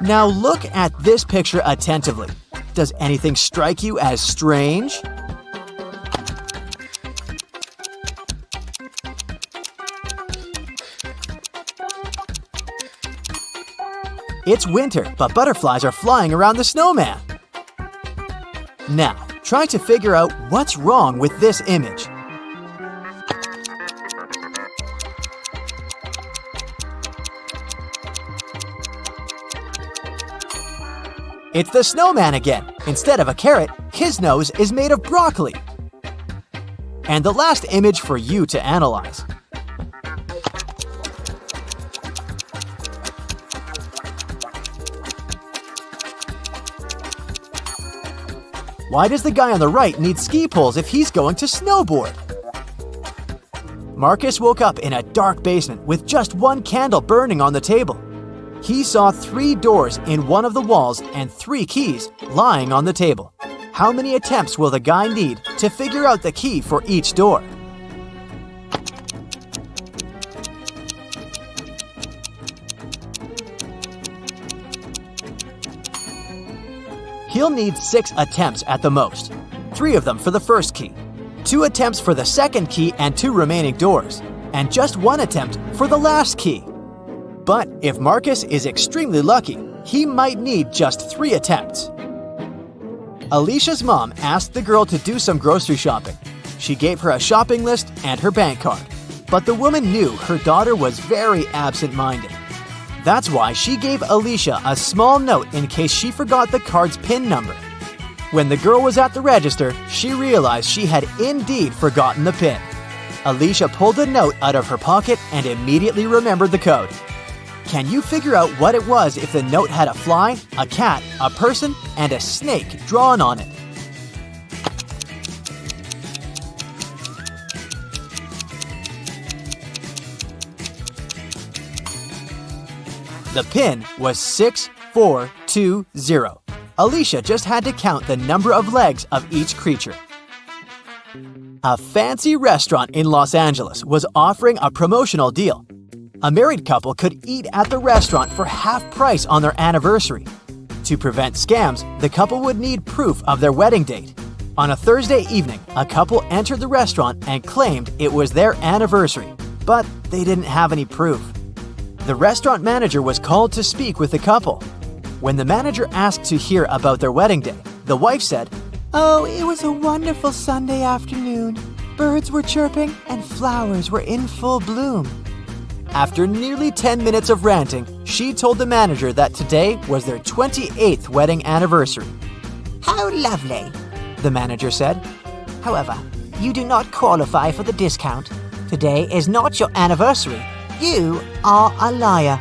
Now look at this picture attentively. Does anything strike you as strange? It's winter, but butterflies are flying around the snowman. Now, try to figure out what's wrong with this image. It's the snowman again. Instead of a carrot, his nose is made of broccoli. And the last image for you to analyze. Why does the guy on the right need ski poles if he's going to snowboard? Marcus woke up in a dark basement with just one candle burning on the table. He saw 3 doors in one of the walls and 3 keys lying on the table. How many attempts will the guy need to figure out the key for each door? He'll need 6 attempts at the most, 3 of them for the first key, 2 attempts for the second key and 2 remaining doors, and just 1 attempt for the last key. But if Marcus is extremely lucky, he might need just 3 attempts. Alicia's mom asked the girl to do some grocery shopping. She gave her a shopping list and her bank card. But the woman knew her daughter was very absent-minded. That's why she gave Alicia a small note in case she forgot the card's PIN number. When the girl was at the register, she realized she had indeed forgotten the PIN. Alicia pulled the note out of her pocket and immediately remembered the code. Can you figure out what it was if the note had a fly, a cat, a person, and a snake drawn on it? The PIN was 6420. Alicia just had to count the number of legs of each creature. A fancy restaurant in Los Angeles was offering a promotional deal. A married couple could eat at the restaurant for half price on their anniversary. To prevent scams, the couple would need proof of their wedding date. On a Thursday evening, a couple entered the restaurant and claimed it was their anniversary, but they didn't have any proof. The restaurant manager was called to speak with the couple. When the manager asked to hear about their wedding day, the wife said, "Oh, it was a wonderful Sunday afternoon. Birds were chirping and flowers were in full bloom." After nearly 10 minutes of ranting, she told the manager that today was their 28th wedding anniversary. How lovely, the manager said. However, you do not qualify for the discount. Today is not your anniversary. You are a liar.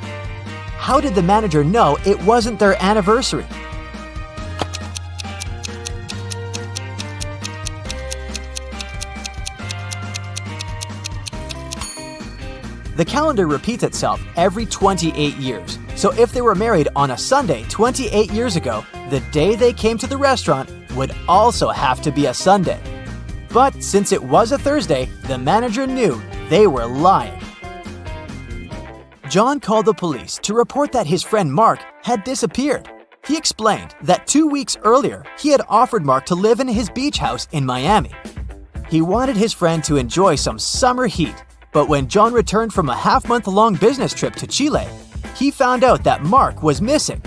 How did the manager know it wasn't their anniversary? The calendar repeats itself every 28 years. So if they were married on a Sunday 28 years ago, the day they came to the restaurant would also have to be a Sunday. But since it was a Thursday, the manager knew they were lying. John called the police to report that his friend Mark had disappeared. He explained that 2 weeks earlier, he had offered Mark to live in his beach house in Miami. He wanted his friend to enjoy some summer heat, but when John returned from a half-month-long business trip to Chile, he found out that Mark was missing.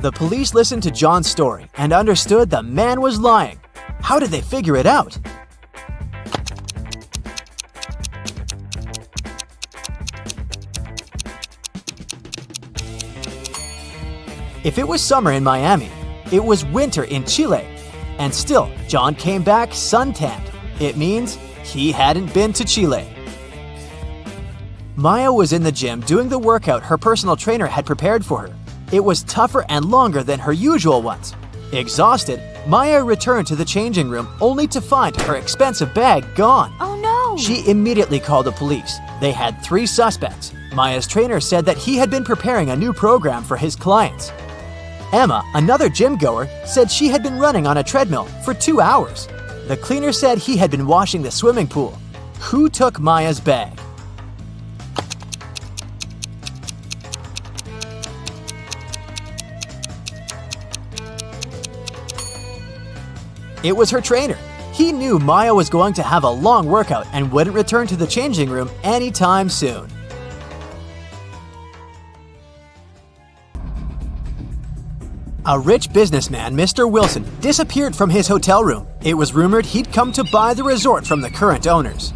The police listened to John's story and understood the man was lying. How did they figure it out? If it was summer in Miami, it was winter in Chile. And still, John came back suntanned. It means he hadn't been to Chile. Maya was in the gym doing the workout her personal trainer had prepared for her. It was tougher and longer than her usual ones. Exhausted, Maya returned to the changing room only to find her expensive bag gone. Oh no! She immediately called the police. They had 3 suspects. Maya's trainer said that he had been preparing a new program for his clients. Emma, another gym goer, said she had been running on a treadmill for 2 hours. The cleaner said he had been washing the swimming pool. Who took Maya's bag? It was her trainer. He knew Maya was going to have a long workout and wouldn't return to the changing room anytime soon. A rich businessman, Mr. Wilson, disappeared from his hotel room. It was rumored he'd come to buy the resort from the current owners.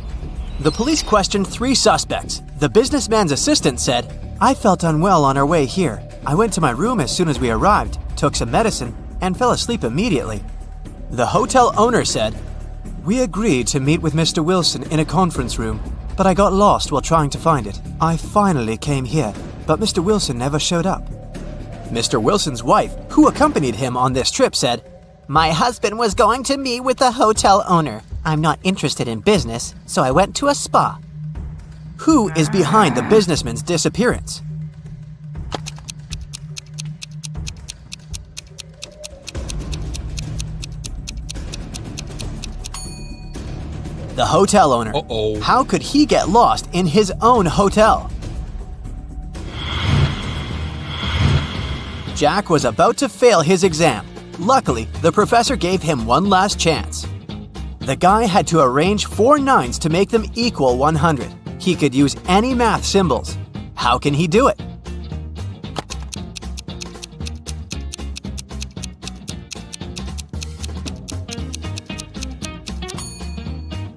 The police questioned 3 suspects. The businessman's assistant said, "I felt unwell on our way here. I went to my room as soon as we arrived, took some medicine, and fell asleep immediately." The hotel owner said, "We agreed to meet with Mr. Wilson in a conference room, but I got lost while trying to find it. I finally came here, but Mr. Wilson never showed up." Mr. Wilson's wife, who accompanied him on this trip, said, My husband was going to meet with the hotel owner. I'm not interested in business, so I went to a spa. "Who is behind the businessman's disappearance?" The hotel owner. How could he get lost in his own hotel? Jack was about to fail his exam. Luckily, the professor gave him one last chance. The guy had to arrange 4 9s to make them equal 100. He could use any math symbols. How can he do it?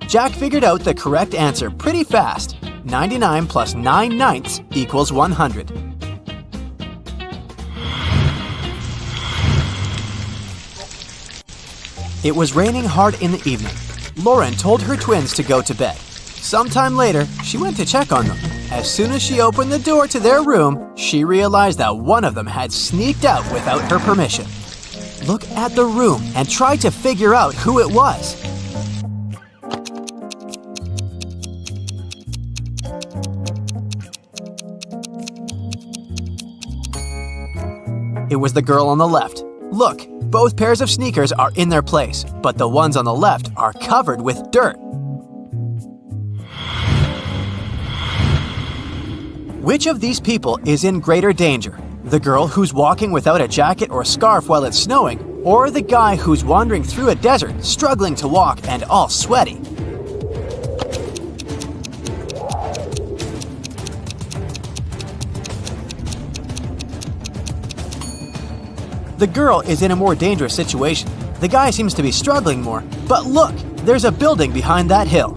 Jack figured out the correct answer pretty fast. 99 plus 9 ninths equals 100. It was raining hard in the evening. Lauren told her twins to go to bed. Sometime later, she went to check on them. As soon as she opened the door to their room, she realized that one of them had sneaked out without her permission. Look at the room and try to figure out who it was. It was the girl on the left. Look, both pairs of sneakers are in their place, but the ones on the left are covered with dirt. Which of these people is in greater danger? The girl who's walking without a jacket or scarf while it's snowing, or the guy who's wandering through a desert, struggling to walk and all sweaty? The girl is in a more dangerous situation. The guy seems to be struggling more, but look, there's a building behind that hill.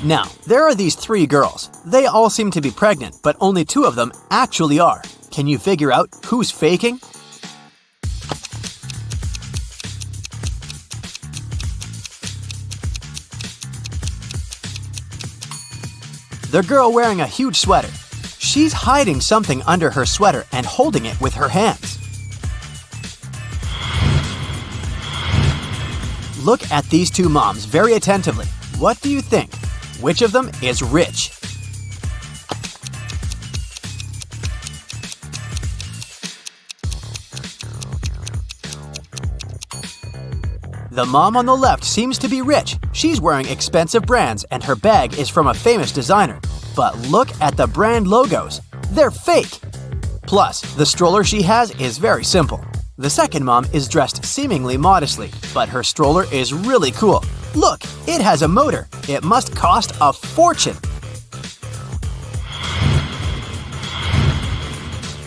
Now, there are these 3 girls. They all seem to be pregnant, but only 2 of them actually are. Can you figure out who's faking? The girl wearing a huge sweater. She's hiding something under her sweater and holding it with her hands. Look at these 2 moms very attentively. What do you think? Which of them is rich? The mom on the left seems to be rich. She's wearing expensive brands and her bag is from a famous designer. But look at the brand logos. They're fake. Plus, the stroller she has is very simple. The second mom is dressed seemingly modestly, but her stroller is really cool. Look, it has a motor. It must cost a fortune.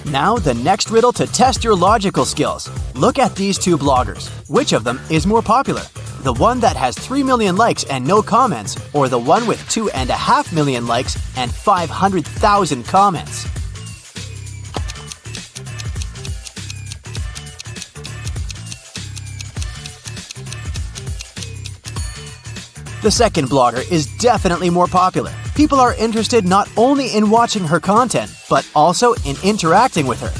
Now the next riddle to test your logical skills. Look at these 2 bloggers. Which of them is more popular? The one that has 3 million likes and no comments, or the one with 2.5 million likes and 500,000 comments? The second blogger is definitely more popular. People are interested not only in watching her content, but also in interacting with her.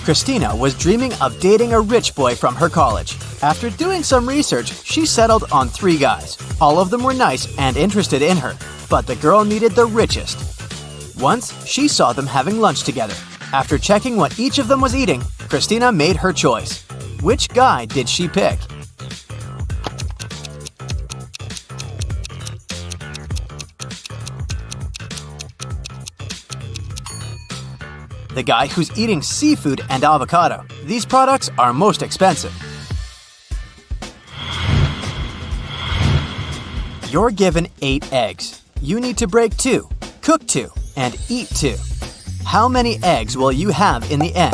Christina was dreaming of dating a rich boy from her college. After doing some research, she settled on 3 guys. All of them were nice and interested in her, but the girl needed the richest. Once, she saw them having lunch together. After checking what each of them was eating, Christina made her choice. Which guy did she pick? The guy who's eating seafood and avocado. These products are most expensive. You're given 8 eggs. You need to break 2, cook 2, and eat 2. How many eggs will you have in the end?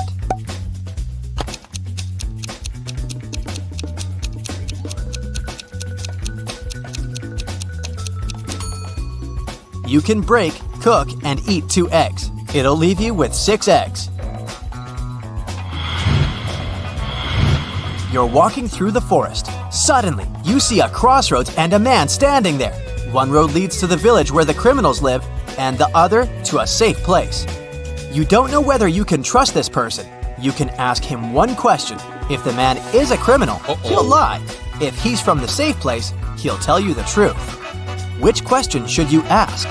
You can break, cook, and eat 2 eggs. It'll leave you with 6 eggs. You're walking through the forest. Suddenly, you see a crossroads and a man standing there. One road leads to the village where the criminals live, and the other to a safe place. You don't know whether you can trust this person. You can ask him one question. If the man is a criminal, he'll lie. If he's from the safe place, he'll tell you the truth. Which question should you ask?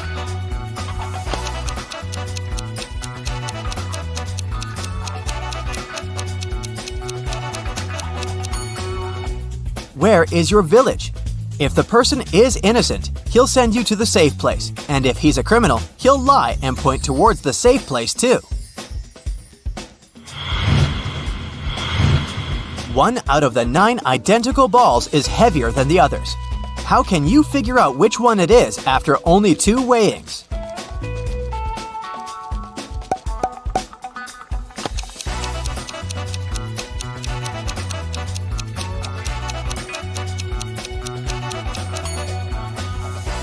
Where is your village? If the person is innocent, he'll send you to the safe place. And if he's a criminal, he'll lie and point towards the safe place too. 1 out of the 9 identical balls is heavier than the others. How can you figure out which one it is after only 2 weighings?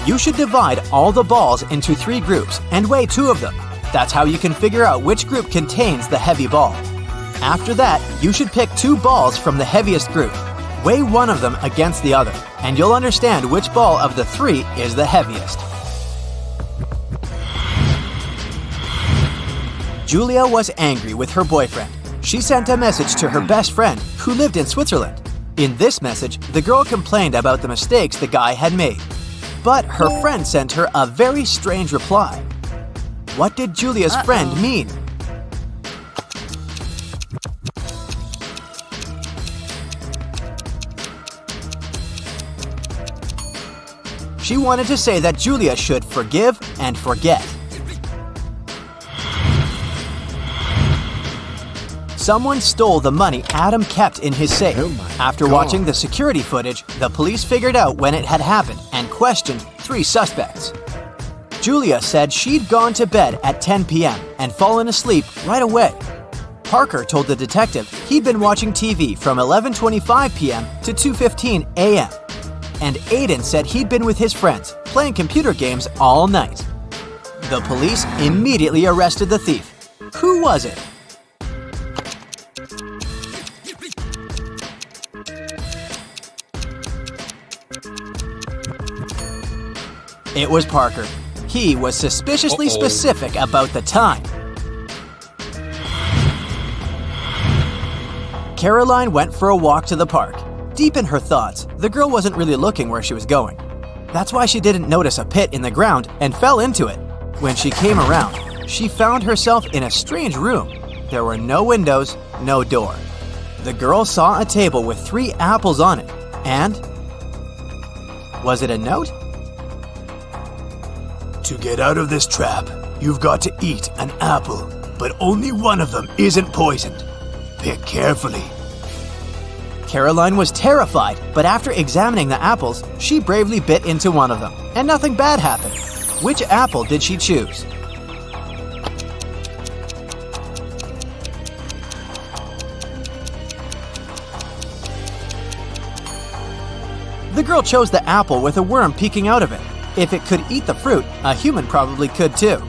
You should divide all the balls into 3 groups and weigh 2 of them. That's how you can figure out which group contains the heavy ball. After that, you should pick 2 balls from the heaviest group. Weigh one of them against the other, and you'll understand which ball of the 3 is the heaviest. Julia was angry with her boyfriend. She sent a message to her best friend, who lived in Switzerland. In this message, the girl complained about the mistakes the guy had made. But her friend sent her a very strange reply. What did Julia's friend mean? She wanted to say that Julia should forgive and forget. Someone stole the money Adam kept in his safe. After watching the security footage, the police figured out when it had happened and questioned 3 suspects. Julia said she'd gone to bed at 10 p.m. and fallen asleep right away. Parker told the detective he'd been watching TV from 11:25 p.m. to 2:15 a.m. And Aiden said he'd been with his friends, playing computer games all night. The police immediately arrested the thief. Who was it? It was Parker. He was suspiciously specific about the time. Caroline went for a walk to the park. Deep in her thoughts, the girl wasn't really looking where she was going. That's why she didn't notice a pit in the ground and fell into it. When she came around, she found herself in a strange room. There were no windows, no door. The girl saw a table with 3 apples on it, and... was it a note? To get out of this trap, you've got to eat an apple, but only one of them isn't poisoned. Pick carefully. Caroline was terrified, but after examining the apples, she bravely bit into one of them, and nothing bad happened. Which apple did she choose? The girl chose the apple with a worm peeking out of it. If it could eat the fruit, a human probably could too.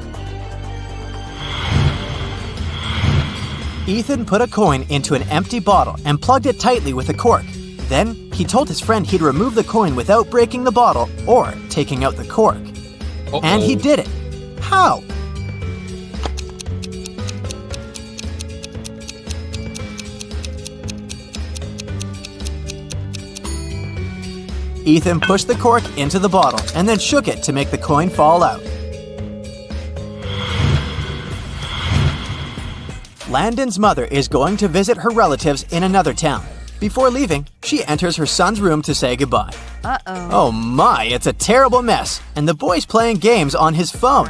Ethan put a coin into an empty bottle and plugged it tightly with a cork. Then, he told his friend he'd remove the coin without breaking the bottle or taking out the cork. And he did it. How? Ethan pushed the cork into the bottle and then shook it to make the coin fall out. Landon's mother is going to visit her relatives in another town. Before leaving, she enters her son's room to say goodbye. Oh my, it's a terrible mess, and the boy's playing games on his phone.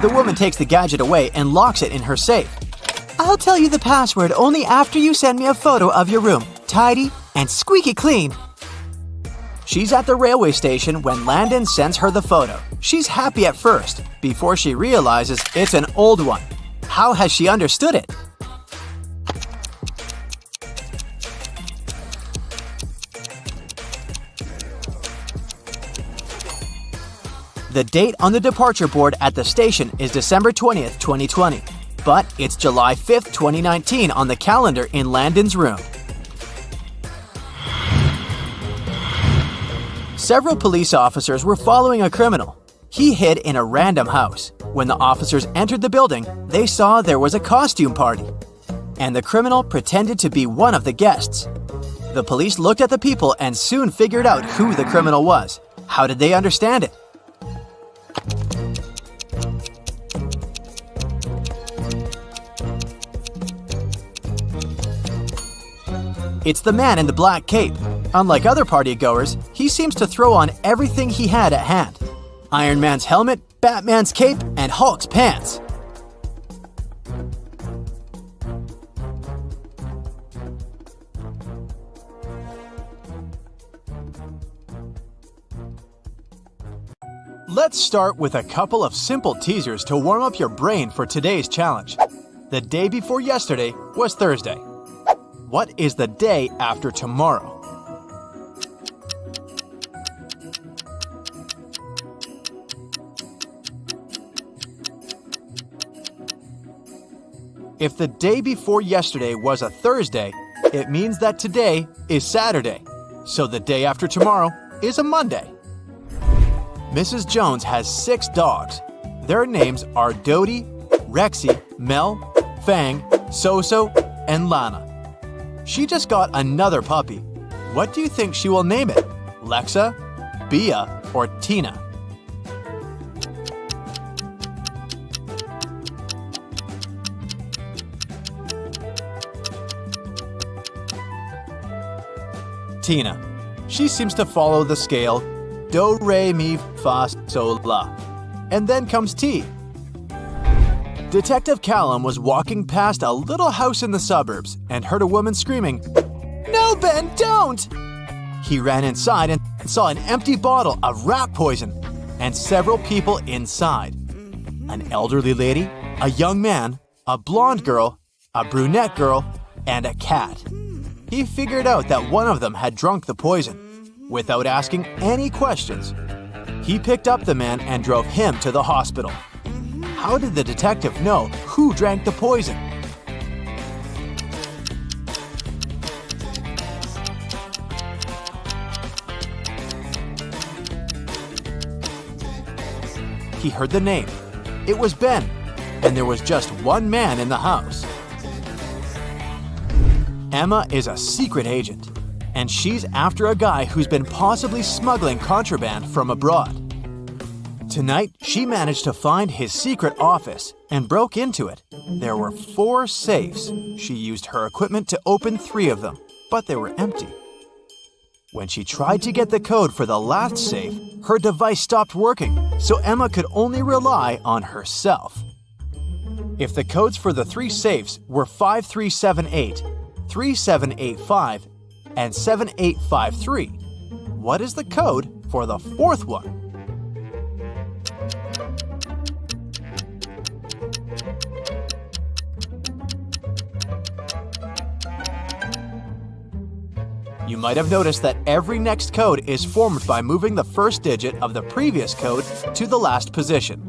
The woman takes the gadget away and locks it in her safe. I'll tell you the password only after you send me a photo of your room. Tidy and squeaky clean. She's at the railway station when Landon sends her the photo. She's happy at first, before she realizes it's an old one. How has she understood it? The date on the departure board at the station is December 20th, 2020, but it's July 5th, 2019 on the calendar in Landon's room. Several police officers were following a criminal. He hid in a random house. When the officers entered the building, they saw there was a costume party, and the criminal pretended to be one of the guests. The police looked at the people and soon figured out who the criminal was. How did they understand it? It's the man in the black cape. Unlike other partygoers, he seems to throw on everything he had at hand. Iron Man's helmet, Batman's cape, and Hulk's pants. Let's start with a couple of simple teasers to warm up your brain for today's challenge. The day before yesterday was Thursday. What is the day after tomorrow? If the day before yesterday was a Thursday, it means that today is Saturday. So the day after tomorrow is a Monday. Mrs. Jones has 6 dogs. Their names are Dodie, Rexy, Mel, Fang, Soso, and Lana. She just got another puppy. What do you think she will name it? Lexa, Bia, or Tina? Tina. She seems to follow the scale do, re, mi, fa, sol, la. And then comes T. Detective Callum was walking past a little house in the suburbs and heard a woman screaming, "No, Ben, don't!" He ran inside and saw an empty bottle of rat poison and several people inside. An elderly lady, a young man, a blonde girl, a brunette girl, and a cat. He figured out that one of them had drunk the poison. Without asking any questions, he picked up the man and drove him to the hospital. How did the detective know who drank the poison? He heard the name. It was Ben, and there was just one man in the house. Emma is a secret agent, and she's after a guy who's been possibly smuggling contraband from abroad. Tonight, she managed to find his secret office and broke into it. There were 4 safes. She used her equipment to open 3 of them, but they were empty. When she tried to get the code for the last safe, her device stopped working, so Emma could only rely on herself. If the codes for the 3 safes were 5378, 3785, and 7853, what is the code for the 4th one? You might have noticed that every next code is formed by moving the first digit of the previous code to the last position.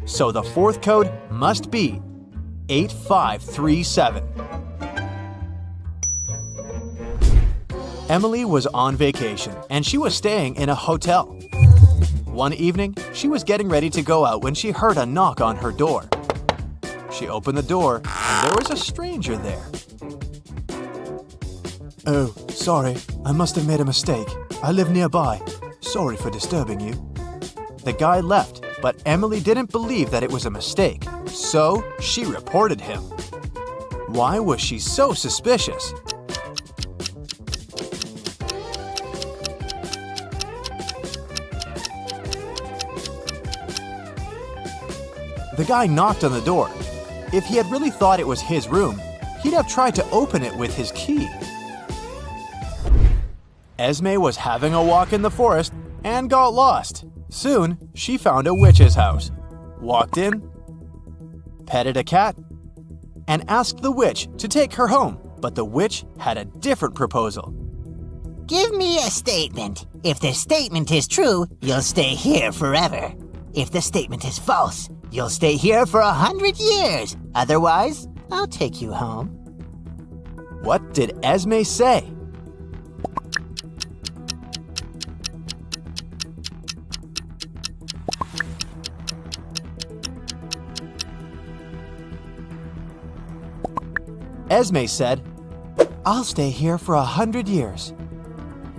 So the 4th code must be 8537. Emily was on vacation and she was staying in a hotel. One evening, she was getting ready to go out when she heard a knock on her door. She opened the door and there was a stranger there. "Oh, sorry, I must have made a mistake. I live nearby. Sorry for disturbing you. The guy left, but Emily didn't believe that it was a mistake, so she reported him. Why was she so suspicious? The guy knocked on the door. If he had really thought it was his room, he'd have tried to open it with his key. Esme was having a walk in the forest and got lost. Soon, she found a witch's house, walked in, petted a cat, and asked the witch to take her home. But the witch had a different proposal. Give me a statement. If the statement is true, you'll stay here forever. If the statement is false, you'll stay here for 100 years. Otherwise, I'll take you home. What did Esme say? Esme said, I'll stay here for 100 years.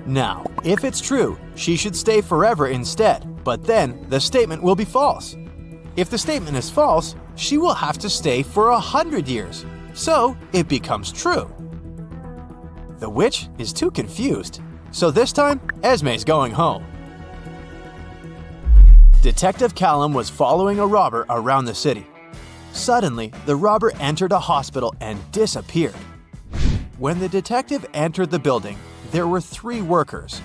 Now, if it's true, she should stay forever instead, but then the statement will be false. If the statement is false, she will have to stay for 100 years, so it becomes true. The witch is too confused, so this time, Esme's going home. Detective Callum was following a robber around the city. Suddenly, the robber entered a hospital and disappeared. When the detective entered the building, there were 3 workers.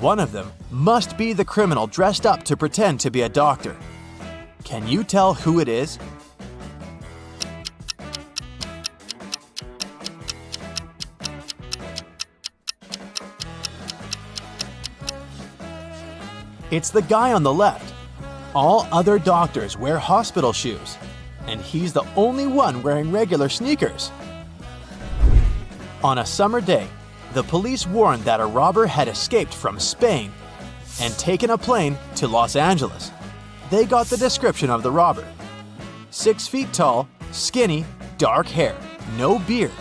One of them must be the criminal dressed up to pretend to be a doctor. Can you tell who it is? It's the guy on the left. All other doctors wear hospital shoes, and he's the only one wearing regular sneakers. On a summer day, the police warned that a robber had escaped from Spain and taken a plane to Los Angeles. They got the description of the robber. 6 feet tall, skinny, dark hair, no beard.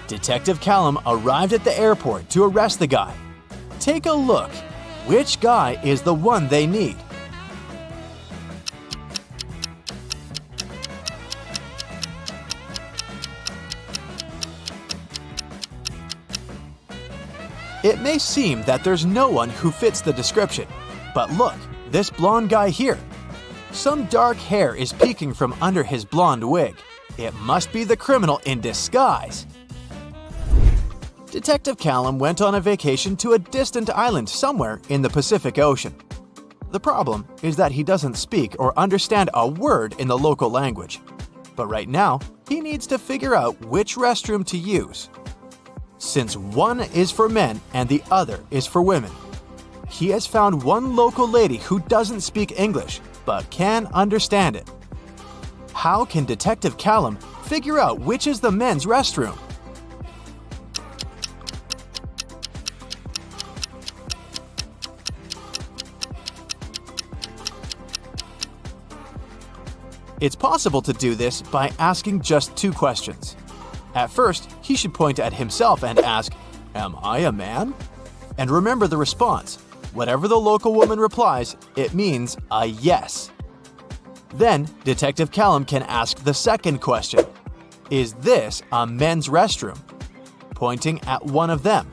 Detective Callum arrived at the airport to arrest the guy. Take a look. Which guy is the one they need? It may seem that there's no one who fits the description, but look, this blonde guy here. Some dark hair is peeking from under his blonde wig. It must be the criminal in disguise. Detective Callum went on a vacation to a distant island somewhere in the Pacific Ocean. The problem is that he doesn't speak or understand a word in the local language. But right now, he needs to figure out which restroom to use. Since one is for men and the other is for women, he has found one local lady who doesn't speak English but can understand it. How can Detective Callum figure out which is the men's restroom? It's possible to do this by asking just 2 questions. At first, he should point at himself and ask, "Am I a man?" And remember the response. Whatever the local woman replies, it means a yes. Then, Detective Callum can ask the second question. Is this a men's restroom? Pointing at one of them.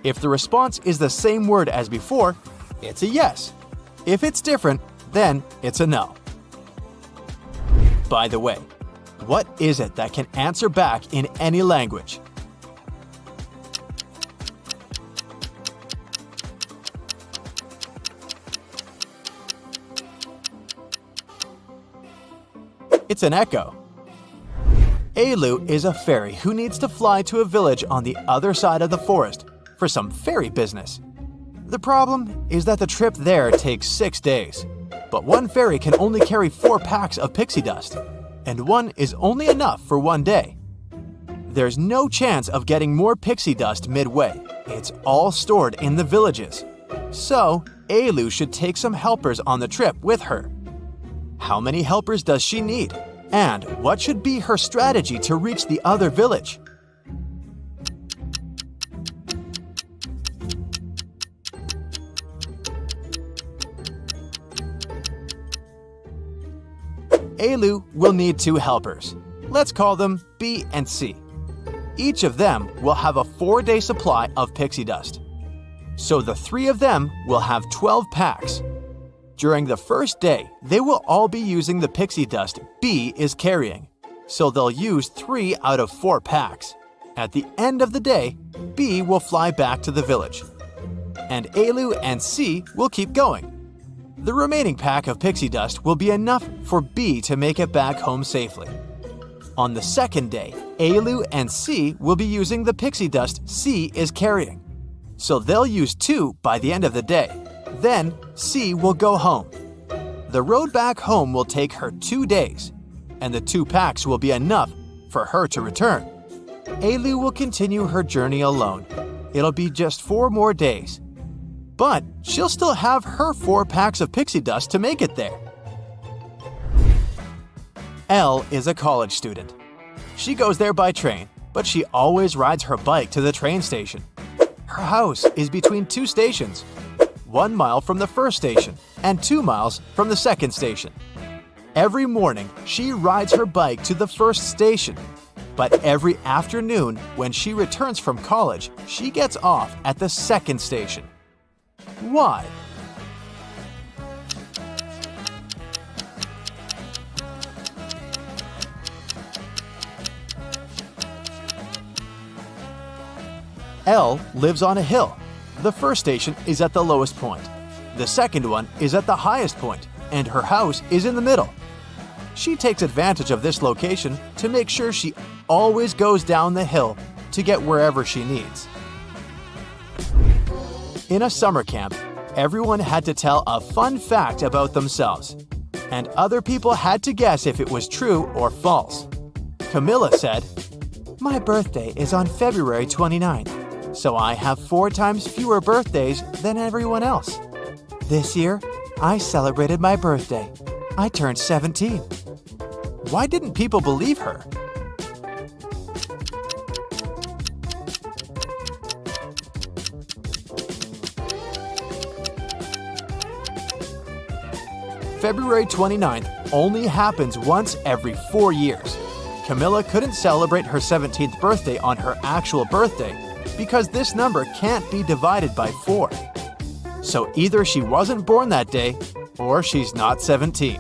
If the response is the same word as before, it's a yes. If it's different, then it's a no. By the way, what is it that can answer back in any language? It's an echo. Ailu is a fairy who needs to fly to a village on the other side of the forest for some fairy business. The problem is that the trip there takes 6 days, but one fairy can only carry 4 packs of pixie dust, and one is only enough for 1 day. There's no chance of getting more pixie dust midway. It's all stored in the villages. So, Ailu should take some helpers on the trip with her. How many helpers does she need? And what should be her strategy to reach the other village? Ailu will need 2 helpers. Let's call them B and C. Each of them will have a 4-day supply of pixie dust. So the 3 of them will have 12 packs. During the first day, they will all be using the pixie dust B is carrying. So they'll use 3 out of 4 packs. At the end of the day, B will fly back to the village. And Ailu and C will keep going. The remaining pack of pixie dust will be enough for B to make it back home safely. On the second day, Ailu and C will be using the pixie dust C is carrying. So they'll use 2 by the end of the day. Then C will go home. The road back home will take her 2 days, and the 2 packs will be enough for her to return. Ailu will continue her journey alone. It'll be just 4 more days. But she'll still have her 4 packs of pixie dust to make it there. Elle is a college student. She goes there by train, but she always rides her bike to the train station. Her house is between 2 stations, 1 mile from the first station and 2 miles from the second station. Every morning, she rides her bike to the first station. But every afternoon, when she returns from college, she gets off at the second station. Why? Elle lives on a hill. The first station is at the lowest point. The second one is at the highest point, and her house is in the middle. She takes advantage of this location to make sure she always goes down the hill to get wherever she needs. In a summer camp, everyone had to tell a fun fact about themselves, and other people had to guess if it was true or false. Camilla said, "My birthday is on February 29th, so I have 4 times fewer birthdays than everyone else. This year, I celebrated my birthday. I turned 17. Why didn't people believe her? February 29th only happens once every 4 years. Camilla couldn't celebrate her 17th birthday on her actual birthday because this number can't be divided by 4. So either she wasn't born that day or she's not 17.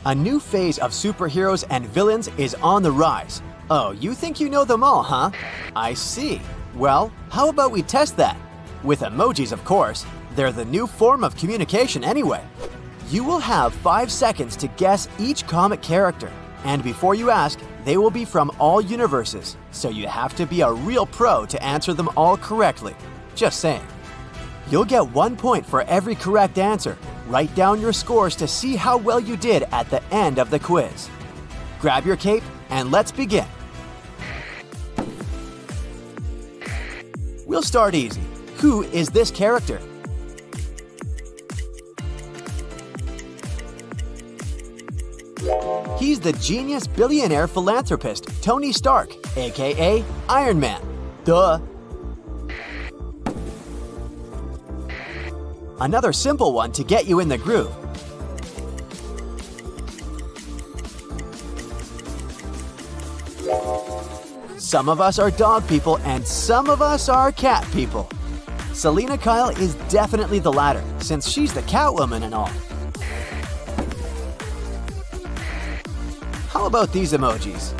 A new phase of superheroes and villains is on the rise. Oh, you think you know them all, huh? I see. Well, how about we test that? With emojis, of course. They're the new form of communication anyway. You will have 5 seconds to guess each comic character. And before you ask, they will be from all universes, so you have to be a real pro to answer them all correctly. Just saying. You'll get 1 point for every correct answer. Write down your scores to see how well you did at the end of the quiz. Grab your cape and let's begin. We'll start easy. Who is this character? He's the genius billionaire philanthropist Tony Stark, aka Iron Man. Duh. Another simple one to get you in the groove. Some of us are dog people and some of us are cat people. Selena Kyle is definitely the latter, since she's the Catwoman and all. How about these emojis?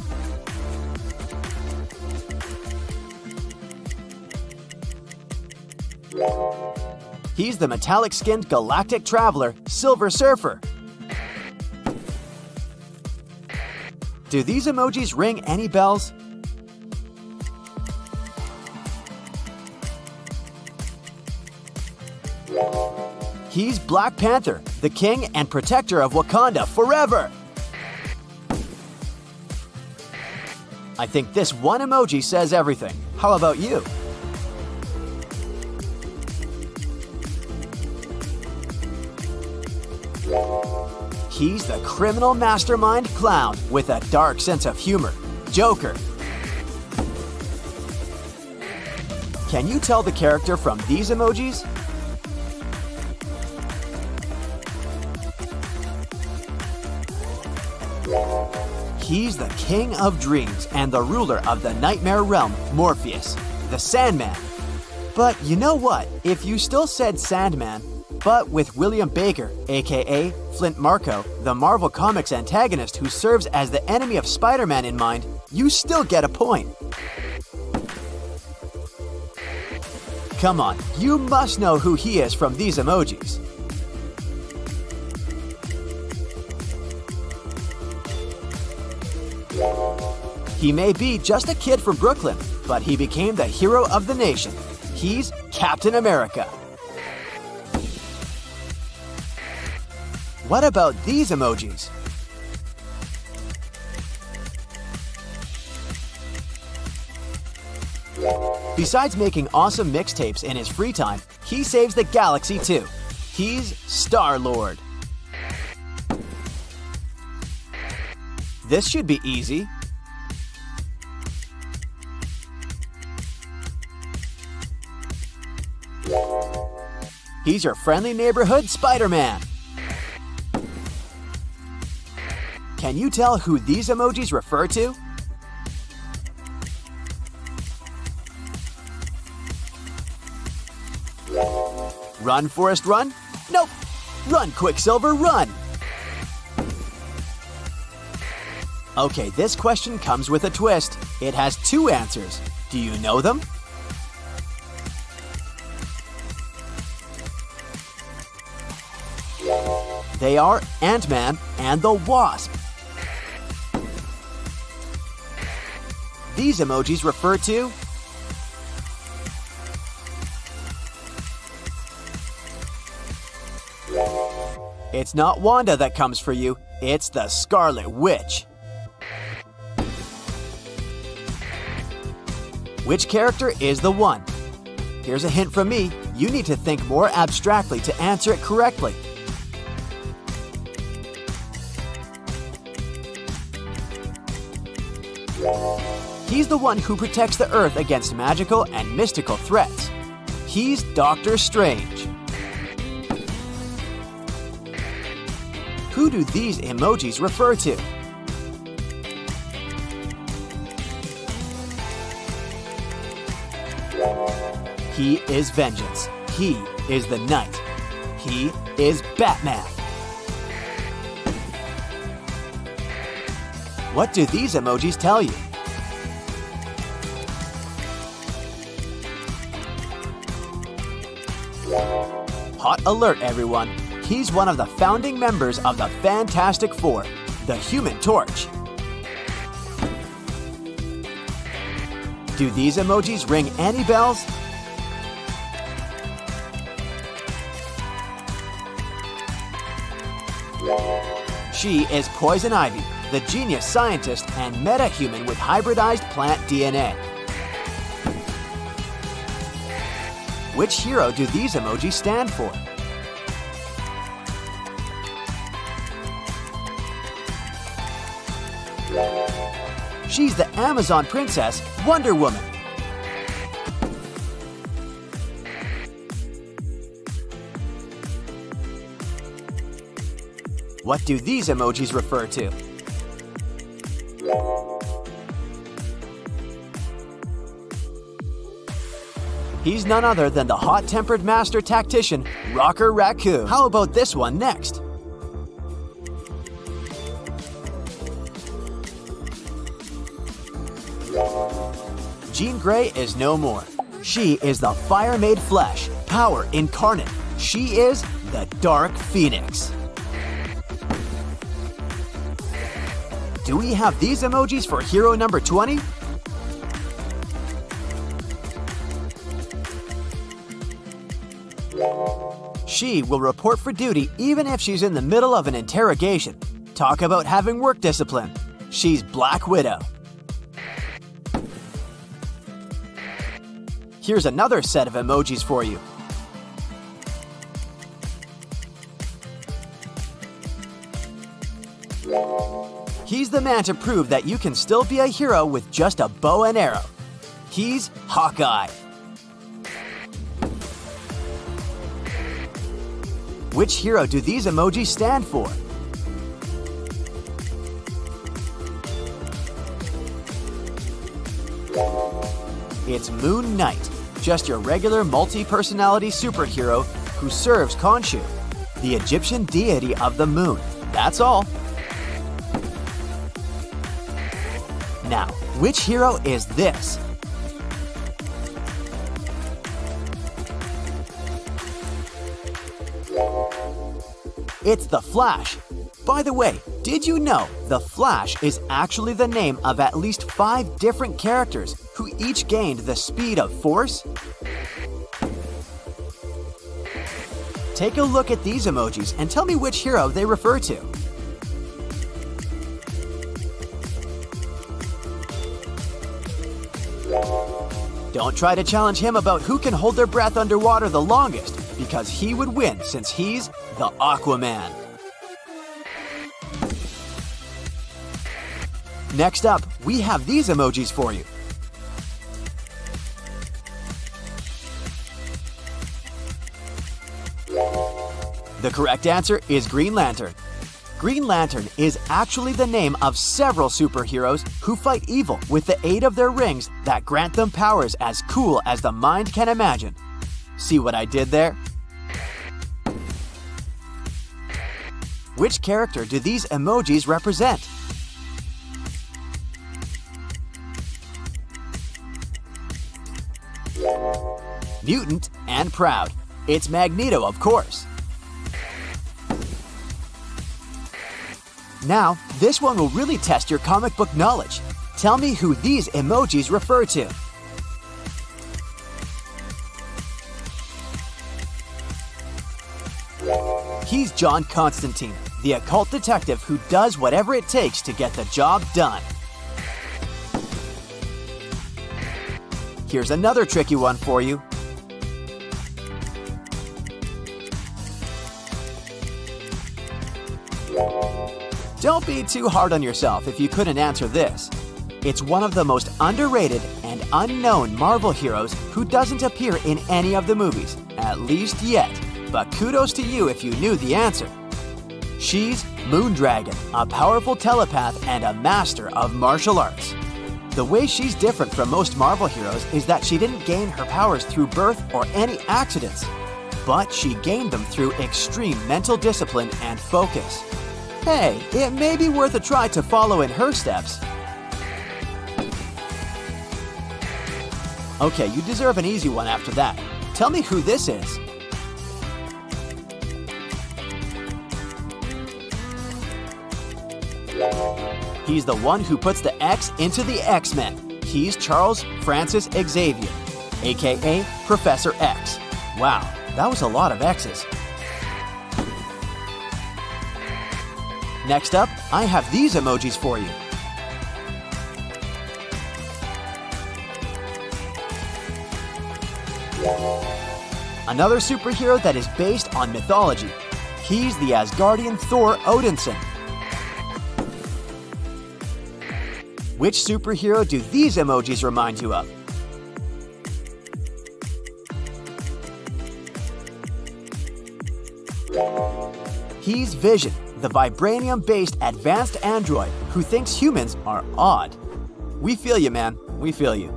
He's the metallic-skinned galactic traveler, Silver Surfer. Do these emojis ring any bells? He's Black Panther, the king and protector of Wakanda forever. I think this one emoji says everything. How about you? He's the criminal mastermind clown with a dark sense of humor, Joker. Can you tell the character from these emojis? He's the king of dreams and the ruler of the nightmare realm, Morpheus, the Sandman. But you know what? If you still said Sandman, but with William Baker, aka Flint Marko, the Marvel Comics antagonist who serves as the enemy of Spider-Man in mind, you still get a point. Come on, you must know who he is from these emojis. He may be just a kid from Brooklyn, but he became the hero of the nation. He's Captain America. What about these emojis? Besides making awesome mixtapes in his free time, he saves the galaxy too. He's Star-Lord. This should be easy. He's your friendly neighborhood Spider-Man. Can you tell who these emojis refer to? Run, Forrest, run? Nope. Run, Quicksilver, run! Okay, this question comes with a twist. It has two answers. Do you know them? They are Ant-Man and the Wasp. These emojis refer to It's not Wanda that comes for you, it's the Scarlet Witch. Which character is the one? Here's a hint from me, you need to think more abstractly to answer it correctly. He's the one who protects the Earth against magical and mystical threats. He's Doctor Strange. Who do these emojis refer to? He is vengeance. He is the knight. He is Batman. What do these emojis tell you? Hot alert, everyone. He's one of the founding members of the Fantastic Four, the Human Torch. Do these emojis ring any bells? She is Poison Ivy, the genius scientist and meta-human with hybridized plant DNA. Which hero do these emojis stand for? She's the Amazon princess, Wonder Woman. What do these emojis refer to? He's none other than the hot-tempered master tactician, Rocker Raccoon. How about this one next? Jean Grey is no more. She is the fire made flesh, power incarnate. She is the Dark Phoenix. Do we have these emojis for hero number 20? She will report for duty even if she's in the middle of an interrogation. Talk about having work discipline. She's Black Widow. Here's another set of emojis for you. He's the man to prove that you can still be a hero with just a bow and arrow. He's Hawkeye. Which hero do these emojis stand for? It's Moon Knight, just your regular multi-personality superhero who serves Khonshu, the Egyptian deity of the moon. That's all. Now, which hero is this? It's the Flash. By the way, did you know the Flash is actually the name of at least 5 different characters who each gained the speed of force? Take a look at these emojis and tell me which hero they refer to. Don't try to challenge him about who can hold their breath underwater the longest, because he would win since he's the Aquaman. Next up, we have these emojis for you. The correct answer is Green Lantern. Green Lantern is actually the name of several superheroes who fight evil with the aid of their rings that grant them powers as cool as the mind can imagine. See what I did there? Which character do these emojis represent? Mutant and proud. It's Magneto, of course. Now, this one will really test your comic book knowledge. Tell me who these emojis refer to. He's John Constantine, the occult detective who does whatever it takes to get the job done. Here's another tricky one for you. Don't be too hard on yourself if you couldn't answer this. It's one of the most underrated and unknown Marvel heroes who doesn't appear in any of the movies, at least yet. But kudos to you if you knew the answer. She's Moondragon, a powerful telepath and a master of martial arts. The way she's different from most Marvel heroes is that she didn't gain her powers through birth or any accidents, but she gained them through extreme mental discipline and focus. Hey, it may be worth a try to follow in her steps. Okay, you deserve an easy one after that. Tell me who this is. He's the one who puts the X into the X-Men. He's Charles Francis Xavier, aka Professor X. Wow, that was a lot of X's. Next up, I have these emojis for you. Another superhero that is based on mythology. He's the Asgardian Thor Odinson. Which superhero do these emojis remind you of? He's Vision, the vibranium-based advanced android who thinks humans are odd. We feel you, man. We feel you.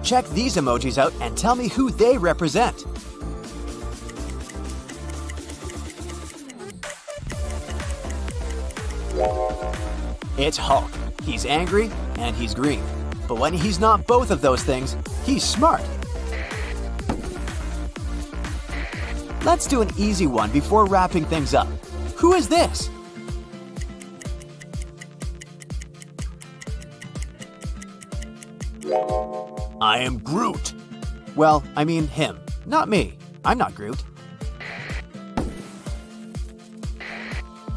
Check these emojis out and tell me who they represent. It's Hulk. He's angry and he's green. But when he's not both of those things, he's smart. Let's do an easy one before wrapping things up. Who is this? I am Groot. Well, I mean him, not me. I'm not Groot.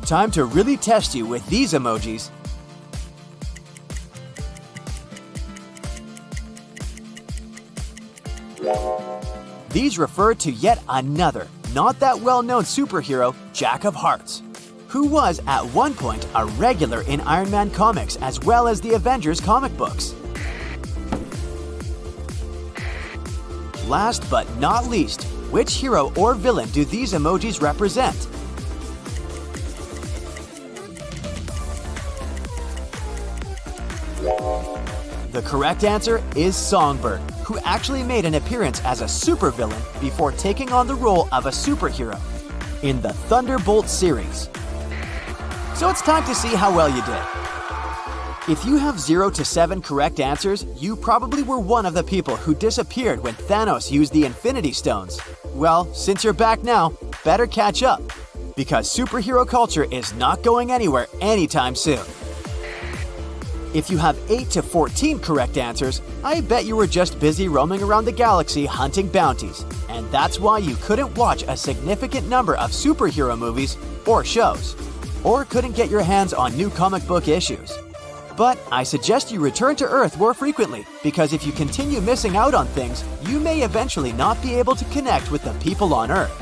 Time to really test you with these emojis. These refer to yet another, not that well-known superhero, Jack of Hearts, who was at one point a regular in Iron Man comics as well as the Avengers comic books. Last but not least, which hero or villain do these emojis represent? The correct answer is Songbird, who actually made an appearance as a supervillain before taking on the role of a superhero in the Thunderbolt series. So it's time to see how well you did. If you have 0 to 7 correct answers, you probably were one of the people who disappeared when Thanos used the Infinity Stones. Well, since you're back now, better catch up, because superhero culture is not going anywhere anytime soon. If you have 8 to 14 correct answers, I bet you were just busy roaming around the galaxy hunting bounties, and that's why you couldn't watch a significant number of superhero movies or shows, or couldn't get your hands on new comic book issues. But I suggest you return to Earth more frequently, because if you continue missing out on things, you may eventually not be able to connect with the people on Earth.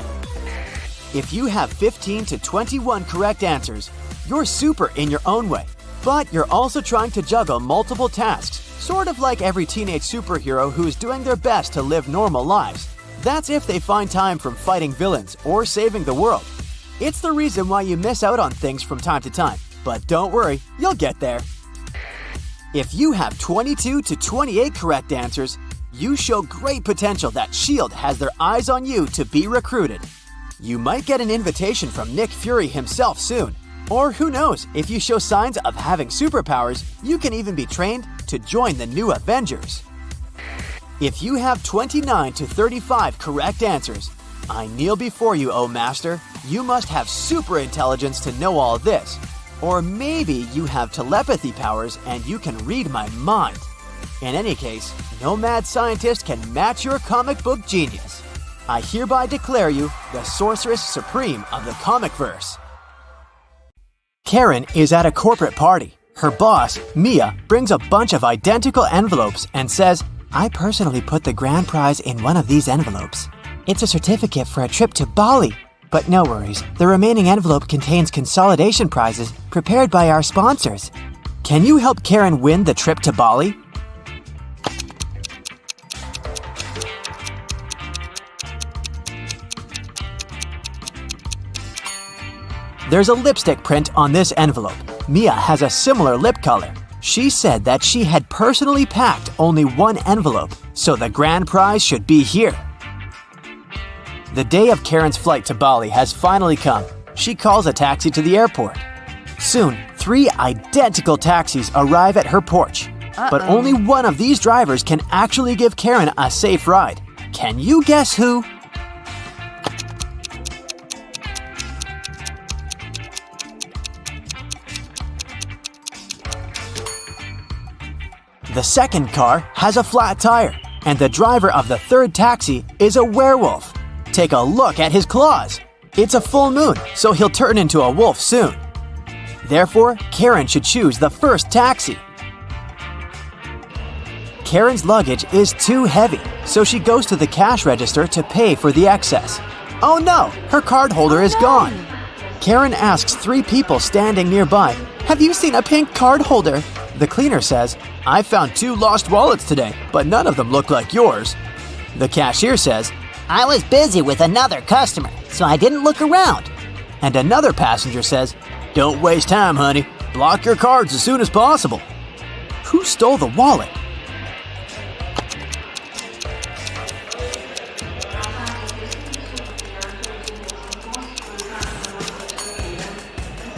If you have 15 to 21 correct answers, you're super in your own way, but you're also trying to juggle multiple tasks, sort of like every teenage superhero who is doing their best to live normal lives. That's if they find time from fighting villains or saving the world. It's the reason why you miss out on things from time to time, but don't worry, you'll get there. If you have 22 to 28 correct answers, you show great potential that S.H.I.E.L.D. has their eyes on you to be recruited. You might get an invitation from Nick Fury himself soon. Or who knows, if you show signs of having superpowers, you can even be trained to join the new Avengers. If you have 29 to 35 correct answers, I kneel before you, O Master. You must have super intelligence to know all this. Or maybe you have telepathy powers and you can read my mind. In any case, no mad scientist can match your comic book genius. I hereby declare you the Sorceress Supreme of the comic-verse. Karen is at a corporate party. Her boss, Mia, brings a bunch of identical envelopes and says, "I personally put the grand prize in one of these envelopes. It's a certificate for a trip to Bali. But no worries, the remaining envelope contains consolidation prizes prepared by our sponsors. Can you help Karen win the trip to Bali?" There's a lipstick print on this envelope. Mia has a similar lip color. She said that she had personally packed only one envelope, so the grand prize should be here. The day of Karen's flight to Bali has finally come. She calls a taxi to the airport. Soon, 3 identical taxis arrive at her porch. But only one of these drivers can actually give Karen a safe ride. Can you guess who? The second car has a flat tire, and the driver of the third taxi is a werewolf. Take a look at his claws. It's a full moon, so he'll turn into a wolf soon. Therefore, Karen should choose the first taxi. Karen's luggage is too heavy, so she goes to the cash register to pay for the excess. Oh no, her card holder is gone. Karen asks 3 people standing nearby, "Have you seen a pink card holder?" The cleaner says, "I found 2 lost wallets today, but none of them look like yours." The cashier says, I was busy with another customer, so I didn't look around. and another passenger says, "Don't waste time, honey. Block your cards as soon as possible." Who stole the wallet?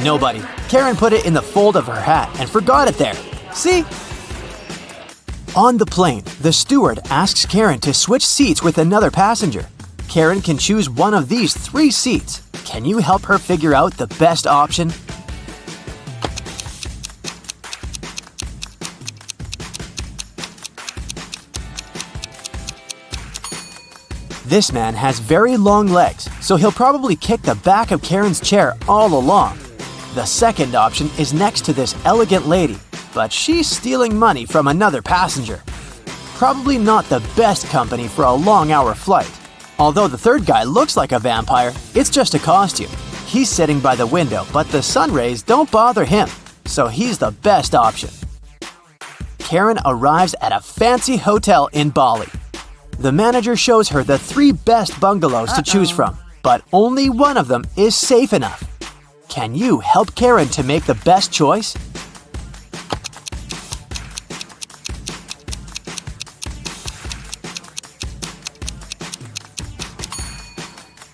Nobody. Karen put it in the fold of her hat and forgot it there. See? On the plane, the steward asks Karen to switch seats with another passenger. Karen can choose one of these 3 seats. Can you help her figure out the best option? This man has very long legs, so he'll probably kick the back of Karen's chair all along. The second option is next to this elegant lady, but she's stealing money from another passenger. Probably not the best company for a long-hour flight. Although the third guy looks like a vampire, it's just a costume. He's sitting by the window, but the sun rays don't bother him, so he's the best option. Karen arrives at a fancy hotel in Bali. The manager shows her the 3 best bungalows to choose from, but only one of them is safe enough. Can you help Karen to make the best choice?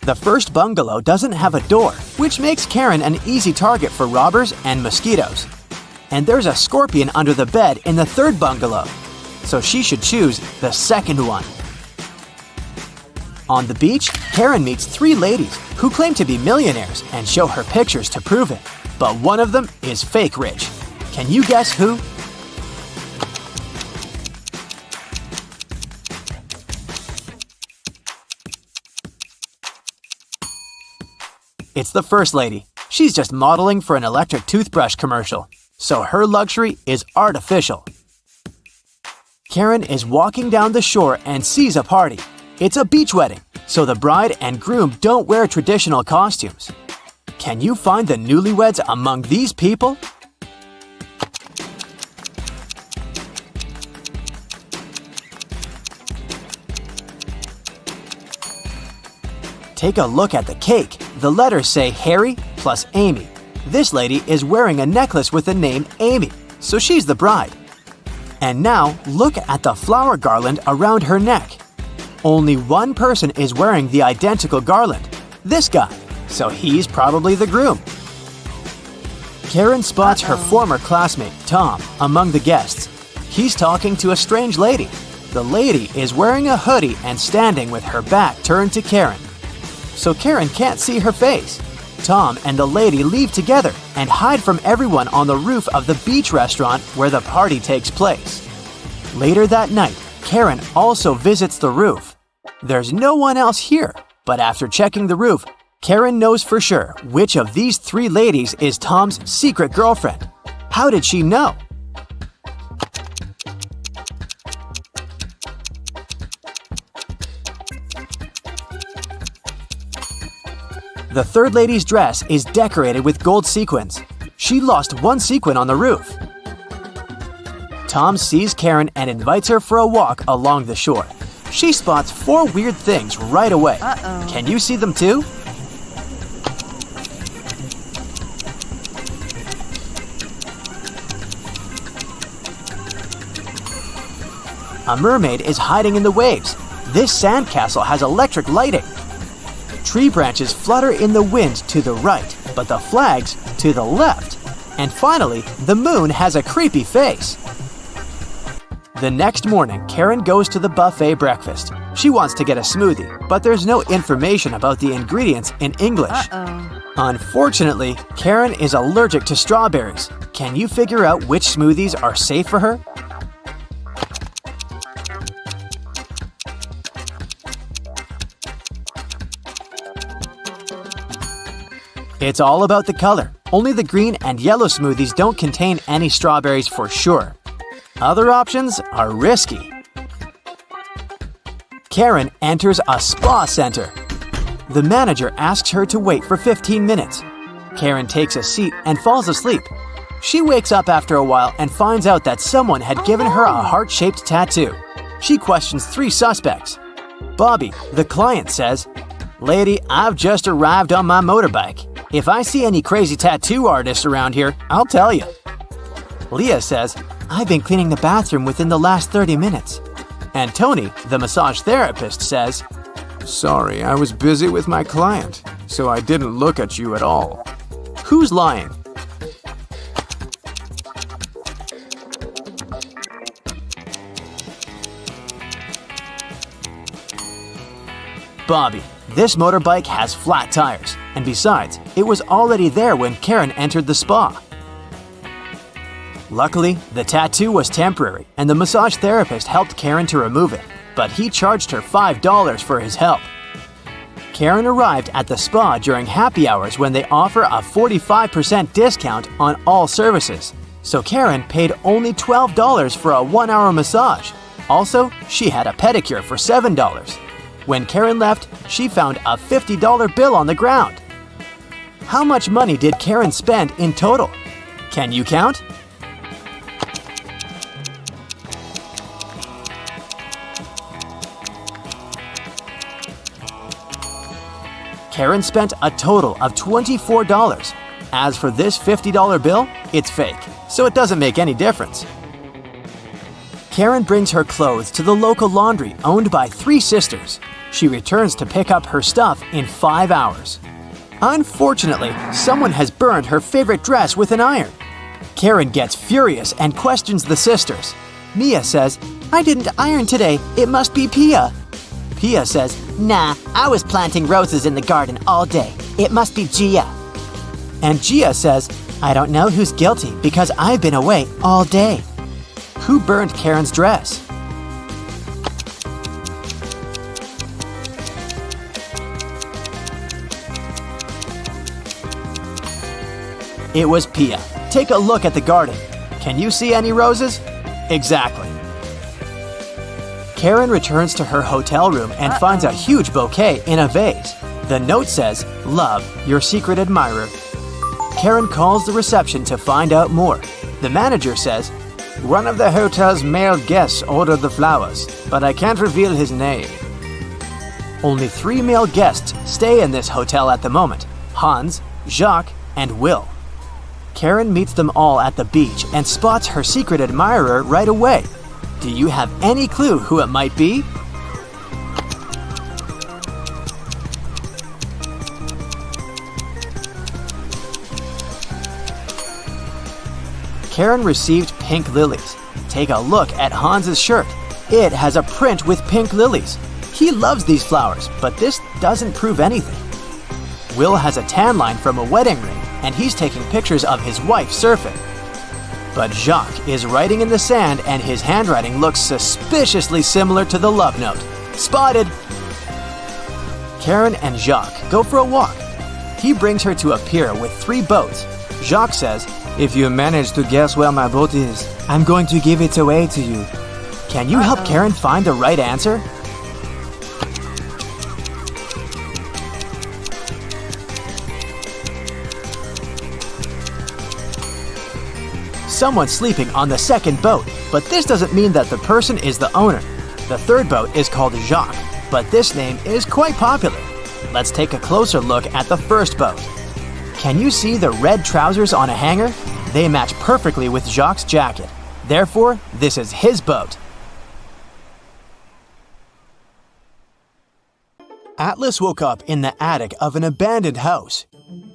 The first bungalow doesn't have a door, which makes Karen an easy target for robbers and mosquitoes. And there's a scorpion under the bed in the third bungalow, so she should choose the second one. On the beach, Karen meets 3 ladies who claim to be millionaires and show her pictures to prove it. But one of them is fake rich. Can you guess who? It's the first lady. She's just modeling for an electric toothbrush commercial, so her luxury is artificial. Karen is walking down the shore and sees a party. It's a beach wedding, so the bride and groom don't wear traditional costumes. Can you find the newlyweds among these people? Take a look at the cake. The letters say Harry plus Amy. This lady is wearing a necklace with the name Amy, so she's the bride. And now, look at the flower garland around her neck. Only one person is wearing the identical garland, this guy, so he's probably the groom. Karen spots her former classmate, Tom, among the guests. He's talking to a strange lady. The lady is wearing a hoodie and standing with her back turned to Karen, so Karen can't see her face. Tom and the lady leave together and hide from everyone on the roof of the beach restaurant where the party takes place. Later that night, Karen also visits the roof. There's no one else here, but after checking the roof, Karen knows for sure which of these 3 ladies is Tom's secret girlfriend. How did she know? The third lady's dress is decorated with gold sequins. She lost one sequin on the roof. Tom sees Karen and invites her for a walk along the shore. She spots 4 weird things right away. Can you see them too? A mermaid is hiding in the waves. This sandcastle has electric lighting. Tree branches flutter in the wind to the right, but the flags to the left. And finally, the moon has a creepy face. The next morning, Karen goes to the buffet breakfast. She wants to get a smoothie, but there's no information about the ingredients in English. Unfortunately, Karen is allergic to strawberries. Can you figure out which smoothies are safe for her? It's all about the color. Only the green and yellow smoothies don't contain any strawberries for sure. Other options are risky. Karen enters a spa center. The manager asks her to wait for 15 minutes. Karen takes a seat and falls asleep. She wakes up after a while and finds out that someone had given her a heart-shaped tattoo. She questions 3 suspects. Bobby, the client, says, "Lady, I've just arrived on my motorbike. If I see any crazy tattoo artists around here, I'll tell you." Leah says, "I've been cleaning the bathroom within the last 30 minutes. And Tony, the massage therapist, says, Sorry, I was busy with my client, so I didn't look at you at all. Who's lying? Bobby. This motorbike has flat tires, and besides, it was already there when Karen entered the spa. Luckily, the tattoo was temporary, and the massage therapist helped Karen to remove it, but he charged her $5 for his help. Karen arrived at the spa during happy hours when they offer a 45% discount on all services, so Karen paid only $12 for a 1-hour massage. Also, she had a pedicure for $7. When Karen left, she found a $50 bill on the ground. How much money did Karen spend in total? Can you count? Karen spent a total of $24. As for this $50 bill, it's fake, so it doesn't make any difference. Karen brings her clothes to the local laundry owned by 3 sisters. She returns to pick up her stuff in 5 hours. Unfortunately, someone has burned her favorite dress with an iron. Karen gets furious and questions the sisters. Mia says, "I didn't iron today, it must be Pia." Pia says, Nah, I was planting roses in the garden all day. It must be Gia. and Gia says, "I don't know who's guilty because I've been away all day." Who burned Karen's dress? It was Pia. Take a look at the garden. Can you see any roses? Exactly. Karen returns to her hotel room and finds a huge bouquet in a vase. The note says, "Love, your secret admirer." Karen calls the reception to find out more. The manager says, "One of the hotel's male guests ordered the flowers, but I can't reveal his name." Only 3 male guests stay in this hotel at the moment: Hans, Jacques, and Will. Karen meets them all at the beach and spots her secret admirer right away. Do you have any clue who it might be? Karen received pink lilies. Take a look at Hans's shirt. It has a print with pink lilies. He loves these flowers, but this doesn't prove anything. Will has a tan line from a wedding ring, and he's taking pictures of his wife surfing. But Jacques is writing in the sand, and his handwriting looks suspiciously similar to the love note. Spotted! Karen and Jacques go for a walk. He brings her to a pier with 3 boats. Jacques says, "If you manage to guess where my boat is, I'm going to give it away to you." Can you help Karen find the right answer? Someone's sleeping on the second boat, but this doesn't mean that the person is the owner. The third boat is called Jacques, but this name is quite popular. Let's take a closer look at the first boat. Can you see the red trousers on a hanger? They match perfectly with Jacques' jacket. Therefore, this is his boat. Atlas woke up in the attic of an abandoned house.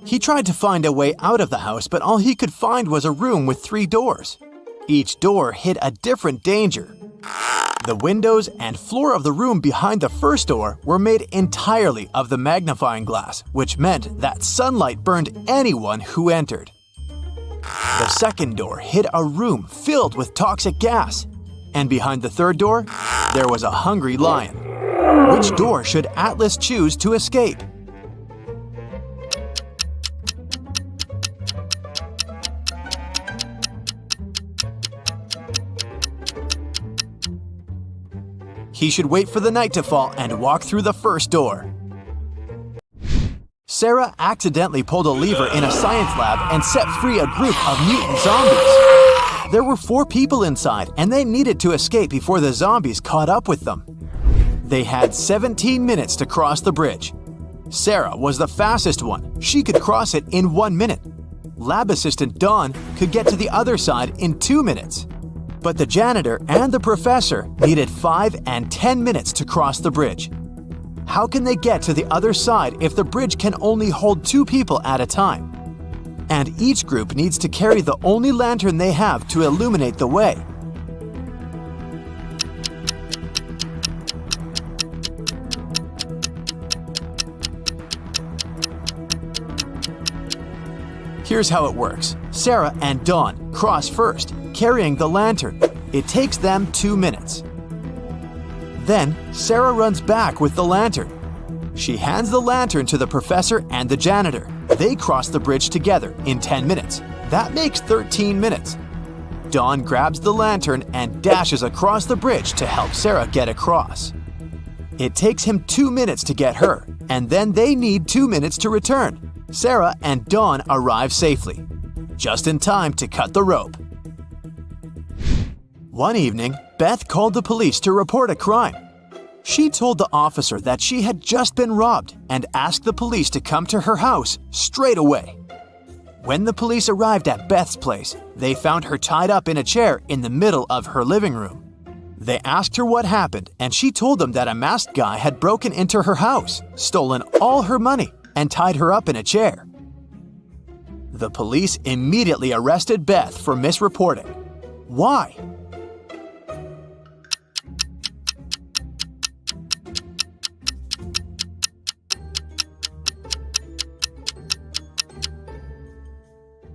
He tried to find a way out of the house, but all he could find was a room with 3 doors. Each door hid a different danger. The windows and floor of the room behind the first door were made entirely of the magnifying glass, which meant that sunlight burned anyone who entered. The second door hid a room filled with toxic gas. And behind the third door, there was a hungry lion. Which door should Atlas choose to escape? He should wait for the night to fall and walk through the first door. Sarah accidentally pulled a lever in a science lab and set free a group of mutant zombies. There were 4 people inside, and they needed to escape before the zombies caught up with them. They had 17 minutes to cross the bridge. Sarah was the fastest one. She could cross it in 1 minute. Lab assistant Dawn could get to the other side in 2 minutes. But the janitor and the professor needed 5 and 10 minutes to cross the bridge. How can they get to the other side if the bridge can only hold 2 people at a time? And each group needs to carry the only lantern they have to illuminate the way. Here's how it works. Sarah and Dawn cross first, carrying the lantern. It takes them 2 minutes. Then, Sarah runs back with the lantern. She hands the lantern to the professor and the janitor. They cross the bridge together in 10 minutes. That makes 13 minutes. Dawn grabs the lantern and dashes across the bridge to help Sarah get across. It takes him 2 minutes to get her, and then they need 2 minutes to return. Sarah and Dawn arrive safely, just in time to cut the rope. One evening, Beth called the police to report a crime. She told the officer that she had just been robbed and asked the police to come to her house straight away. When the police arrived at Beth's place, they found her tied up in a chair in the middle of her living room. They asked her what happened, and she told them that a masked guy had broken into her house, stolen all her money, and tied her up in a chair. The police immediately arrested Beth for misreporting. Why?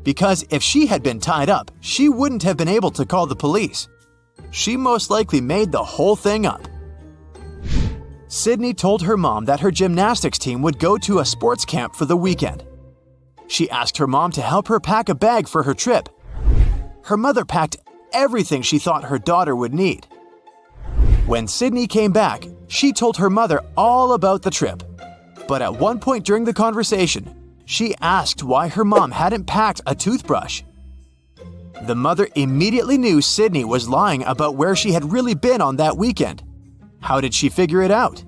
Because if she had been tied up, she wouldn't have been able to call the police. She most likely made the whole thing up. Sydney told her mom that her gymnastics team would go to a sports camp for the weekend. She asked her mom to help her pack a bag for her trip. Her mother packed everything she thought her daughter would need. When Sydney came back, she told her mother all about the trip. But at one point during the conversation, she asked why her mom hadn't packed a toothbrush. The mother immediately knew Sydney was lying about where she had really been on that weekend. How did she figure it out?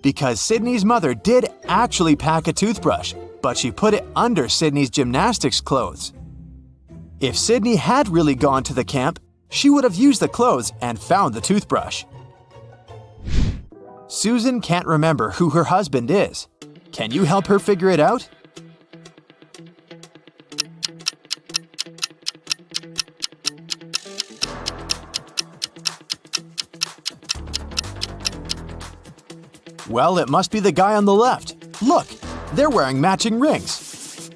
Because Sydney's mother did actually pack a toothbrush, but she put it under Sydney's gymnastics clothes. If Sydney had really gone to the camp, she would have used the clothes and found the toothbrush. Susan can't remember who her husband is. Can you help her figure it out? Well, it must be the guy on the left. Look, they're wearing matching rings.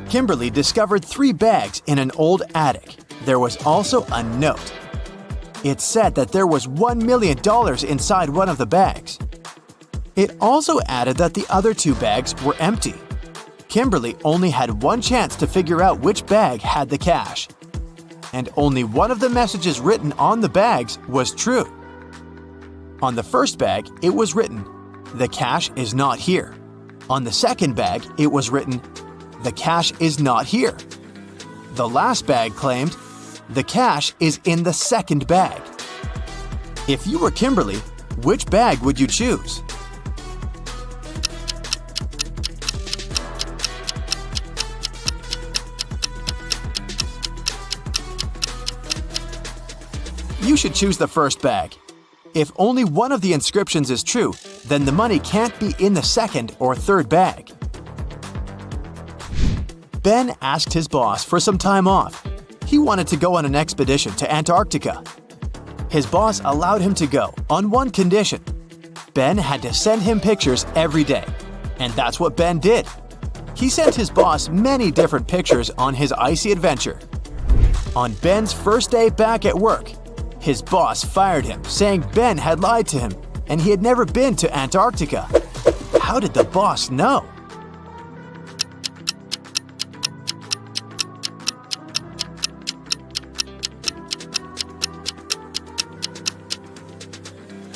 Kimberly discovered 3 bags in an old attic. There was also a note. It said that there was $1 million inside one of the bags. It also added that the other 2 bags were empty. Kimberly only had one chance to figure out which bag had the cash. And only one of the messages written on the bags was true. On the first bag, it was written, "The cash is not here." On the second bag, it was written, "The cash is not here." The last bag claimed, "The cash is in the second bag." If you were Kimberly, which bag would you choose? You should choose the first bag. If only one of the inscriptions is true, then the money can't be in the second or third bag. Ben asked his boss for some time off. He wanted to go on an expedition to Antarctica. His boss allowed him to go on one condition. Ben had to send him pictures every day, and that's what Ben did. He sent his boss many different pictures on his icy adventure. On Ben's first day back at work, his boss fired him, saying Ben had lied to him and he had never been to Antarctica. How did the boss know?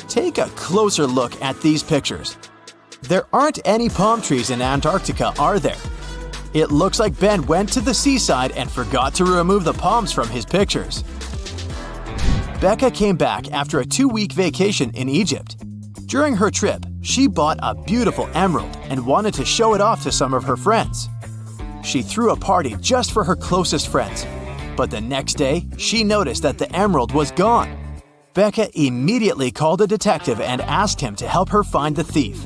Take a closer look at these pictures. There aren't any palm trees in Antarctica, are there? It looks like Ben went to the seaside and forgot to remove the palms from his pictures. Becca came back after a 2-week vacation in Egypt. During her trip, she bought a beautiful emerald and wanted to show it off to some of her friends. She threw a party just for her closest friends, but the next day, she noticed that the emerald was gone. Becca immediately called a detective and asked him to help her find the thief.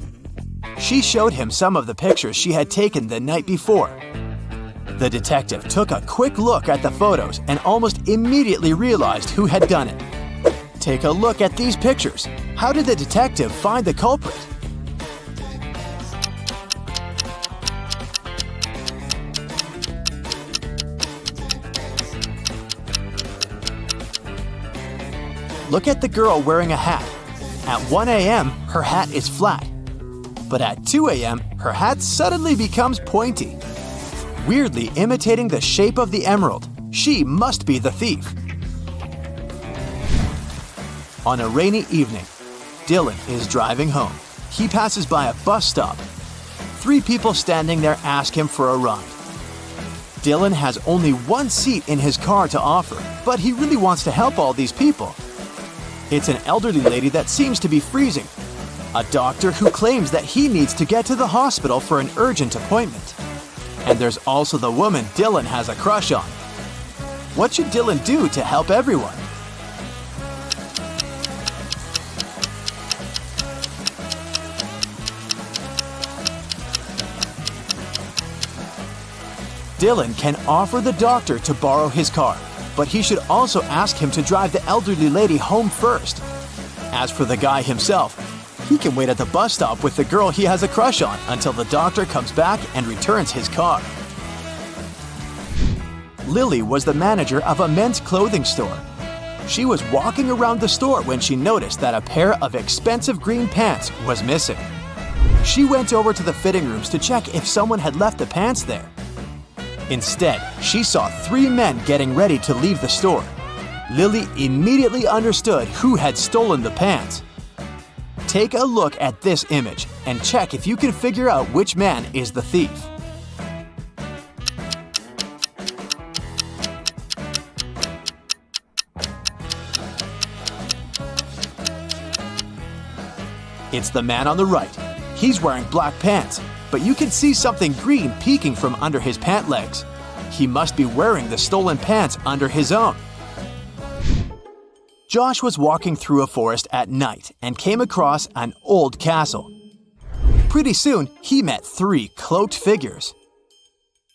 She showed him some of the pictures she had taken the night before. The detective took a quick look at the photos and almost immediately realized who had done it. Take a look at these pictures. How did the detective find the culprit? Look at the girl wearing a hat. At 1 a.m., her hat is flat. But at 2 a.m., her hat suddenly becomes pointy. Weirdly imitating the shape of the emerald, she must be the thief. On a rainy evening, Dylan is driving home. He passes by a bus stop. 3 people standing there ask him for a ride. Dylan has only one seat in his car to offer, but he really wants to help all these people. It's an elderly lady that seems to be freezing. a doctor who claims that he needs to get to the hospital for an urgent appointment. And there's also the woman Dylan has a crush on. What should Dylan do to help everyone? Dylan can offer the doctor to borrow his car, but he should also ask him to drive the elderly lady home first. As for the guy himself, he can wait at the bus stop with the girl he has a crush on until the doctor comes back and returns his car. Lily was the manager of a men's clothing store. She was walking around the store when she noticed that a pair of expensive green pants was missing. She went over to the fitting rooms to check if someone had left the pants there. Instead, she saw 3 men getting ready to leave the store. Lily immediately understood who had stolen the pants. Take a look at this image and check if you can figure out which man is the thief. It's the man on the right. He's wearing black pants, but you can see something green peeking from under his pant legs. He must be wearing the stolen pants under his own. Josh was walking through a forest at night and came across an old castle. Pretty soon, he met 3 cloaked figures.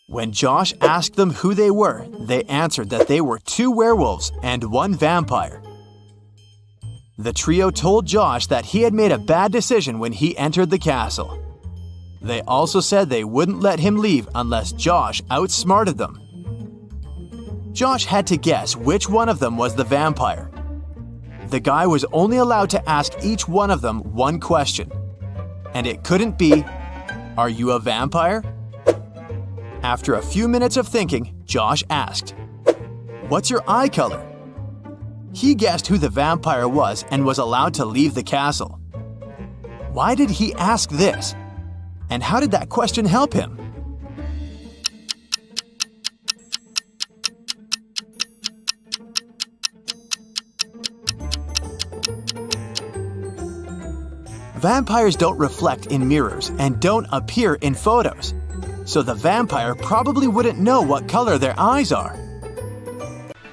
When Josh asked them who they were, they answered that they were 2 werewolves and 1 vampire. The trio told Josh that he had made a bad decision when he entered the castle. They also said they wouldn't let him leave unless Josh outsmarted them. Josh had to guess which one of them was the vampire. The guy was only allowed to ask each one of them 1 question. And it couldn't be, "Are you a vampire?" After a few minutes of thinking, Josh asked, "What's your eye color?" He guessed who the vampire was and was allowed to leave the castle. Why did he ask this? And how did that question help him? Vampires don't reflect in mirrors and don't appear in photos, so the vampire probably wouldn't know what color their eyes are.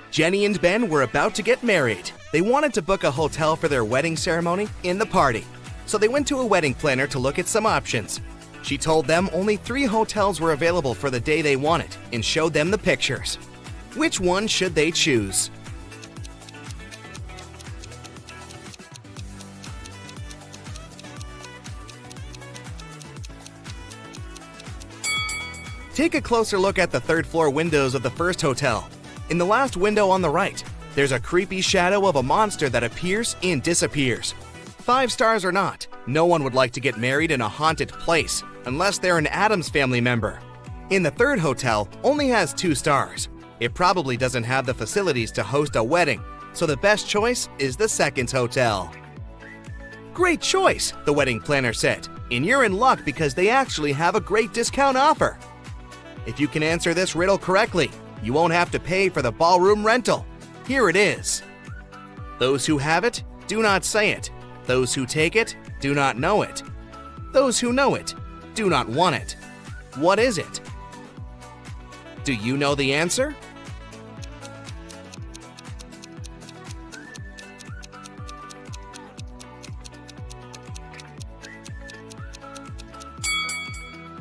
Jenny and Ben were about to get married. They wanted to book a hotel for their wedding ceremony in the party, so they went to a wedding planner to look at some options. She told them only 3 hotels were available for the day they wanted and showed them the pictures. Which one should they choose? Take a closer look at the 3rd floor windows of the first hotel. In the last window on the right, there's a creepy shadow of a monster that appears and disappears. 5 stars or not, no one would like to get married in a haunted place unless they're an Addams Family member. In the 3rd hotel, only has 2 stars. It probably doesn't have the facilities to host a wedding, so the best choice is the 2nd hotel. Great choice, the wedding planner said, and you're in luck because they actually have a great discount offer. If you can answer this riddle correctly, you won't have to pay for the ballroom rental. Here it is. Those who have it, do not say it. Those who take it, do not know it. Those who know it, do not want it. What is it? Do you know the answer?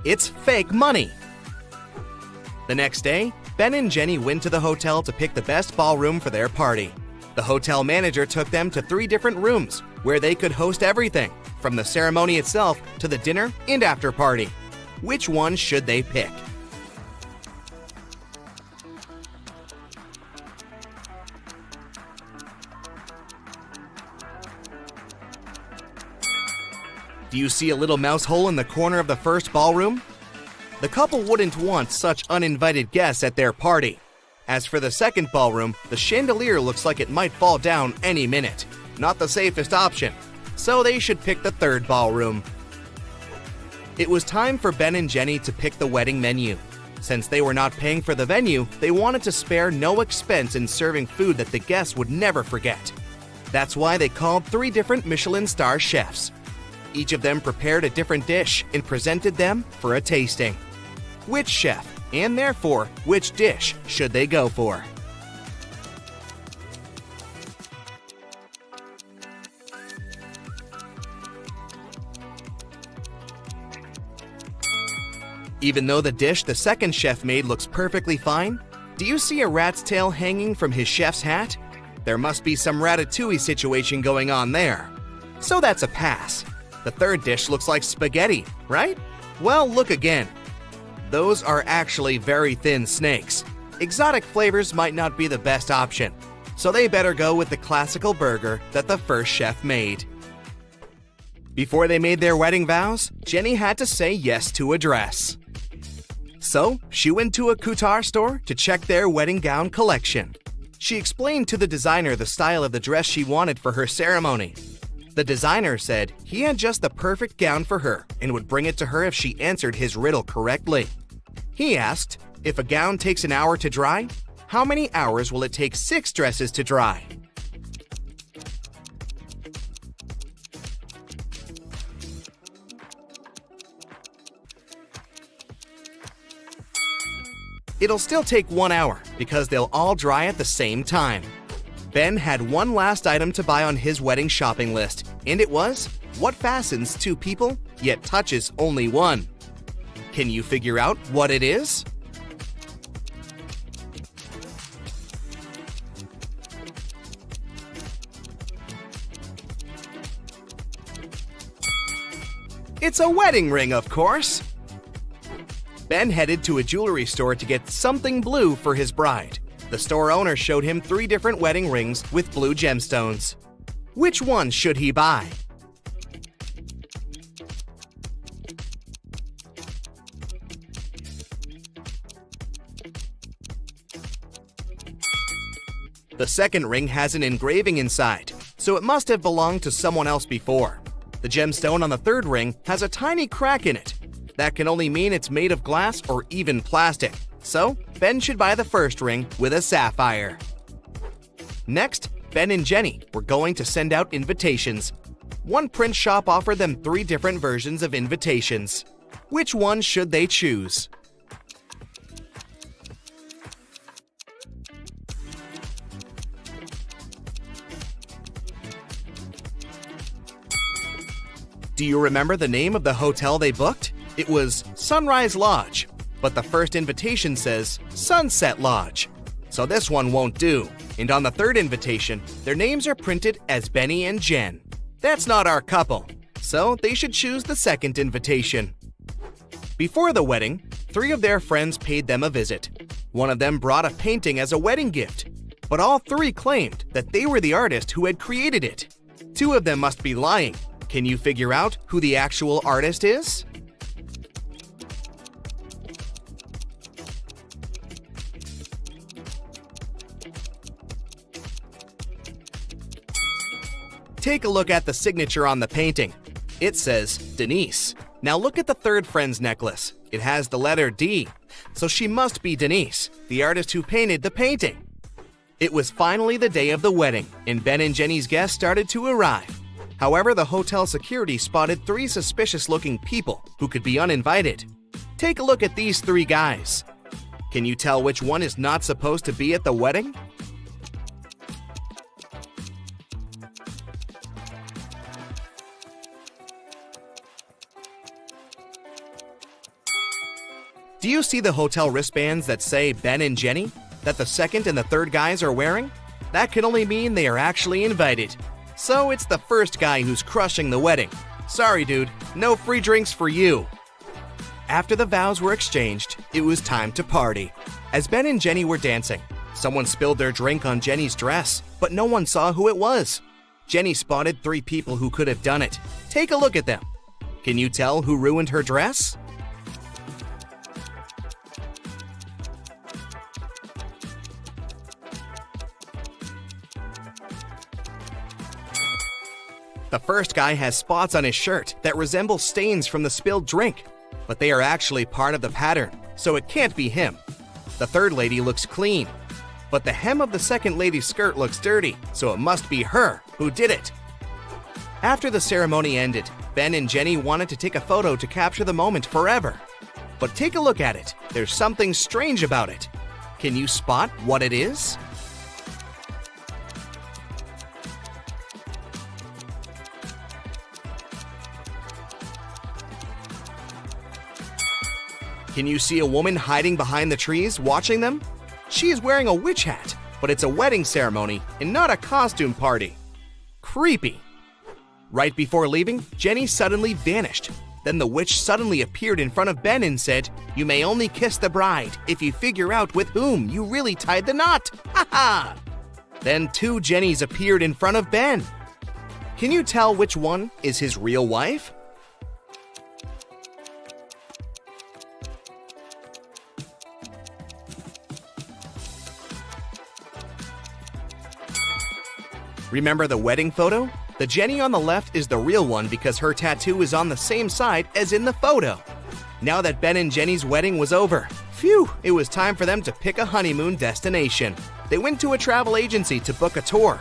It's fake money. The next day, Ben and Jenny went to the hotel to pick the best ballroom for their party. The hotel manager took them to 3 different rooms where they could host everything, from the ceremony itself to the dinner and after party. Which one should they pick? Do you see a little mouse hole in the corner of the first ballroom? The couple wouldn't want such uninvited guests at their party. As for the second ballroom, the chandelier looks like it might fall down any minute. Not the safest option, so they should pick the 3rd ballroom. It was time for Ben and Jenny to pick the wedding menu. Since they were not paying for the venue, they wanted to spare no expense in serving food that the guests would never forget. That's why they called 3 different Michelin star chefs. Each of them prepared a different dish and presented them for a tasting. Which chef, and therefore which dish, should they go for? Even though the dish the second chef made looks perfectly fine, do you see a rat's tail hanging from his chef's hat? There must be some ratatouille situation going on there. So that's a pass. The third dish looks like spaghetti, right? Well, look again. Those are actually very thin snakes. Exotic flavors might not be the best option, so they better go with the classical burger that the first chef made. Before they made their wedding vows, Jenny had to say yes to a dress. So, she went to a couture store to check their wedding gown collection. She explained to the designer the style of the dress she wanted for her ceremony. The designer said he had just the perfect gown for her and would bring it to her if she answered his riddle correctly. He asked, if a gown takes an hour to dry, how many hours will it take 6 dresses to dry? It'll still take 1 hour because they'll all dry at the same time. Ben had one last item to buy on his wedding shopping list, and it was what fastens 2 people yet touches only one. Can you figure out what it is? It's a wedding ring, of course. Ben headed to a jewelry store to get something blue for his bride. The store owner showed him 3 different wedding rings with blue gemstones. Which one should he buy? The second ring has an engraving inside, so it must have belonged to someone else before. The gemstone on the third ring has a tiny crack in it. That can only mean it's made of glass or even plastic. So, Ben should buy the first ring with a sapphire. Next, Ben and Jenny were going to send out invitations. One print shop offered them 3 different versions of invitations. Which one should they choose? Do you remember the name of the hotel they booked? It was Sunrise Lodge, but the first invitation says Sunset Lodge. So this one won't do. And on the third invitation, their names are printed as Benny and Jen. That's not our couple, so they should choose the second invitation. Before the wedding, 3 of their friends paid them a visit. One of them brought a painting as a wedding gift, but all 3 claimed that they were the artist who had created it. 2 of them must be lying. Can you figure out who the actual artist is? Take a look at the signature on the painting. It says Denise. Now look at the third friend's necklace. It has the letter D, so she must be Denise, the artist who painted the painting. It was finally the day of the wedding, and Ben and Jenny's guests started to arrive. However, the hotel security spotted 3 suspicious-looking people who could be uninvited. Take a look at these 3 guys. Can you tell which one is not supposed to be at the wedding? Do you see the hotel wristbands that say Ben and Jenny, that the second and the third guys are wearing? That can only mean they are actually invited. So it's the first guy who's crushing the wedding. Sorry, dude, no free drinks for you. After the vows were exchanged, it was time to party. As Ben and Jenny were dancing, someone spilled their drink on Jenny's dress, but no one saw who it was. Jenny spotted 3 people who could have done it. Take a look at them. Can you tell who ruined her dress? The first guy has spots on his shirt that resemble stains from the spilled drink, but they are actually part of the pattern, so it can't be him. The third lady looks clean, but the hem of the second lady's skirt looks dirty, so it must be her who did it. After the ceremony ended, Ben and Jenny wanted to take a photo to capture the moment forever. But take a look at it. There's something strange about it. Can you spot what it is? Can you see a woman hiding behind the trees watching them? She is wearing a witch hat, but it's a wedding ceremony and not a costume party. Creepy. Right before leaving, Jenny suddenly vanished. Then the witch suddenly appeared in front of Ben and said, "You may only kiss the bride if you figure out with whom you really tied the knot. Ha ha!" Then 2 Jennies appeared in front of Ben. Can you tell which one is his real wife? Remember the wedding photo? The Jenny on the left is the real one because her tattoo is on the same side as in the photo. Now that Ben and Jenny's wedding was over, phew, it was time for them to pick a honeymoon destination. They went to a travel agency to book a tour.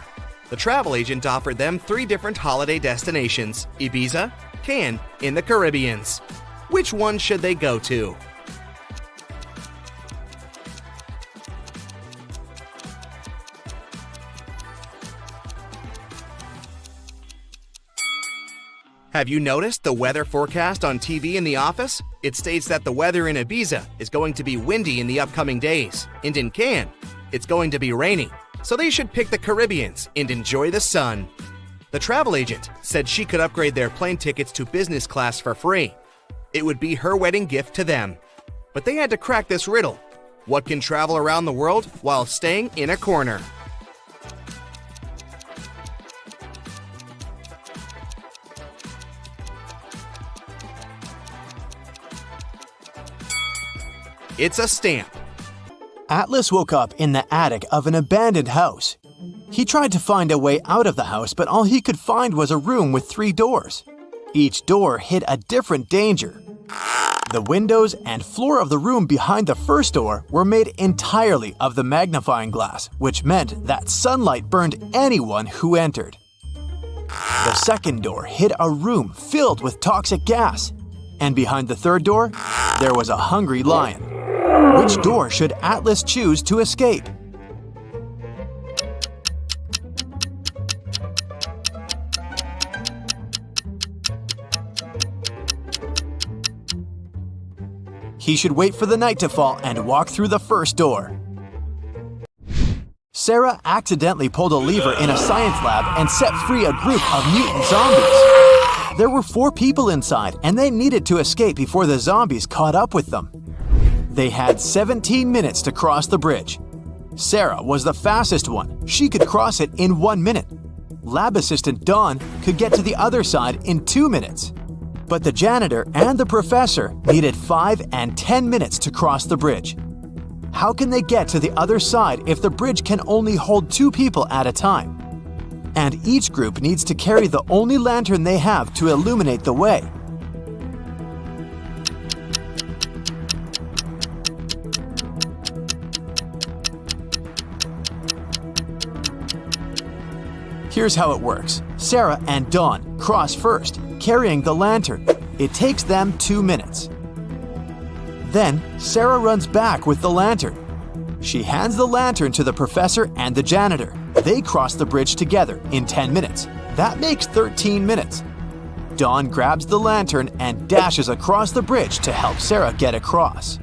The travel agent offered them 3 different holiday destinations: Ibiza, Cannes, in the Caribbean. Which one should they go to? Have you noticed the weather forecast on TV in the office? It states that the weather in Ibiza is going to be windy in the upcoming days, and in Cannes, it's going to be rainy. So they should pick the Caribbean and enjoy the sun. The travel agent said she could upgrade their plane tickets to business class for free. It would be her wedding gift to them. But they had to crack this riddle. What can travel around the world while staying in a corner? It's a stamp. Atlas woke up in the attic of an abandoned house. He tried to find a way out of the house, but all he could find was a room with 3 doors. Each door hid a different danger. The windows and floor of the room behind the first door were made entirely of the magnifying glass, which meant that sunlight burned anyone who entered. The second door hid a room filled with toxic gas. And behind the third door, there was a hungry lion. Which door should Atlas choose to escape? He should wait for the night to fall and walk through the first door. Sarah accidentally pulled a lever in a science lab and set free a group of mutant zombies. There were 4 people inside, and they needed to escape before the zombies caught up with them. They had 17 minutes to cross the bridge. Sarah was the fastest one. She could cross it in 1 minute. Lab assistant Dawn could get to the other side in 2 minutes. But the janitor and the professor needed 5 and 10 minutes to cross the bridge. How can they get to the other side if the bridge can only hold 2 people at a time? And each group needs to carry the only lantern they have to illuminate the way. Here's how it works. Sarah and Dawn cross first, carrying the lantern. It takes them 2 minutes. Then, Sarah runs back with the lantern. She hands the lantern to the professor and the janitor. They cross the bridge together in 10 minutes. That makes 13 minutes. Dawn grabs the lantern and dashes across the bridge to help Sarah get across.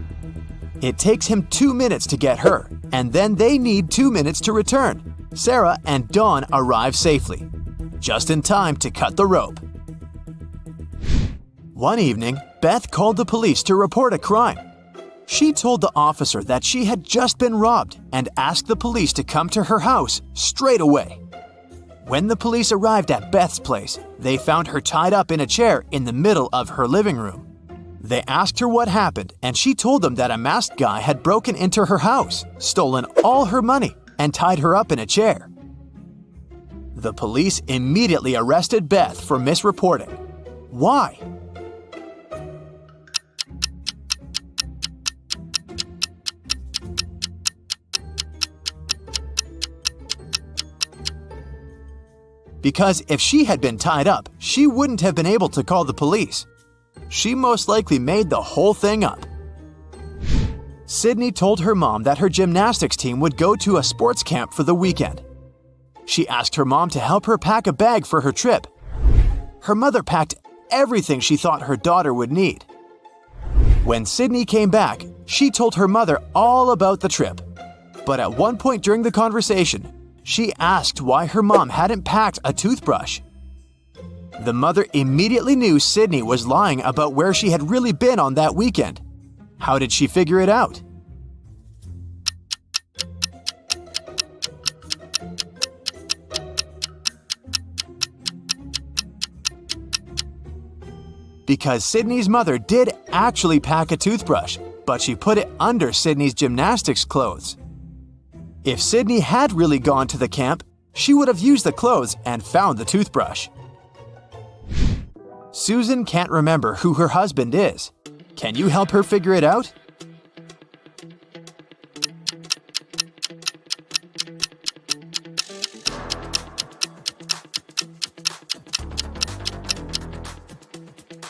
It takes him 2 minutes to get her, and then they need 2 minutes to return. Sarah and Dawn arrive safely, just in time to cut the rope. One evening, Beth called the police to report a crime. She told the officer that she had just been robbed and asked the police to come to her house straight away. When the police arrived at Beth's place, they found her tied up in a chair in the middle of her living room. They asked her what happened, and she told them that a masked guy had broken into her house, stolen all her money, and tied her up in a chair. The police immediately arrested Beth for misreporting. Why? because if she had been tied up, she wouldn't have been able to call the police. She most likely made the whole thing up. Sydney told her mom that her gymnastics team would go to a sports camp for the weekend. She asked her mom to help her pack a bag for her trip. Her mother packed everything she thought her daughter would need. When Sydney came back, she told her mother all about the trip. But at one point during the conversation, she asked why her mom hadn't packed a toothbrush. The mother immediately knew Sydney was lying about where she had really been on that weekend. How did she figure it out? Because Sydney's mother did actually pack a toothbrush, but she put it under Sydney's gymnastics clothes. If Sydney had really gone to the camp, she would have used the clothes and found the toothbrush. Susan can't remember who her husband is. Can you help her figure it out?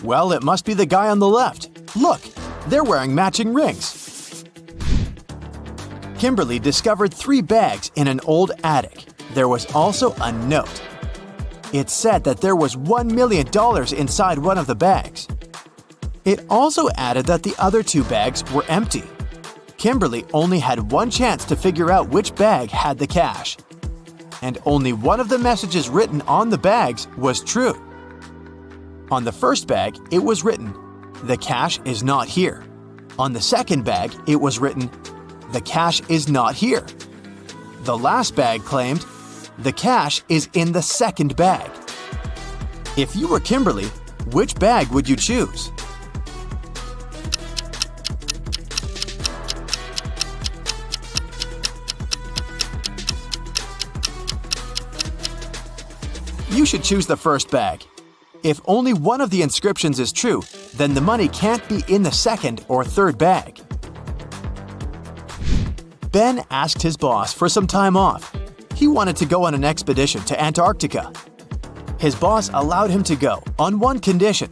Well, it must be the guy on the left. Look, they're wearing matching rings. Kimberly discovered 3 bags in an old attic. There was also a note. It said that there was $1 million inside one of the bags. It also added that the other 2 bags were empty. Kimberly only had one chance to figure out which bag had the cash. And only one of the messages written on the bags was true. On the first bag, it was written, "The cash is not here." On the second bag, it was written, "The cash is not here." The last bag claimed, "The cash is in the second bag." If you were Kimberly, which bag would you choose? You should choose the first bag. If only one of the inscriptions is true, then the money can't be in the second or third bag. Ben asked his boss for some time off. He wanted to go on an expedition to Antarctica. His boss allowed him to go on one condition.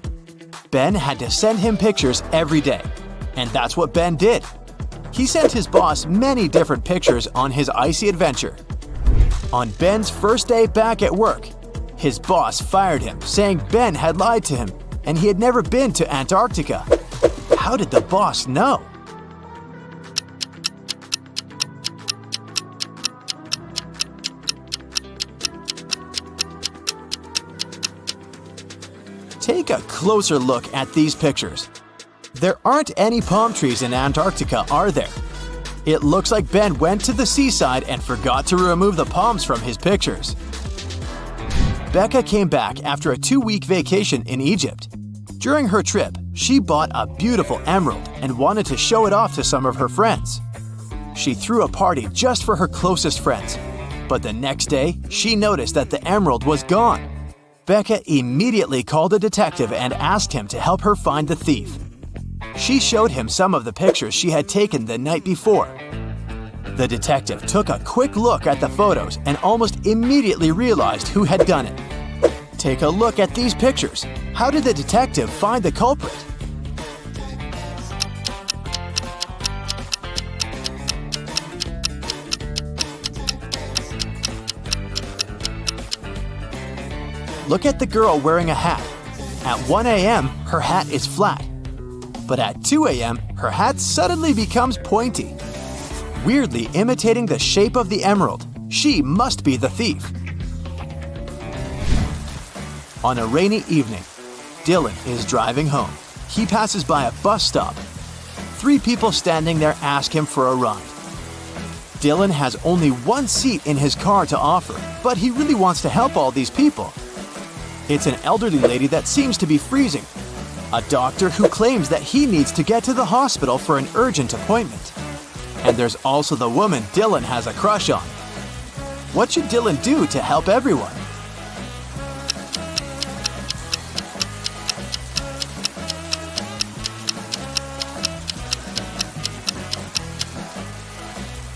Ben had to send him pictures every day, and that's what Ben did. He sent his boss many different pictures on his icy adventure. On Ben's first day back at work, his boss fired him, saying Ben had lied to him and he had never been to Antarctica. How did the boss know? Take a closer look at these pictures. There aren't any palm trees in Antarctica, are there? It looks like Ben went to the seaside and forgot to remove the palms from his pictures. Becca came back after a 2-week vacation in Egypt. During her trip, she bought a beautiful emerald and wanted to show it off to some of her friends. She threw a party just for her closest friends, but the next day, she noticed that the emerald was gone. Becca immediately called a detective and asked him to help her find the thief. She showed him some of the pictures she had taken the night before. The detective took a quick look at the photos and almost immediately realized who had done it. Take a look at these pictures. How did the detective find the culprit? Look at the girl wearing a hat. At 1 a.m., her hat is flat. But at 2 a.m., her hat suddenly becomes pointy. Weirdly imitating the shape of the emerald, she must be the thief. On a rainy evening, Dylan is driving home. He passes by a bus stop. 3 people standing there ask him for a ride. Dylan has only one seat in his car to offer, but he really wants to help all these people. It's an elderly lady that seems to be freezing, a doctor who claims that he needs to get to the hospital for an urgent appointment. And there's also the woman Dylan has a crush on. What should Dylan do to help everyone?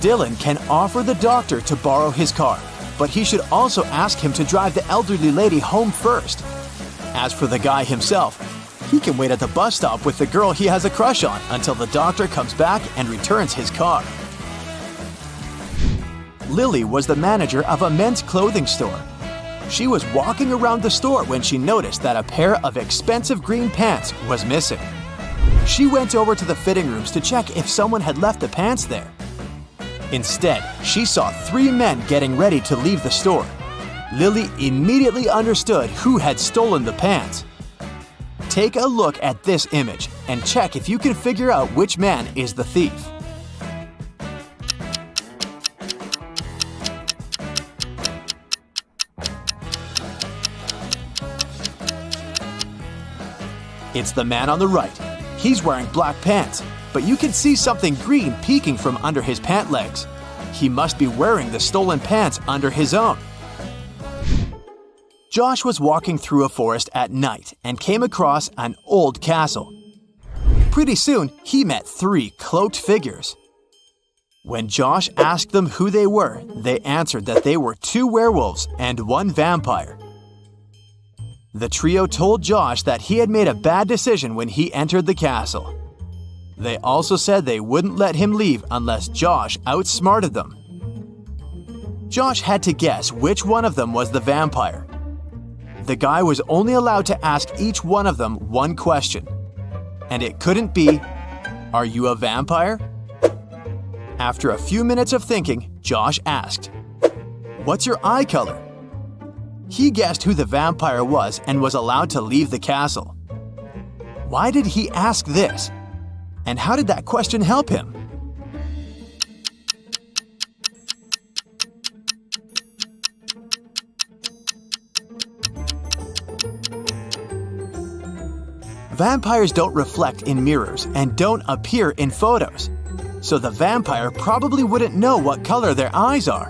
Dylan can offer the doctor to borrow his car, but he should also ask him to drive the elderly lady home first. As for the guy himself, he can wait at the bus stop with the girl he has a crush on until the doctor comes back and returns his car. Lily was the manager of a men's clothing store. She was walking around the store when she noticed that a pair of expensive green pants was missing. She went over to the fitting rooms to check if someone had left the pants there. Instead, she saw 3 men getting ready to leave the store. Lily immediately understood who had stolen the pants. Take a look at this image and check if you can figure out which man is the thief. It's the man on the right. He's wearing black pants, but you can see something green peeking from under his pant legs. He must be wearing the stolen pants under his own. Josh was walking through a forest at night and came across an old castle. Pretty soon, he met 3 cloaked figures. When Josh asked them who they were, they answered that they were 2 werewolves and 1 vampire. The trio told Josh that he had made a bad decision when he entered the castle. They also said they wouldn't let him leave unless Josh outsmarted them. Josh had to guess which one of them was the vampire. The guy was only allowed to ask each one of them 1 question. And it couldn't be, "Are you a vampire?" After a few minutes of thinking, Josh asked, "What's your eye color?" He guessed who the vampire was and was allowed to leave the castle. Why did he ask this? And how did that question help him? Vampires don't reflect in mirrors and don't appear in photos. So the vampire probably wouldn't know what color their eyes are.